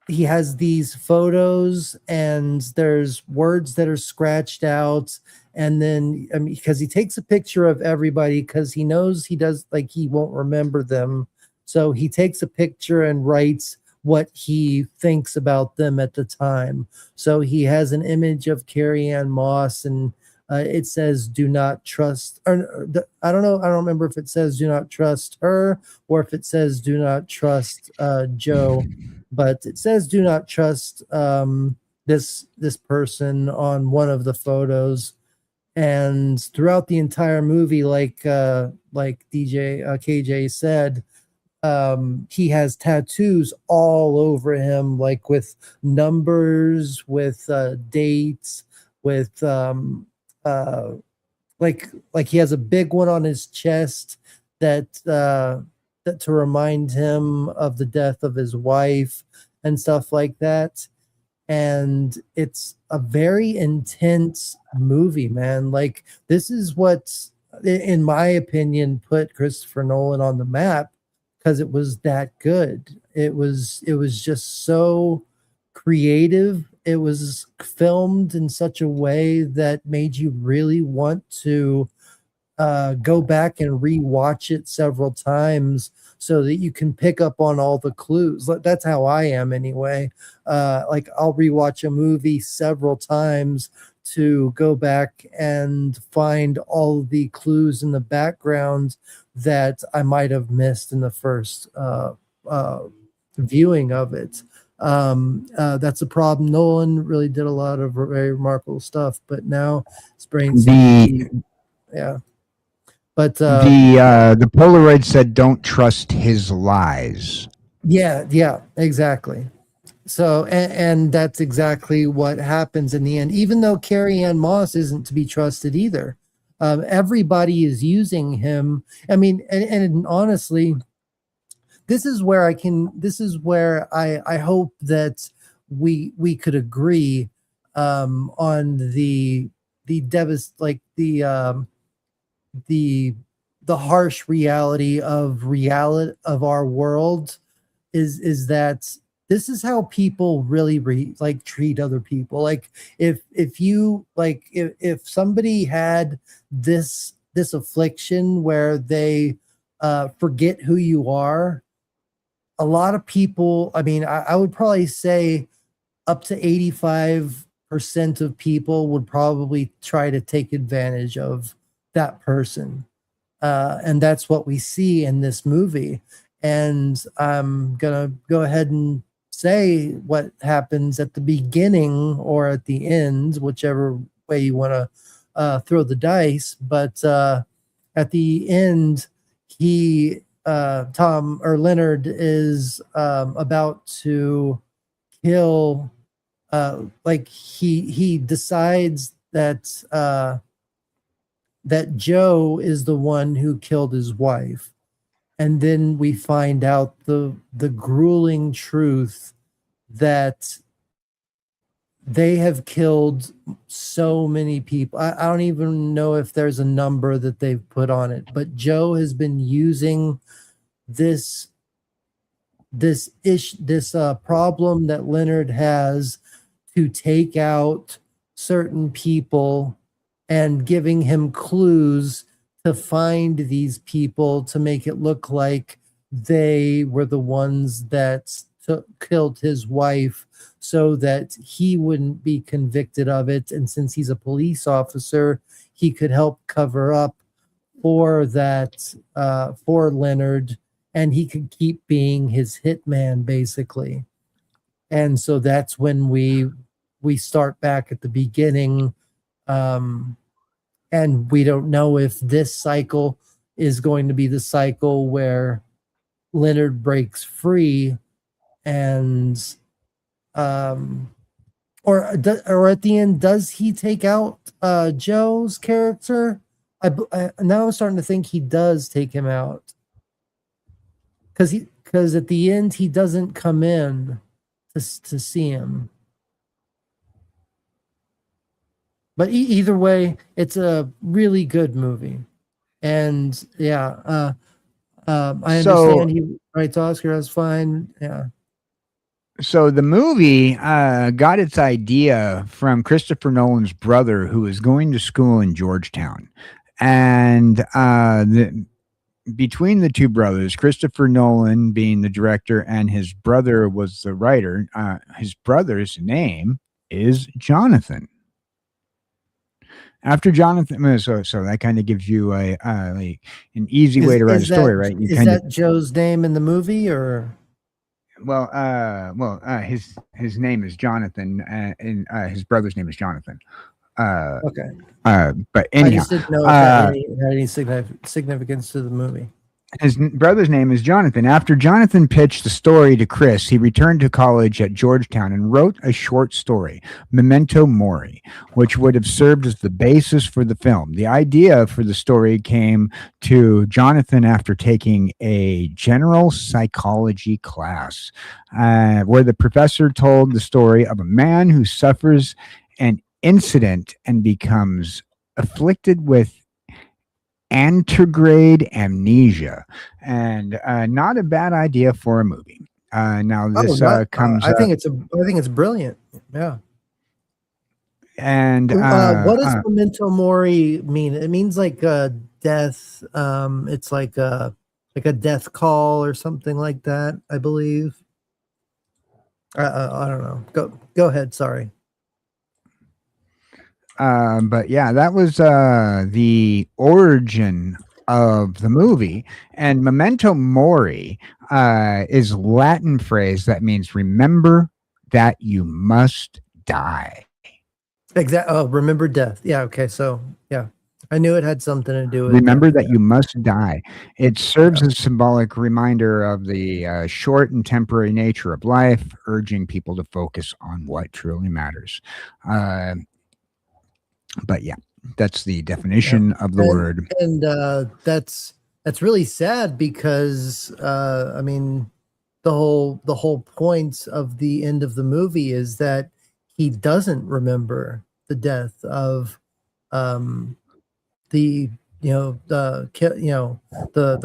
has these photos and there's words that are scratched out, and then because he takes a picture of everybody because he knows he won't remember them, so he takes a picture and writes what he thinks about them at the time. So he has an image of Carrie Ann Moss, and it says "Do not trust." I don't know. I don't remember if it says "Do not trust her" or if it says "Do not trust Joe," but it says "Do not trust this person" on one of the photos. And throughout the entire movie, like DJ KJ said, he has tattoos all over him, like with numbers, with dates, with uh, like he has a big one on his chest that to remind him of the death of his wife and stuff like that. And it's a very intense movie, man. Like, this is what, in my opinion, put Christopher Nolan on the map because it was that good. It was just so creative. It was filmed in such a way that made you really want to go back and rewatch it several times so that you can pick up on all the clues. That's how I am anyway. Like, I'll rewatch a movie several times to go back and find all the clues in the background that I might have missed in the first viewing of it. That's a problem. Nolan really did a lot of very remarkable stuff, but now his brain seems to be, yeah. But
The Polaroid said, "Don't trust his lies."
yeah, exactly. So, and that's exactly what happens in the end. Even though Carrie Ann Moss isn't to be trusted either, everybody is using him. I mean, and honestly, this is where I hope that we could agree on the the harsh reality of our world is that this is how people really treat other people. Like, if you like if somebody had this affliction where they forget who you are, a lot of people, I mean, I would probably say up to 85% of people would probably try to take advantage of that person. And that's what we see in this movie. And I'm going to go ahead and say what happens at the beginning or at the end, whichever way you want to throw the dice. But at the end, Tom or Leonard is about to kill, he decides that that Joe is the one who killed his wife. And then we find out the grueling truth that they have killed so many people. I don't even know if there's a number that they've put on it, but Joe has been using this problem that Leonard has to take out certain people and giving him clues to find these people to make it look like they were the ones that killed his wife so that he wouldn't be convicted of it. And since he's a police officer, he could help cover up for that, for Leonard, and he could keep being his hitman, basically. And so that's when we start back at the beginning. And we don't know if this cycle is going to be the cycle where Leonard breaks free, and or at the end, does he take out Joe's character? Now I'm starting to think he does take him out, because at the end he doesn't come in to see him. But either way, it's a really good movie, and yeah, I understand he writes Oscar. That's fine. Yeah.
So the movie got its idea from Christopher Nolan's brother, who was going to school in Georgetown, and between the two brothers, Christopher Nolan being the director and his brother was the writer, his brother's name is Jonathan. After Jonathan, so that kind of gives you an easy way to write a story, right?
Is that Joe's name in the movie, or?
Well, his name is Jonathan, and his brother's name is Jonathan.
Okay.
But anyhow,
I just didn't know if that had any significance to the movie.
His brother's name is Jonathan. After Jonathan pitched the story to Chris, he returned to college at Georgetown and wrote a short story, Memento Mori, which would have served as the basis for the film. The idea for the story came to Jonathan after taking a general psychology class, where the professor told the story of a man who suffers an incident and becomes afflicted with anterograde amnesia, and not a bad idea for a movie. Now this comes.
I think it's brilliant. Yeah.
And
what does Memento Mori mean? It means like death. It's like a death call or something like that, I believe. I don't know. Go ahead. Sorry.
But yeah, that was the origin of the movie. And Memento Mori is Latin phrase that means remember that you must die.
Exactly. Oh, remember death. Yeah. Okay. So yeah, I knew it had something to do with
remember that you must die. It serves as a symbolic reminder of the short and temporary nature of life, urging people to focus on what truly matters. But yeah, that's the definition of the word.
And that's really sad because I mean, the whole point of the end of the movie is that he doesn't remember the death of the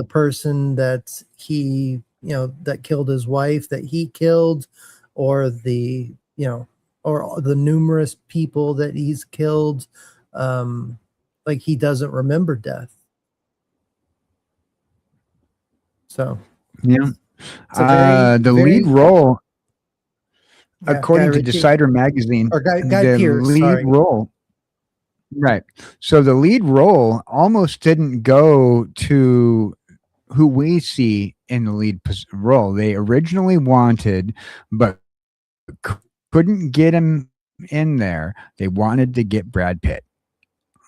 person that he that killed his wife, that he killed, or the numerous people that he's killed. Like he doesn't remember death. So
yeah, the lead role, according to Decider magazine,
or Guy Pearce,
lead role. Right. So the lead role almost didn't go to who we see in the lead role. They originally wanted, but couldn't get him in there. They wanted to get Brad Pitt.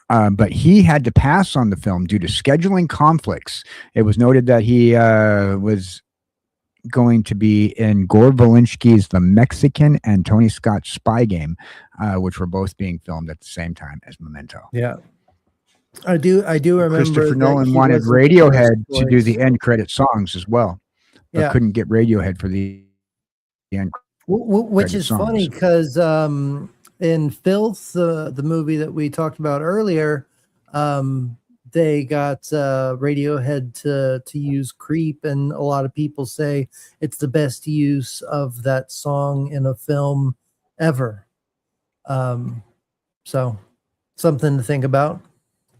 But he had to pass on the film due to scheduling conflicts. It was noted that he was going to be in Gore Verbinski's The Mexican and Tony Scott's Spy Game, which were both being filmed at the same time as Memento.
Yeah. I do remember
Christopher Nolan wanted Radiohead to do the end credit songs as well, but couldn't get Radiohead for the end.
Which is funny because in Filth, the movie that we talked about earlier, they got Radiohead to use Creep, and a lot of people say it's the best use of that song in a film ever. So something to think about.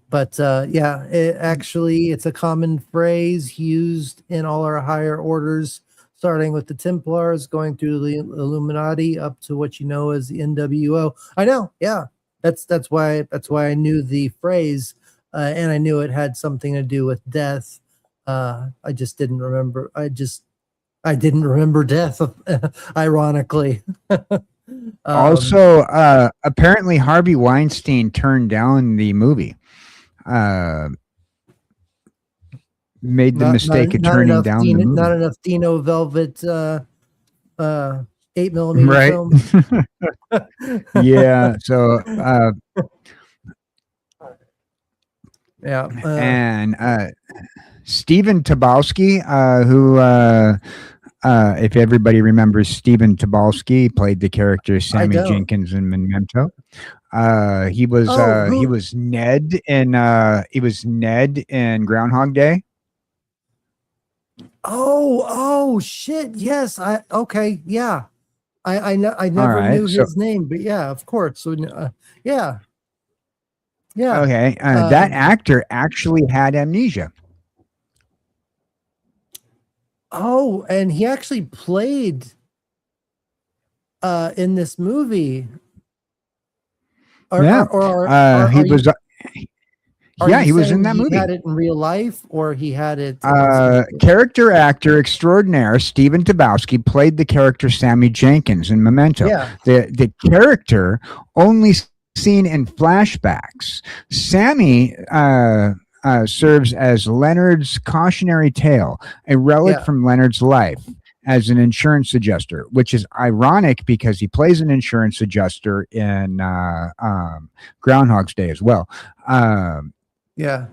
But yeah, it's a common phrase used in all our higher orders, starting with the Templars, going through the Illuminati, up to what you know as the NWO. I know, yeah. That's why I knew the phrase, and I knew it had something to do with death. I just didn't remember. I didn't remember death, ironically.
Also, apparently Harvey Weinstein turned down the movie made the mistake of turning down the movie.
Not enough Dino Velvet 8mm
Right.
film.
Yeah. So,
Yeah.
and Stephen Tobolsky, who, if everybody remembers Stephen Tobolsky, played the character Sammy
don't.
Jenkins in Memento. He was Ned in Groundhog Day.
Oh shit. Yes. Yeah. I never knew his name, but yeah, of course. So yeah. Yeah.
Okay. That actor actually had amnesia.
Oh, and he actually played in this movie.
He was in that movie.
He had it in real life, or he had it.
Character actor extraordinaire Stephen Tobolsky played the character Sammy Jenkins in Memento.
Yeah.
The character only seen in flashbacks. Sammy serves as Leonard's cautionary tale, a relic from Leonard's life, as an insurance adjuster, which is ironic because he plays an insurance adjuster in Groundhog's Day as well.
Yeah.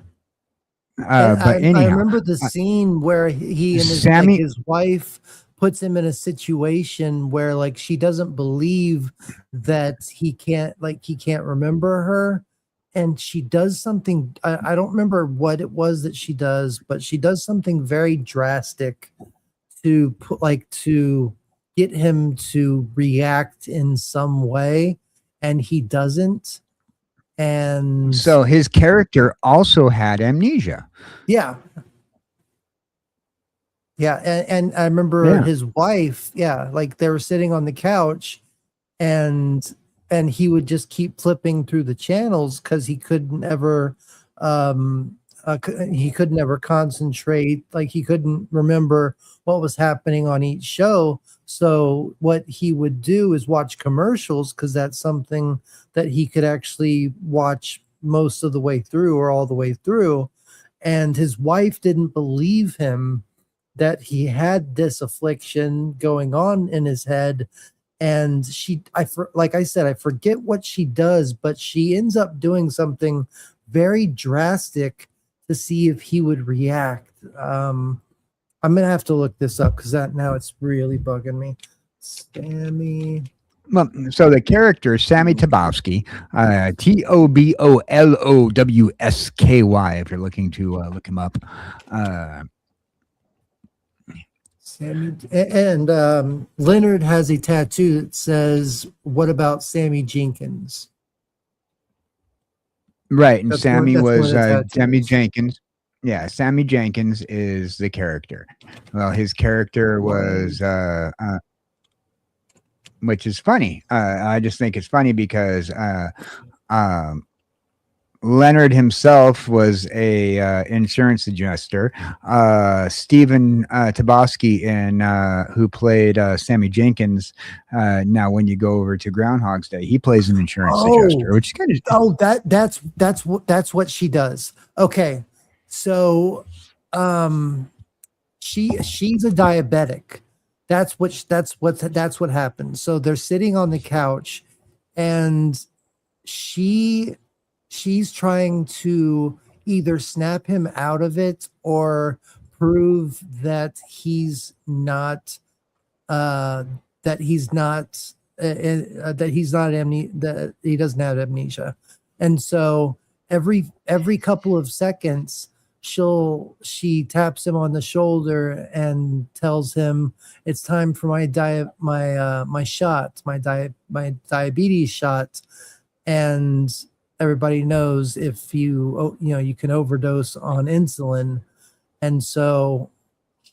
But anyhow,
I remember the scene where he and his wife puts him in a situation where like she doesn't believe that he can't remember her, and she does something. I don't remember what it was that she does, but she does something very drastic to get him to react in some way, and he doesn't. And
so his character also had amnesia.
Yeah. And I remember his wife, like they were sitting on the couch, and he would just keep flipping through the channels because he couldn't ever concentrate, like he couldn't remember what was happening on each show. So what he would do is watch commercials, because that's something that he could actually watch most of the way through or all the way through. And his wife didn't believe him that he had this affliction going on in his head. And like I said, I forget what she does, but she ends up doing something very drastic to see if he would react. I'm gonna have to look this up because now it's really bugging me. Sammy.
Well, so the character Sammy Tobolsky, Tobolowsky, if you're looking to look him up.
Sammy, and Leonard has a tattoo that says, "What about Sammy Jenkins?"
Right, and Sammy was Sammy Jenkins. Yeah, Sammy Jenkins is the character. Well, his character was, which is funny. I just think it's funny because Leonard himself was a insurance adjuster. Stephen Tobolsky, who played Sammy Jenkins. Now, when you go over to Groundhog's Day, he plays an insurance adjuster, which is kind of
that's what she does. Okay, so she's a diabetic. That's what happened. So they're sitting on the couch, and she's trying to either snap him out of it or prove that he doesn't have amnesia. And so every couple of seconds she taps him on the shoulder and tells him it's time for my diabetes shot. And everybody knows if you can overdose on insulin. And so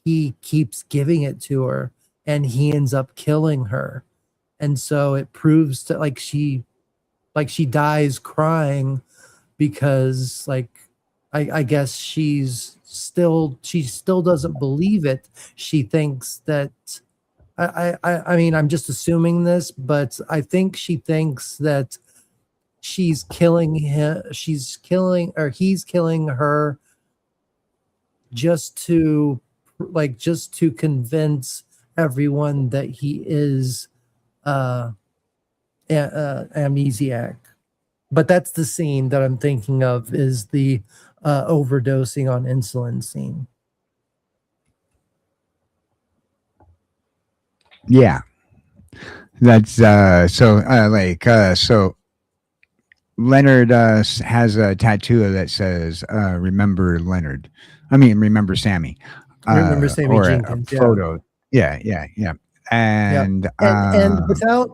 he keeps giving it to her, and he ends up killing her. And so it proves that she dies crying because I guess she still doesn't believe it. She thinks that I mean, I'm just assuming this, but I think she thinks that he's killing her just to convince everyone that he is amnesiac. But that's the scene that I'm thinking of, is the overdosing on insulin scene.
Yeah, that's so Leonard has a tattoo that says remember Leonard. I mean, remember Sammy.
Remember Sammy
or
Jenkins,
a photo. Yeah. And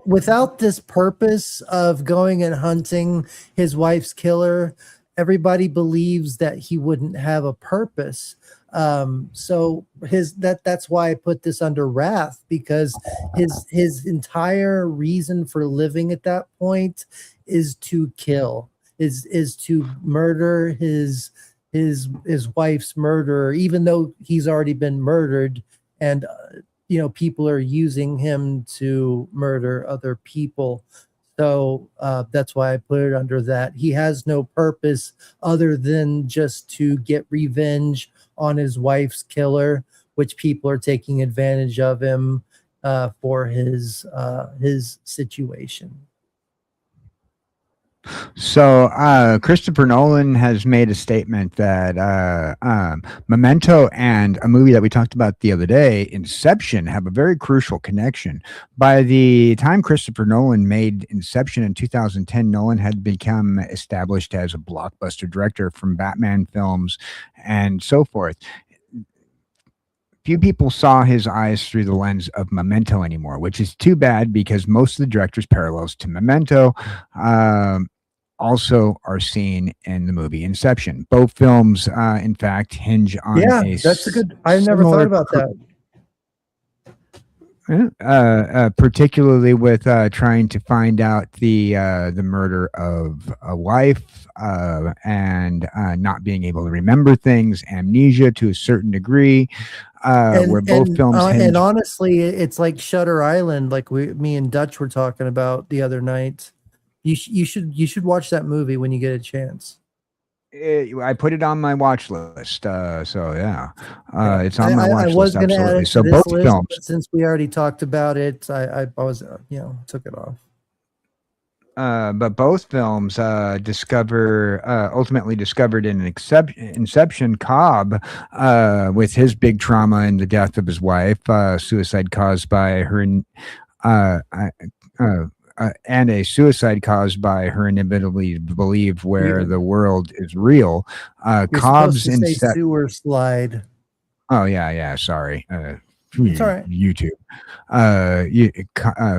without this purpose of going and hunting his wife's killer, everybody believes that he wouldn't have a purpose. So that's why I put this under wrath, because his entire reason for living at that point is to kill, is to murder his wife's murderer, even though he's already been murdered, and people are using him to murder other people. So that's why I put it under that. He has no purpose other than just to get revenge on his wife's killer, which people are taking advantage of him for his situation.
So Christopher Nolan has made a statement that Memento and a movie that we talked about the other day, Inception, have a very crucial connection. By the time Christopher Nolan made Inception in 2010, Nolan had become established as a blockbuster director from Batman films and so forth. Few people saw his eyes through the lens of Memento anymore, which is too bad, because most of the director's parallels to Memento also are seen in the movie Inception. Both films, in fact, hinge on
that's a good. I never thought about that.
Particularly with trying to find out the murder of a wife and not being able to remember things, amnesia to a certain degree. Where both films
and honestly, it's like Shutter Island, like me and Dutch were talking about the other night. You should watch that movie when you get a chance.
I put it on my watch list. So yeah, it's on my watch list.
I was going to add it
so
to
both
this list,
films.
but since we already talked about it, I was took it off.
But both films ultimately discovered in Inception, Cobb, with his big trauma and the death of his wife, suicide caused by her, and a suicide caused by her inability to believe where the world is real. Cobb's
sewer slide.
Oh yeah. Sorry.
It's all right.
YouTube,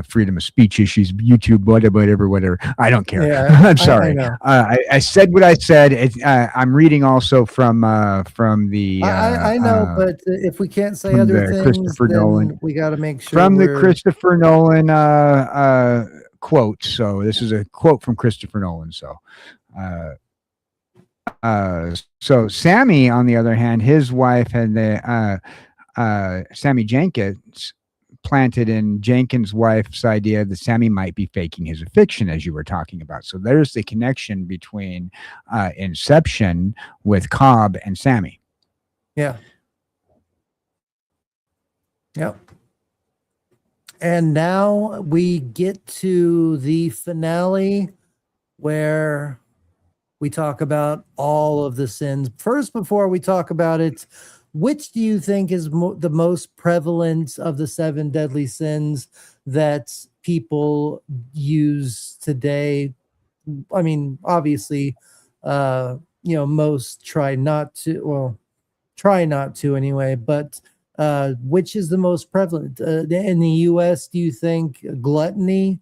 freedom of speech issues, YouTube, whatever. I don't care.
Yeah,
I'm sorry. I said what I said. I'm reading also from the.
I know, but if we can't say other things, then Nolan, we got to make sure.
From the Christopher Nolan quote. So this is a quote from Christopher Nolan. So Sammy, on the other hand, his wife had Sammy Jenkins planted in Jenkins' wife's idea that Sammy might be faking his eviction, as you were talking about. So there's the connection between Inception with Cobb and Sammy.
Yeah. Yep. And now we get to the finale where we talk about all of the sins. First, before we talk about it, which do you think is the most prevalent of the 7 deadly sins that people use today? I mean, obviously, most try not to anyway, but which is the most prevalent? In the US, do you think gluttony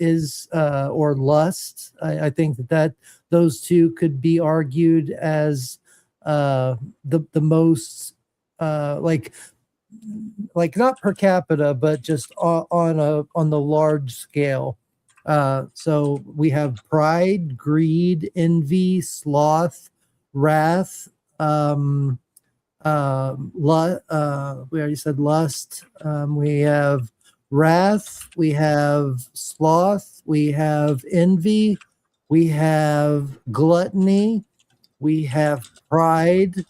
is or lust? I think that those two could be argued as the most like not per capita, but just on the large scale. So we have pride, greed, envy, sloth, wrath, we already said lust. We have wrath, we have sloth, we have envy, we have gluttony, we have pride,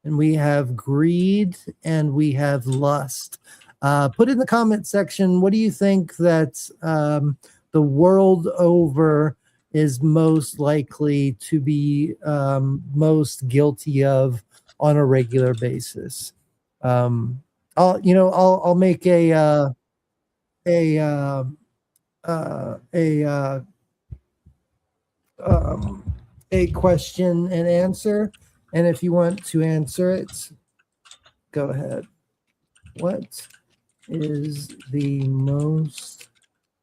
and we have greed, and we have lust. Put in the comment section, what do you think that the world over is most likely to be most guilty of on a regular basis? I'll make a question and answer, and if you want to answer it, go ahead. What is the most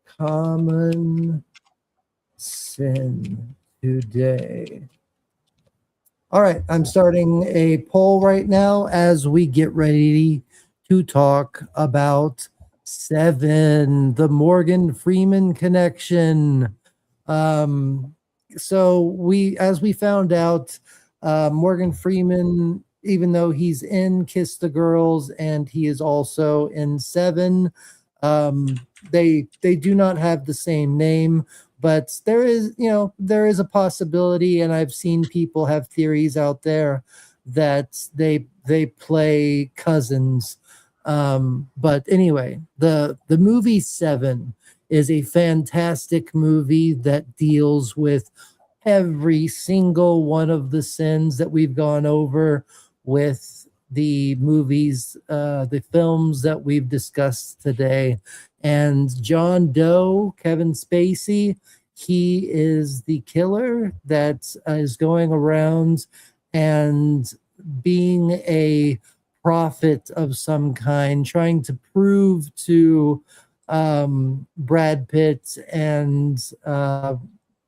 common sin today? All right, I'm starting a poll right now as we get ready to talk about Seven, the Morgan Freeman connection. So as we found out, Morgan Freeman, even though he's in Kiss the Girls and he is also in Seven, they do not have the same name. But there is a possibility, and I've seen people have theories out there that they play cousins. But anyway, the movie Seven is a fantastic movie that deals with every single one of the sins that we've gone over with the movies, the films that we've discussed today. And John Doe, Kevin Spacey, he is the killer that is going around and being a prophet of some kind, trying to prove to Brad Pitt and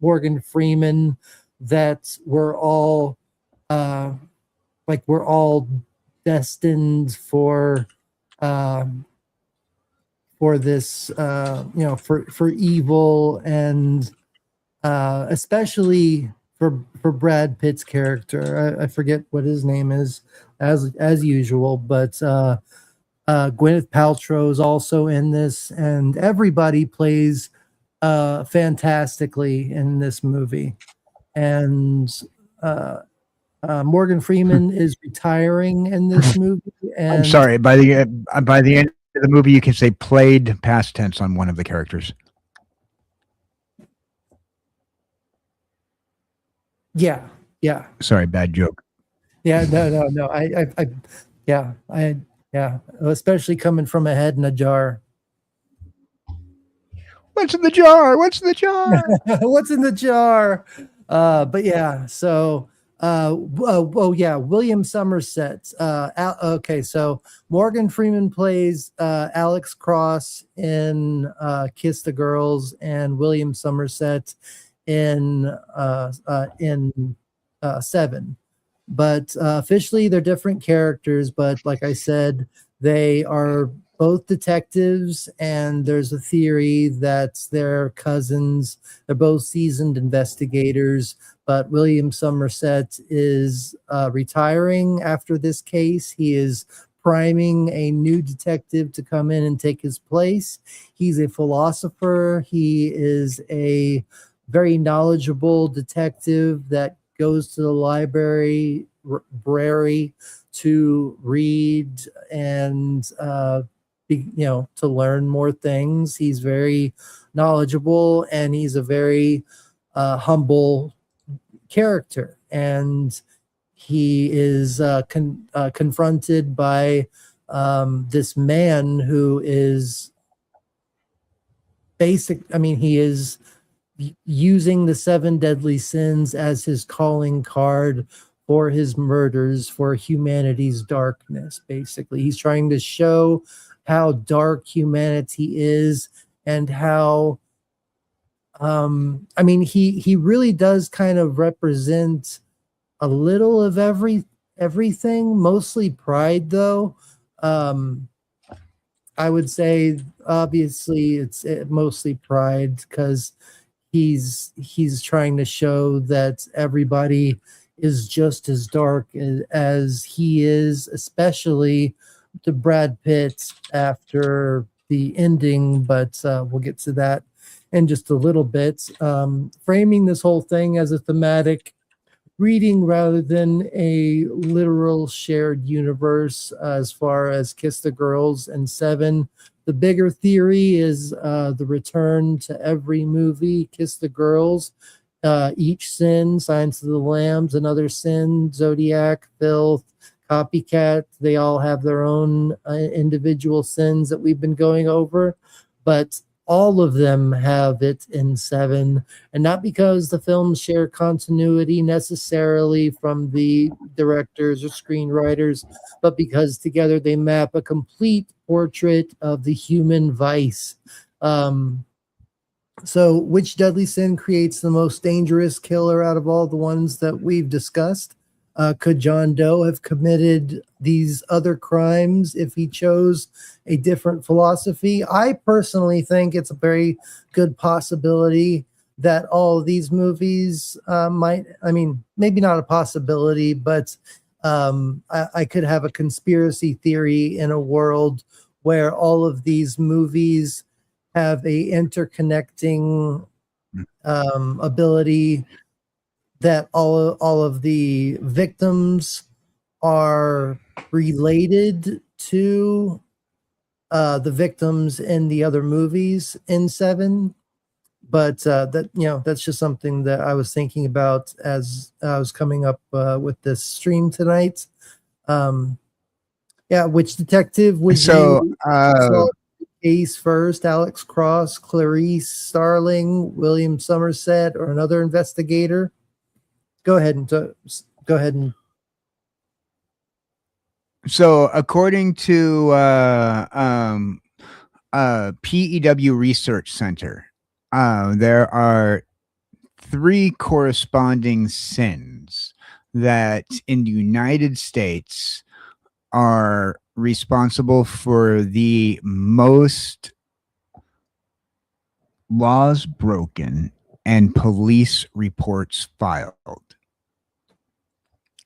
Morgan Freeman that we're all destined for this for evil, and especially for Brad Pitt's character. I forget what his name is as usual, but Gwyneth Paltrow is also in this, and everybody plays fantastically in this movie. And Morgan Freeman is retiring in this movie. And
I'm sorry. By the end of the movie, you can say played past tense on one of the characters.
Yeah.
Sorry, bad joke.
Yeah, no. Especially coming from a head in a jar.
What's in the jar? What's in the jar?
What's in the jar? But yeah, so William Somerset. Okay, so Morgan Freeman plays Alex Cross in Kiss the Girls, and William Somerset in Seven. But officially they're different characters, but like I said, they are both detectives, and there's a theory that they're cousins. They're both seasoned investigators, but William Somerset is retiring after this case. He is priming a new detective to come in and take his place. He's a philosopher. He is a very knowledgeable detective that goes to the library to read and to learn more things. He's very knowledgeable, and he's a very humble character, and he is confronted by this man who is he is using the 7 deadly sins as his calling card for his murders, for humanity's darkness. Basically, he's trying to show how dark humanity is, and how he really does kind of represent a little of everything, mostly pride though. I would say obviously it's mostly pride, because he's trying to show that everybody is just as dark as he is, especially to Brad Pitt after the ending, but we'll get to that in just a little bit. Framing this whole thing as a thematic reading rather than a literal shared universe as far as Kiss the Girls and Seven. The bigger theory is the return to every movie, Kiss the Girls, Each Sin, Silence of the Lambs, Another Sin, Zodiac, Filth, Copycat. They all have their own individual sins that we've been going over, but all of them have it in Seven, and not because the films share continuity necessarily from the directors or screenwriters, but because together they map a complete portrait of the human vice. So, which deadly sin creates the most dangerous killer out of all the ones that we've discussed? Could John Doe have committed these other crimes if he chose a different philosophy? I personally think it's a very good possibility that all of these movies might, I mean, maybe not a possibility, but I could have a conspiracy theory in a world where all of these movies have a interconnecting ability, that all of the victims are related to the victims in the other movies in Seven. But that's just something that I was thinking about as I was coming up with this stream tonight. Which detective would you solve the case first? Alex Cross, Clarice Starling, William Somerset, or another investigator? Go ahead and.
So, according to PEW Research Center, there are 3 corresponding sins that in the United States are responsible for the most laws broken and police reports filed.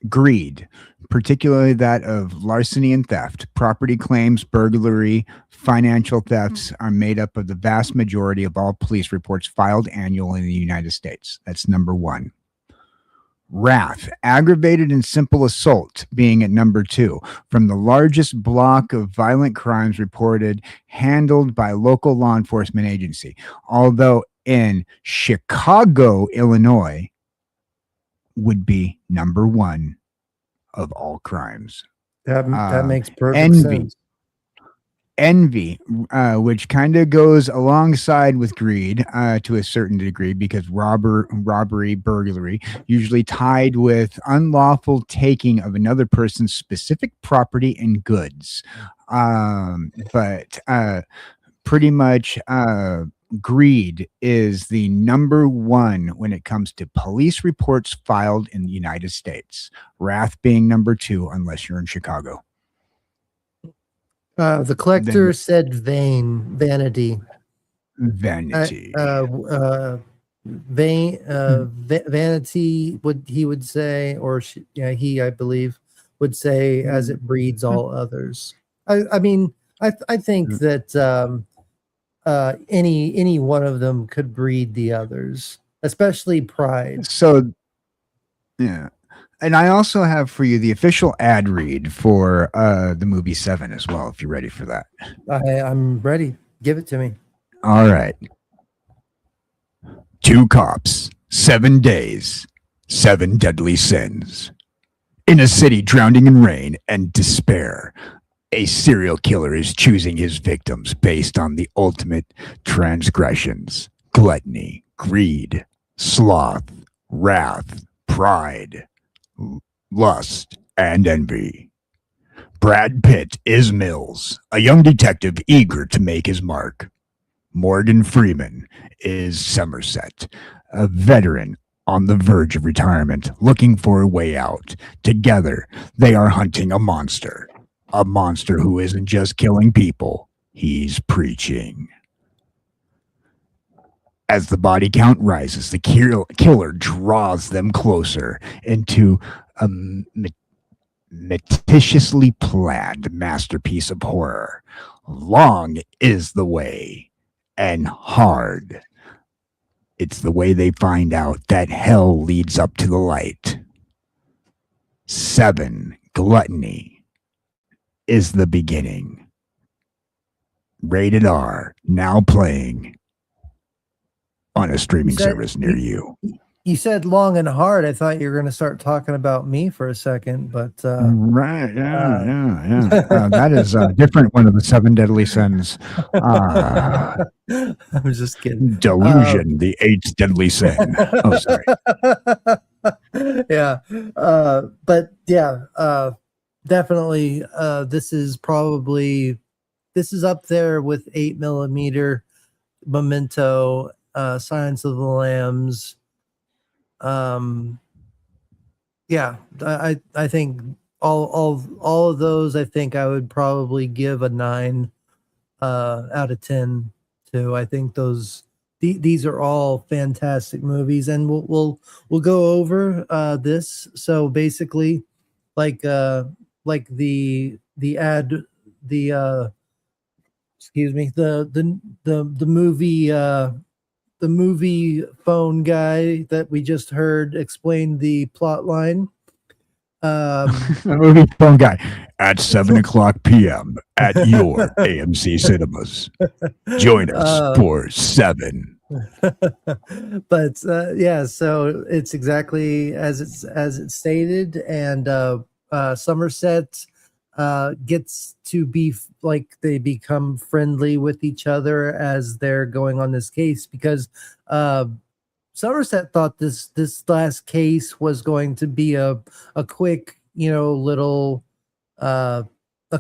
Greed, particularly that of larceny and theft. Property claims, burglary, financial thefts are made up of the vast majority of all police reports filed annually in the United States. That's number 1. Wrath, aggravated and simple assault being at number 2, from the largest block of violent crimes reported, handled by local law enforcement agency. Although in Chicago, Illinois, would be number 1 of all crimes.
That makes perfect sense.
Envy, which kind of goes alongside with greed to a certain degree, because robbery, burglary, usually tied with unlawful taking of another person's specific property and goods. But pretty much greed is the number 1 when it comes to police reports filed in the United States. Wrath being number 2, unless you're in Chicago.
The collector said vanity.
Vanity.
Vanity would say, or he, I believe, would say, as it breeds all others. I mean, I think that any one of them could breed the others, especially pride.
So, yeah. And I also have for you the official ad read for the movie Seven as well, if you're ready for that.
I'm ready. Give it to me.
All right. 2 cops, 7 days, 7 deadly sins. In a city drowning in rain and despair, a serial killer is choosing his victims based on the ultimate transgressions: gluttony, greed, sloth, wrath, pride, lust, and envy. Brad Pitt is Mills, a young detective eager to make his mark. Morgan Freeman is Somerset, a veteran on the verge of retirement, looking for a way out. Together, they are hunting a monster who isn't just killing people, he's preaching. As the body count rises, the killer draws them closer into a meticulously planned masterpiece of horror. Long is the way, and hard. It's the way they find out that hell leads up to the light. 7, Gluttony, is the beginning. Rated R, now playing on a streaming service near you.
You said long and hard. I thought you were going to start talking about me for a second, but
right, yeah. That is a different one of the 7 deadly sins.
I was just kidding.
Delusion, the 8th deadly sin. Oh, sorry.
Yeah, but yeah, definitely. This is up there with 8mm, Memento, Silence of the Lambs. Yeah, I think all of those, I think I would probably give a 9 out of 10 to. I think these are all fantastic movies, and we'll go over this. So basically, like the movie phone guy that we just heard explain the plot line.
The movie phone guy at 7:00 p.m. at your AMC cinemas. Join us for 7.
But yeah, so it's exactly as it's stated, and Somerset gets to be like they become friendly with each other as they're going on this case, because Somerset thought this last case was going to be a quick, little a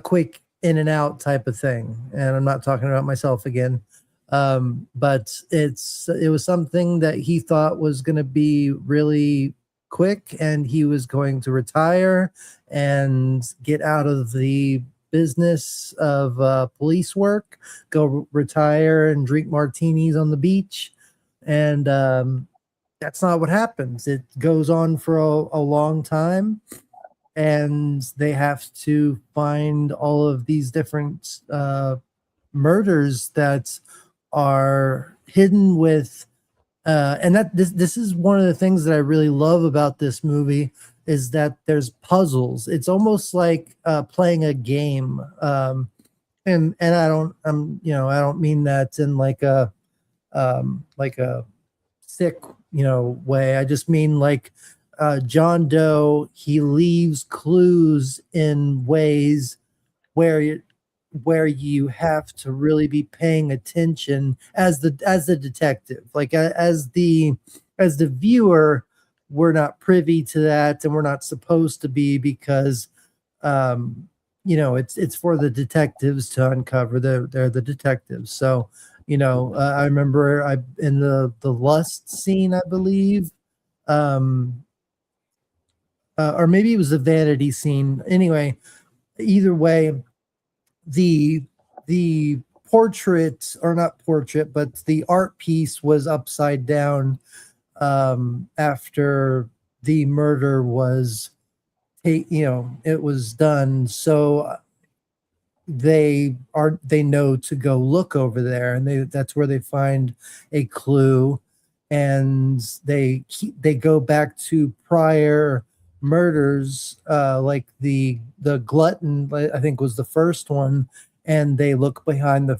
quick in and out type of thing, and I'm not talking about myself again. But it was something that he thought was going to be really quick, and he was going to retire and get out of the business of police work, go retire and drink martinis on the beach. And that's not what happens. It goes on for a long time, and they have to find all of these different murders that are hidden with and that this is one of the things that I really love about this movie, is that there's puzzles. It's almost like playing a game, and I don't mean that in like a sick way. I just mean like John Doe, he leaves clues in ways where you have to really be paying attention as the detective. Like as the viewer, we're not privy to that, and we're not supposed to be, because it's for the detectives to uncover. They're the detectives. So I remember in the lust scene, I believe, or maybe it was the vanity scene. Anyway, either way, the portrait, or not portrait, but the art piece was upside down after the murder was it was done. So they know to go look over there, and that's where they find a clue, and they go back to prior murders, like the glutton, I think, was the first one, and they look behind the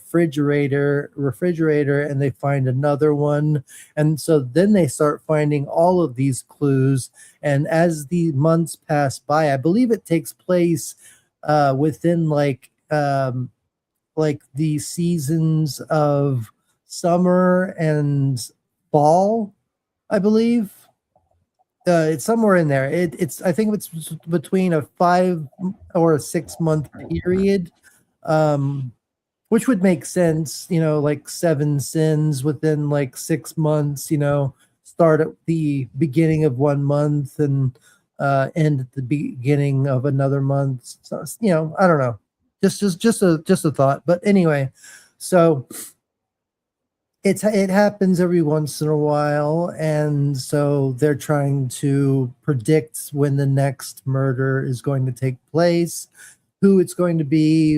refrigerator and they find another one, and so then they start finding all of these clues. And as the months pass by, I believe it takes place within like the seasons of summer and fall, I believe. It's somewhere in there. I think it's between a 5 or a 6 month period, which would make sense. Like 7 sins within like 6 months. Start at the beginning of 1 month and end at the beginning of another month. So, I don't know. Just a thought. But anyway, so it happens every once in a while, and so they're trying to predict when the next murder is going to take place, who it's going to be,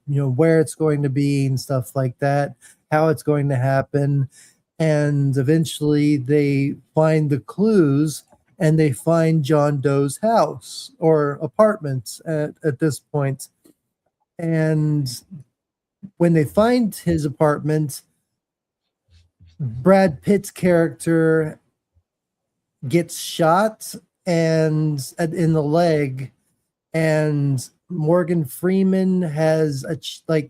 where it's going to be, and stuff like that, how it's going to happen. And eventually they find the clues, and they find John Doe's house or apartment at this point. And when they find his apartment, Brad Pitt's character gets shot and in the leg, and Morgan Freeman has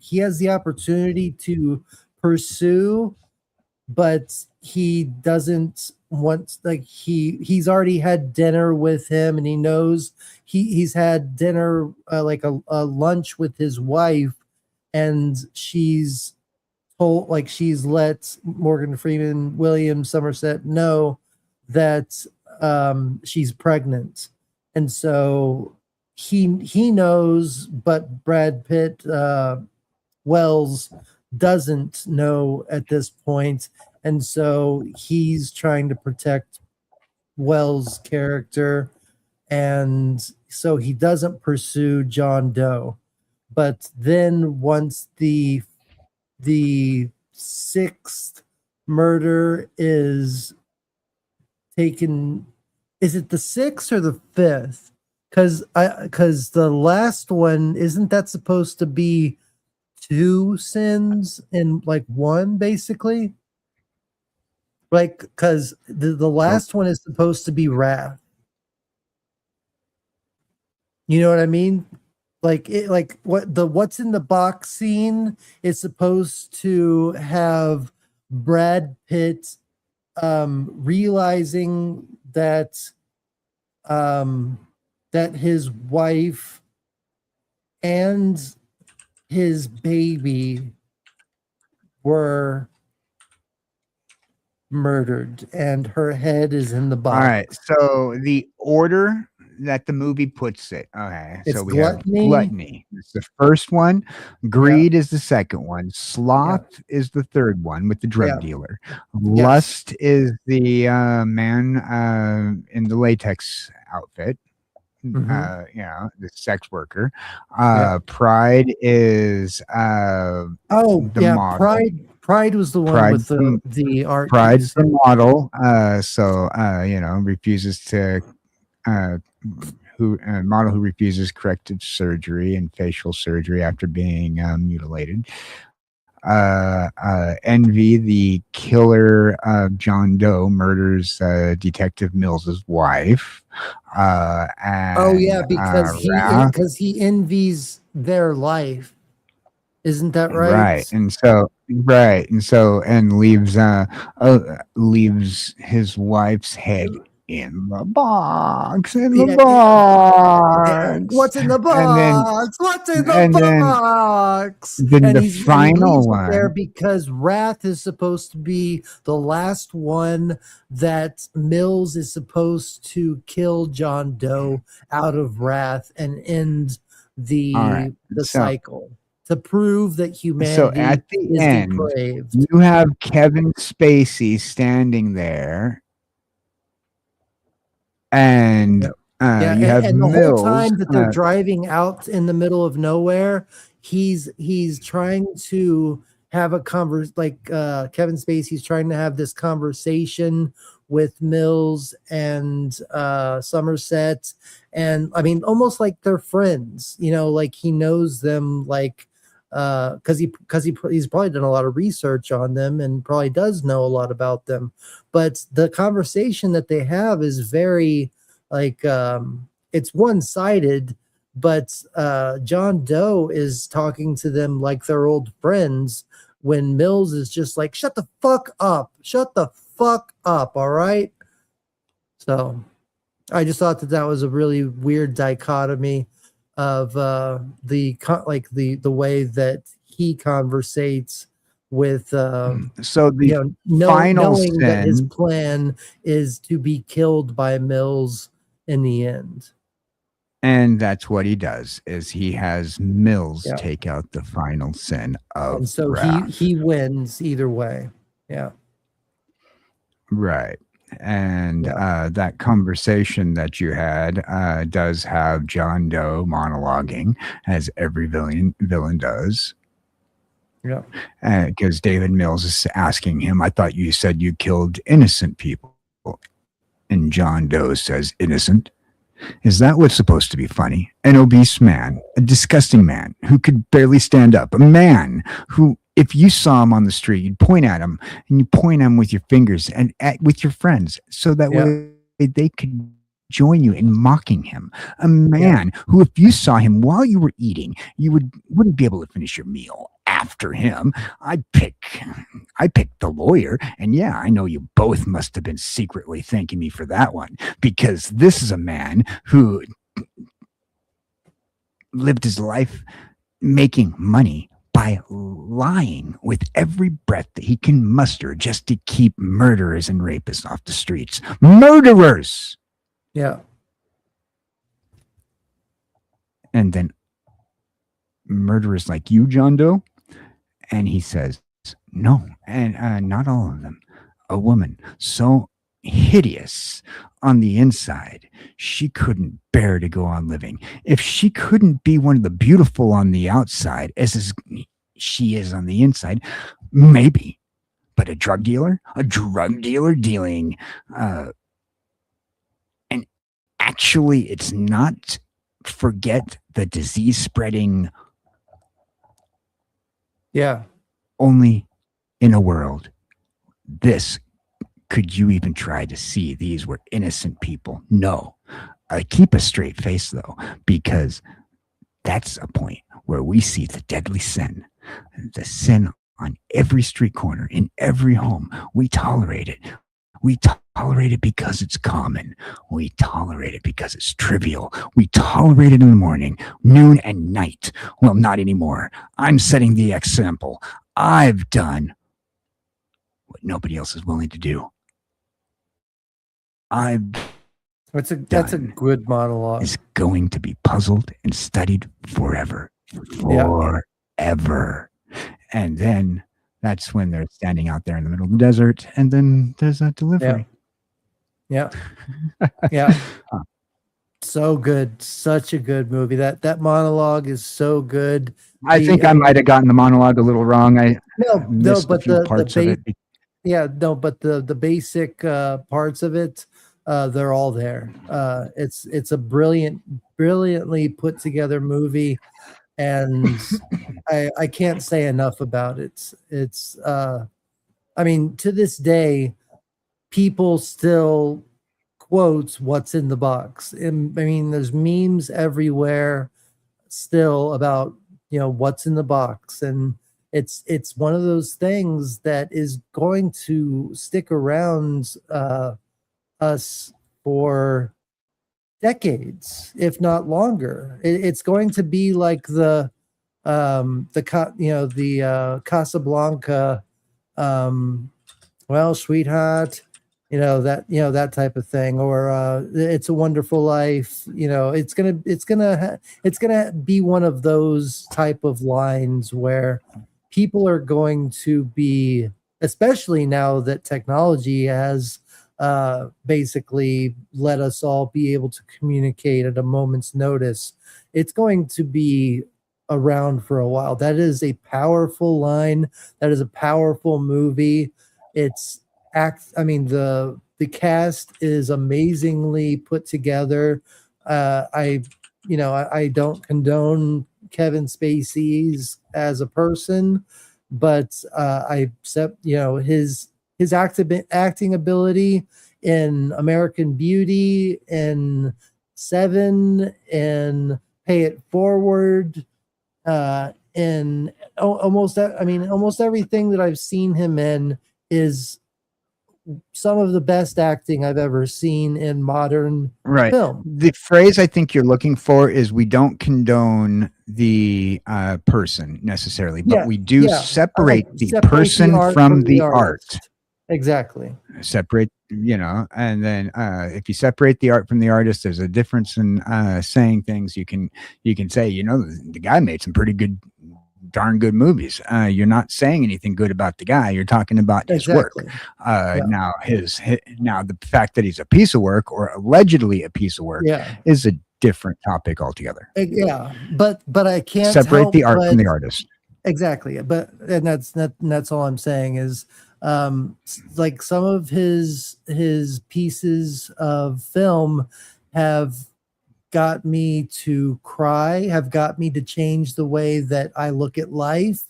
he has the opportunity to pursue, but he doesn't want, he's already had dinner with him, and he knows he's had dinner a lunch with his wife, and she's told, she's let Morgan Freeman, William Somerset know that she's pregnant, and so he knows, but Brad Pitt, Wells, doesn't know at this point, and so he's trying to protect Wells' character, and so he doesn't pursue John Doe. But then once the sixth murder is taken, is it the sixth or the fifth? Because the last one, isn't that supposed to be two sins in one, basically? Because the last one is supposed to be wrath. You know what I mean? What's in the box scene is supposed to have Brad Pitt realizing that that his wife and his baby were murdered, and her head is in the box.
All right. So the order that the movie puts it. Okay.
It's
so we
gluttony.
have gluttony. It's the first one. Greed is the second one. Sloth is the third one with the drug dealer. Lust is the man in the latex outfit. The sex worker. Pride is the model.
Pride was the one with the art.
Pride's the model. Refuses to model who refuses corrective surgery and facial surgery after being mutilated. Envy, the killer of John Doe, murders Detective Mills's wife.
Because he envies their life. Isn't that right?
Right. And leaves his wife's head in the box. What's in the box?
What's in the box?
Then the final one
there, because wrath is supposed to be the last one that Mills is supposed to kill John Doe out of wrath and end the cycle, to prove that humanity
at the
is
end,
depraved.
You have Kevin Spacey standing there, and you have
and the
Mills,
whole time that they're driving out in the middle of nowhere, he's trying to have a Kevin Spacey's trying to have this conversation with Mills and Somerset, and I mean, almost like they're friends, he knows them, because he's probably done a lot of research on them and probably does know a lot about them. But the conversation that they have is very it's one-sided, but John Doe is talking to them like they're old friends, when Mills is just like, shut the fuck up, all right? So I just thought that was a really weird dichotomy of the way that he conversates with
final
knowing
sin,
that his plan is to be killed by Mills in the end.
And that's what he does, is he has Mills take out the final sin of
and so
wrath.
he wins either way. Yeah.
Right. And that conversation that you had does have John Doe monologuing, as every villain does.
Yeah.
Because David Mills is asking him, I thought you said you killed innocent people. And John Doe says, innocent. Is that what's supposed to be funny? An obese man, a disgusting man who could barely stand up, a man who, if you saw him on the street, you'd point at him and you point at him with your fingers and with your friends so that way they could join you in mocking him. A man who, if you saw him while you were eating, you wouldn't be able to finish your meal after him. I picked the lawyer, and yeah, I know you both must have been secretly thanking me for that one, because this is a man who lived his life making money by lying with every breath that he can muster just to keep murderers and rapists off the streets. Murderers!
Yeah.
And then murderers like you, John Doe. And he says, no, and not all of them. A woman so hideous on the inside, she couldn't bear to go on living. If she couldn't be one of the beautiful on the outside as she is on the inside, maybe. But a drug dealer dealing, and actually it's not, forget the disease spreading.
Yeah.
Only in a world this could you even try to see these were innocent people. No. Keep a straight face though, because that's a point where we see the deadly sin, the sin on every street corner, in every home. We tolerate it. We tolerate it because it's common. We tolerate it because it's trivial. We tolerate it in the morning, noon, and night. Well, not anymore. I'm setting the example. I've done what nobody else is willing to do.
That's a good monologue.
Is going to be puzzled and studied forever. Forever. And then that's when they're standing out there in the middle of the desert, and then there's a delivery.
Yeah. So good. Such a good movie. That monologue is so good.
I think I might have gotten the monologue a little wrong.
No, but the
parts of it.
But the basic parts of it, they're all there. It's a brilliantly put together movie. And I can't say enough about it. It's I mean, to this day, people still quote what's in the box. And I mean, there's memes everywhere still about, what's in the box. And it's one of those things that is going to stick around us for decades, if not longer. It's going to be like the Casablanca, well, sweetheart, that type of thing, or It's a Wonderful Life. It's gonna be one of those type of lines where people are going to be, especially now that technology has basically let us all be able to communicate at a moment's notice. It's going to be around for a while. That is a powerful line. That is a powerful movie. The cast is amazingly put together. I don't condone Kevin Spacey's as a person, but I accept, his acting ability in American Beauty, in Seven, in Pay It Forward, in almost everything that I've seen him in is some of the best acting I've ever seen in modern film.
The phrase I think you're looking for is, we don't condone the person necessarily, but we do separate the person from the art.
Exactly.
Separate, and then if you separate the art from the artist, there's a difference in saying things. You can say, the guy made some pretty good, darn good movies. You're not saying anything good about the guy. You're talking about his work. Now now the fact that he's a piece of work, or allegedly a piece of work, is a different topic altogether.
But I can't
separate the art from the artist.
Exactly. But that's all I'm saying is, Like some of his pieces of film have got me to cry, have got me to change the way that I look at life,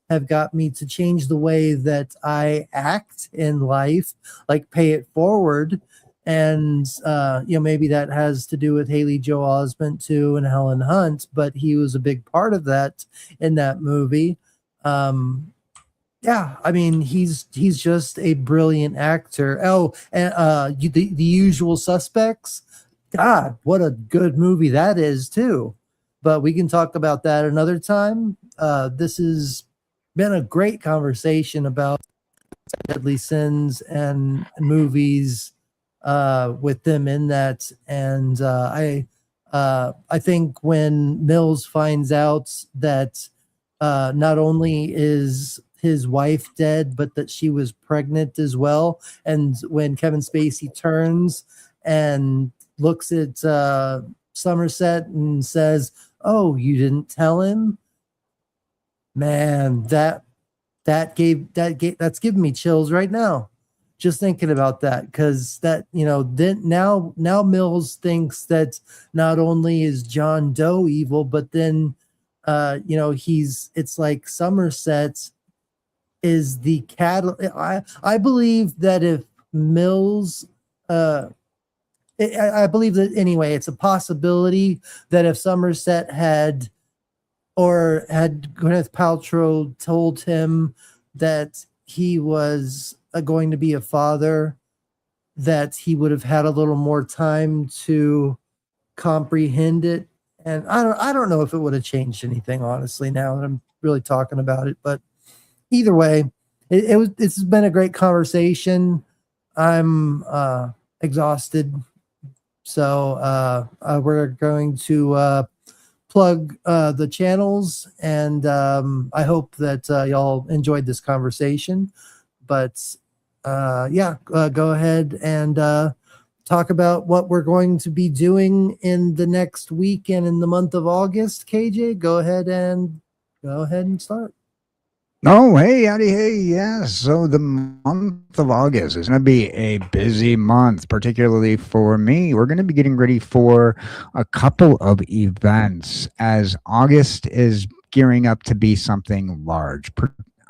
have got me to change the way that I act in life, like Pay It Forward. And maybe that has to do with Haley Joel Osment too and Helen Hunt, but he was a big part of that in that movie. Yeah, I mean, he's just a brilliant actor. Oh, and the Usual Suspects. God, what a good movie that is too. But we can talk about that another time. This has been a great conversation about Deadly Sins and movies with them in that. And I think when Mills finds out that not only is his wife dead, but that she was pregnant as well, and when Kevin Spacey turns and looks at Somerset and says, "Oh, you didn't tell him?" Man, that's giving me chills right now, just thinking about that, because that then now Mills thinks that not only is John Doe evil, but then it's like Somerset is the cattle. I believe that if Mills I believe that anyway, it's a possibility that if Somerset had Gwyneth Paltrow told him that he was going to be a father, that he would have had a little more time to comprehend it. And I don't know if it would have changed anything, honestly, now that I'm really talking about it. But either way, it's been a great conversation. I'm exhausted. So we're going to plug the channels, and I hope that y'all enjoyed this conversation. But go ahead and talk about what we're going to be doing in the next week and in the month of August. KJ, go ahead and start.
Oh, hey, howdy, hey, yes. So the month of August is going to be a busy month, particularly for me. We're going to be getting ready for a couple of events as August is gearing up to be something large.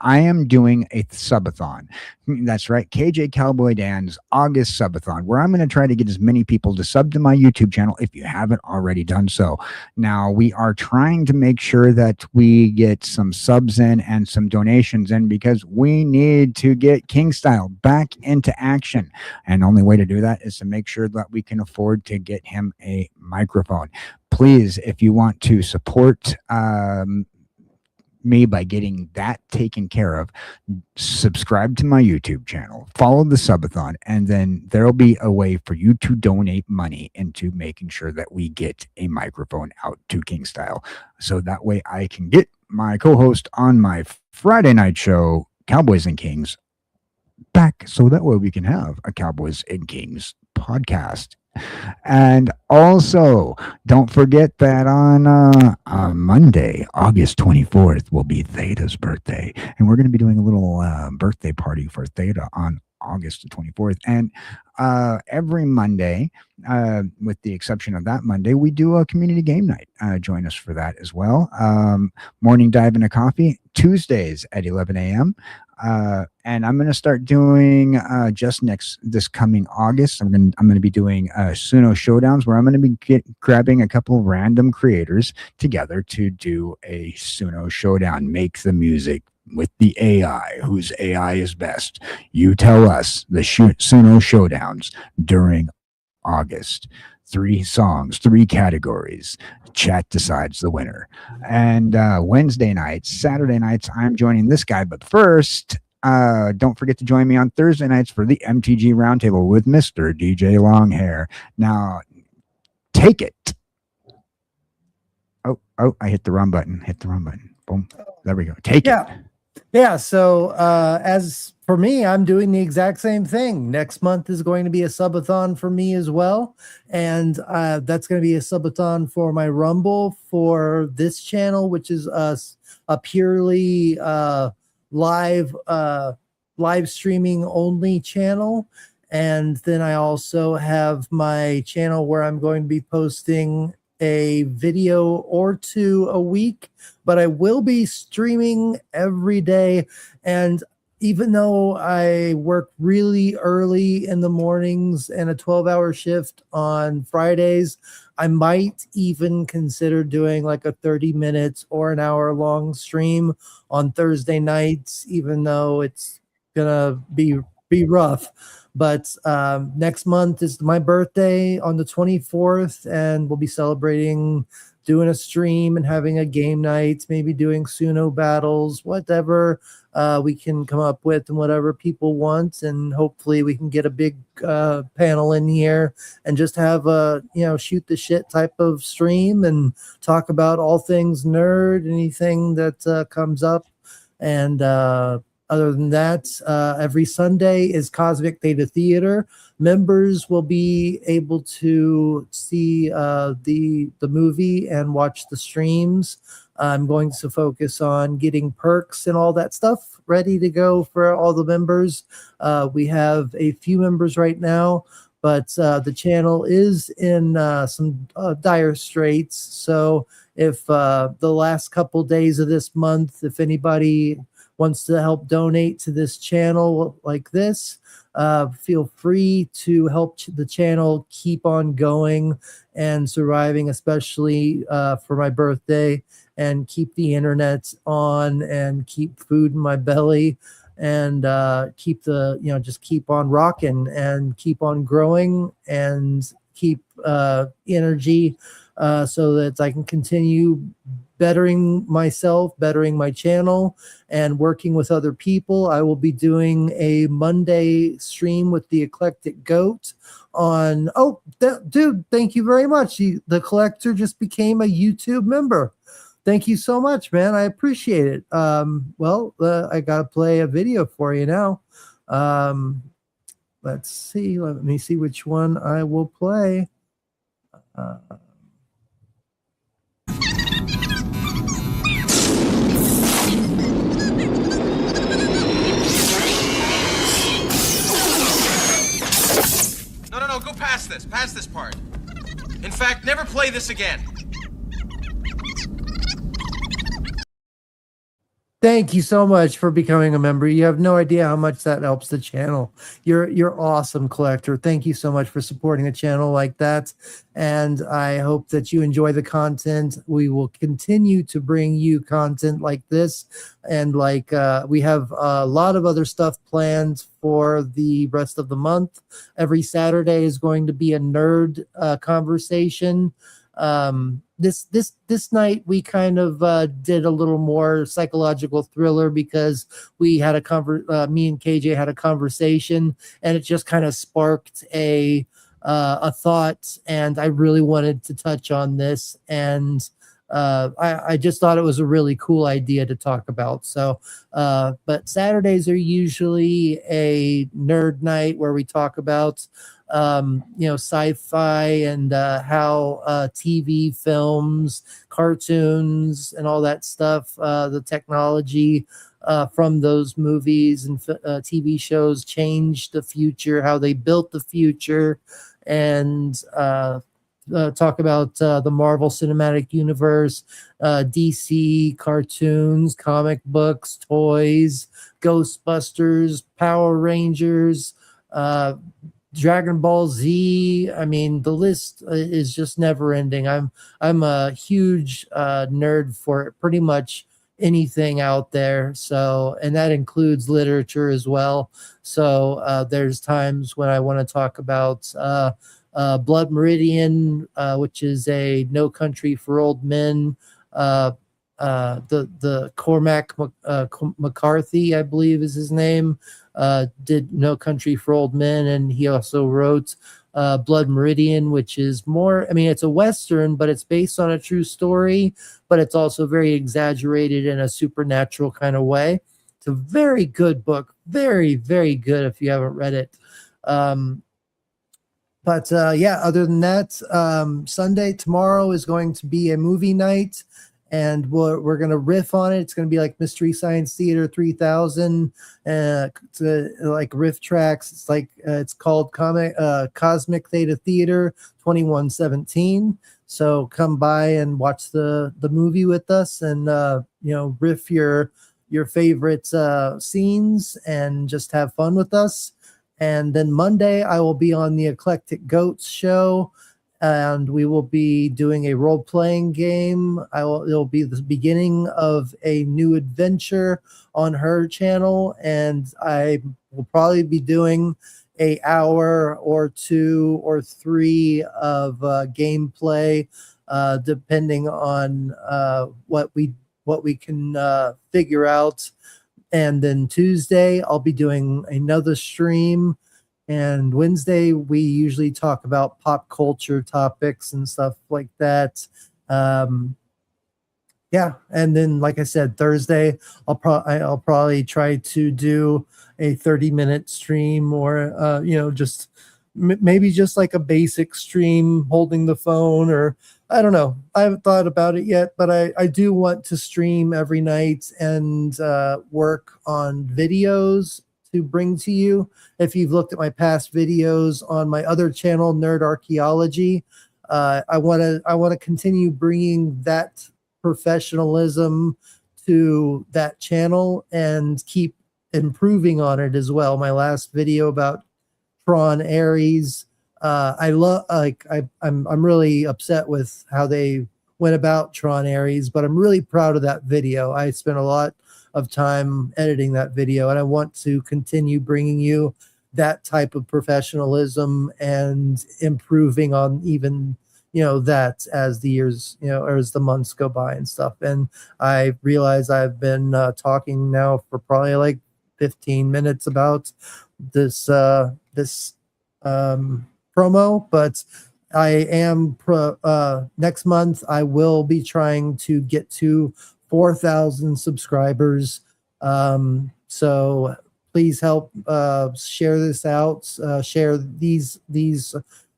I am doing a subathon. That's right, KJ Cowboy Dan's August subathon, where I'm going to try to get as many people to sub to my YouTube channel if you haven't already done so. Now, we are trying to make sure that we get some subs in and some donations in, because we need to get Kingstyle back into action. And the only way to do that is to make sure that we can afford to get him a microphone. Please, if you want to support me by getting that taken care of, subscribe to my YouTube channel, follow the subathon, and then there'll be a way for you to donate money into making sure that we get a microphone out to Kingstyle, so that way I can get my co-host on my Friday night show, Cowboys and Kings, back, so that way we can have a Cowboys and Kings podcast. And also, don't forget that on Monday, August 24th, will be Theta's birthday. And we're going to be doing a little birthday party for Theta on August the 24th. And every Monday, with the exception of that Monday, we do a community game night. Join us for that as well. Morning dive and a coffee, Tuesdays at 11 a.m. And I'm going to start doing this coming August. I'm going to be doing Suno Showdowns, where I'm going to be grabbing a couple of random creators together to do a Suno Showdown. Make the music with the AI, whose AI is best. You tell us the Suno Showdowns during August. 3 songs, 3 categories. Chat decides the winner. And Wednesday nights, Saturday nights, I'm joining this guy. But first, don't forget to join me on Thursday nights for the MTG Roundtable with Mr. DJ Longhair. Now, take it. Oh, I hit the wrong button. Boom. There we go. Take it.
Yeah. So as for me, I'm doing the exact same thing. Next month is going to be a subathon for me as well. And that's going to be a subathon for my Rumble for this channel, which is a purely live live streaming only channel. And then I also have my channel where I'm going to be posting a video or two a week, but I will be streaming every day. And even though I work really early in the mornings and a 12-hour shift on Fridays, I might even consider doing like a 30 minutes or an hour long stream on Thursday nights, even though it's gonna be rough. But next month is my birthday on the 24th, and we'll be celebrating doing a stream and having a game night, maybe doing Suno battles, whatever we can come up with and whatever people want. And hopefully we can get a big panel in here and just have a, shoot the shit type of stream and talk about all things nerd, anything that comes up. And other than that, every Sunday is Cosmic Theta Theater. Members will be able to see the movie and watch the streams. I'm going to focus on getting perks and all that stuff ready to go for all the members. We have a few members right now, but the channel is in some dire straits. So if the last couple days of this month, if anybody wants to help donate to this channel like this, feel free to help the channel keep on going and surviving, especially for my birthday, and keep the internet on and keep food in my belly, and keep just keep on rocking and keep on growing and keep energy so that I can continue bettering myself, bettering my channel, and working with other people. I will be doing a Monday stream with the Eclectic Goat on, dude, thank you very much. The Collector just became a YouTube member. Thank you so much, man. I appreciate it. I got to play a video for you now. Let's see. Let me see which one I will play.
No, go past this part. In fact, never play this again.
Thank you so much for becoming a member. You have no idea how much that helps the channel. You're awesome, Collector. Thank you so much for supporting a channel like that. And I hope that you enjoy the content. We will continue to bring you content like this. And we have a lot of other stuff planned for the rest of the month. Every Saturday is going to be a nerd conversation. This night we kind of did a little more psychological thriller because we had me and KJ had a conversation, and it just kind of sparked a thought, and I really wanted to touch on this, and I just thought it was a really cool idea to talk about. So, but Saturdays are usually a nerd night where we talk about sci-fi and how TV, films, cartoons, and all that stuff, the technology from those movies and TV shows changed the future, how they built the future, and talk about the Marvel Cinematic Universe, DC cartoons, comic books, toys, Ghostbusters, Power Rangers, Dragon Ball Z. I mean, the list is just never ending. I'm a huge nerd for pretty much anything out there. So, and that includes literature as well. So there's times when I want to talk about Blood Meridian, which is a No Country for Old Men. The Cormac McCarthy, I believe is his name, did No Country for Old Men, and he also wrote Blood Meridian, which is more, it's a Western, but it's based on a true story, but it's also very exaggerated in a supernatural kind of way. It's a very good book. Very, very good if you haven't read it. Other than that, Sunday, tomorrow is going to be a movie night. and we're going to riff on it. It's going to be like Mystery Science Theater 3000, like riff tracks. It's like it's called Cosmic Theta Theater 2117. So come by and watch the movie with us, and riff your favorite scenes and just have fun with us. And then Monday I will be on the Eclectic Goats show, and we will be doing a role-playing game. It'll be the beginning of a new adventure on her channel, and I will probably be doing an hour or 2 or 3 of gameplay, depending on what we can figure out. And then Tuesday I'll be doing another stream. And Wednesday, we usually talk about pop culture topics and stuff like that. And then, like I said, Thursday, I'll probably try to do a 30-minute stream, or just maybe just like a basic stream holding the phone, or I don't know. I haven't thought about it yet, but I do want to stream every night and work on videos to bring to you. If you've looked at my past videos on my other channel, Nerd Archaeology, I want to continue bringing that professionalism to that channel and keep improving on it as well. My last video about Tron Ares, I'm really upset with how they went about Tron Ares, but I'm really proud of that video. I spent a lot of time editing that video, and I want to continue bringing you that type of professionalism and improving on even that as the years or as the months go by and stuff. And I realize I've been talking now for probably like 15 minutes about this promo, but I am next month I will be trying to get to 4,000 subscribers. So please help share this out, share these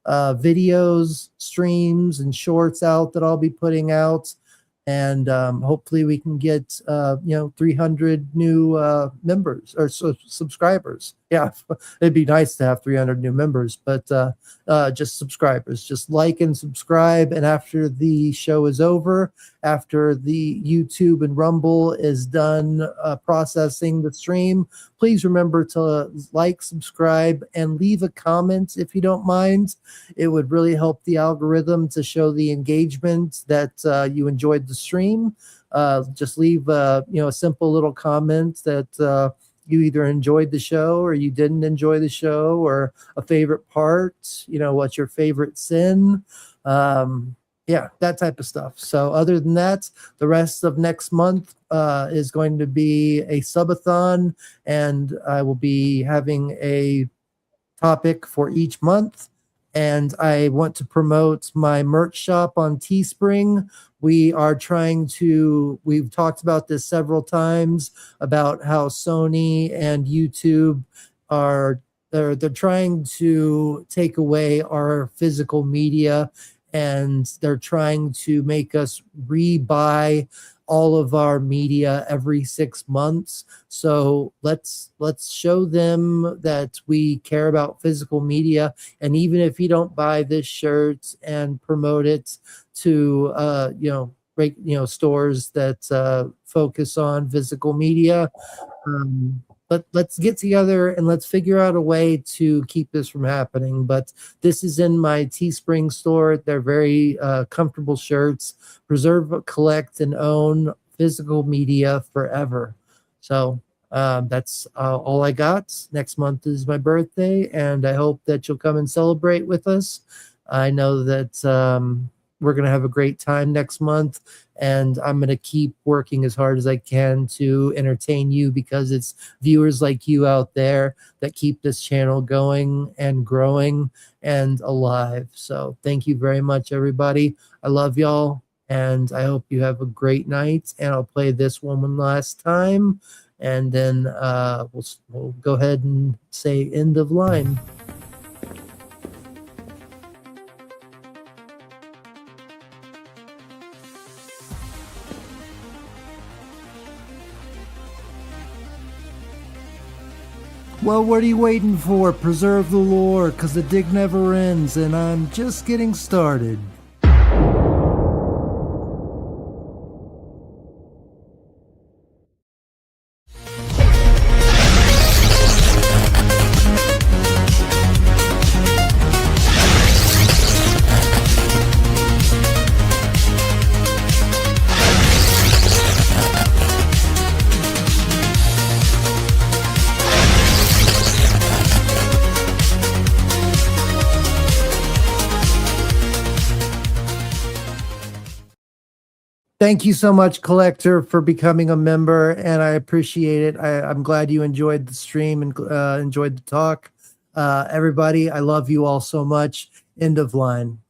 videos, streams, and shorts out that I'll be putting out. And hopefully we can get 300 new members or subscribers. Yeah, it'd be nice to have 300 new members, but just subscribers. Just like and subscribe. And after the show is over, after the YouTube and Rumble is done processing the stream, please remember to like, subscribe, and leave a comment if you don't mind. It would really help the algorithm to show the engagement that you enjoyed the stream. Just leave a simple little comment that you either enjoyed the show or you didn't enjoy the show, or a favorite part, what's your favorite sin, that type of stuff. So other than that, the rest of next month is going to be a subathon, and I will be having a topic for each month. And I want to promote my merch shop on Teespring. We've talked about this several times, about how Sony and YouTube they're trying to take away our physical media, and they're trying to make us rebuy all of our media every 6 months. So let's show them that we care about physical media. And even if you don't buy this shirt and promote it to stores that focus on physical media, let's get together and let's figure out a way to keep this from happening. But this is in my Teespring store. They're very comfortable shirts. Preserve, collect, and own physical media forever. So that's all I got. Next month is my birthday, and I hope that you'll come and celebrate with us. I know that we're going to have a great time next month, and I'm going to keep working as hard as I can to entertain you, because it's viewers like you out there that keep this channel going and growing and alive. So thank you very much, everybody. I love y'all, and I hope you have a great night. And I'll play this one last time, and then we'll go ahead and say end of line. Well, what are you waiting for? Preserve the lore, because the dig never ends, and I'm just getting started. Thank you so much, Collector, for becoming a member, and I appreciate it. I'm glad you enjoyed the stream and enjoyed the talk. Everybody, I love you all so much. End of line.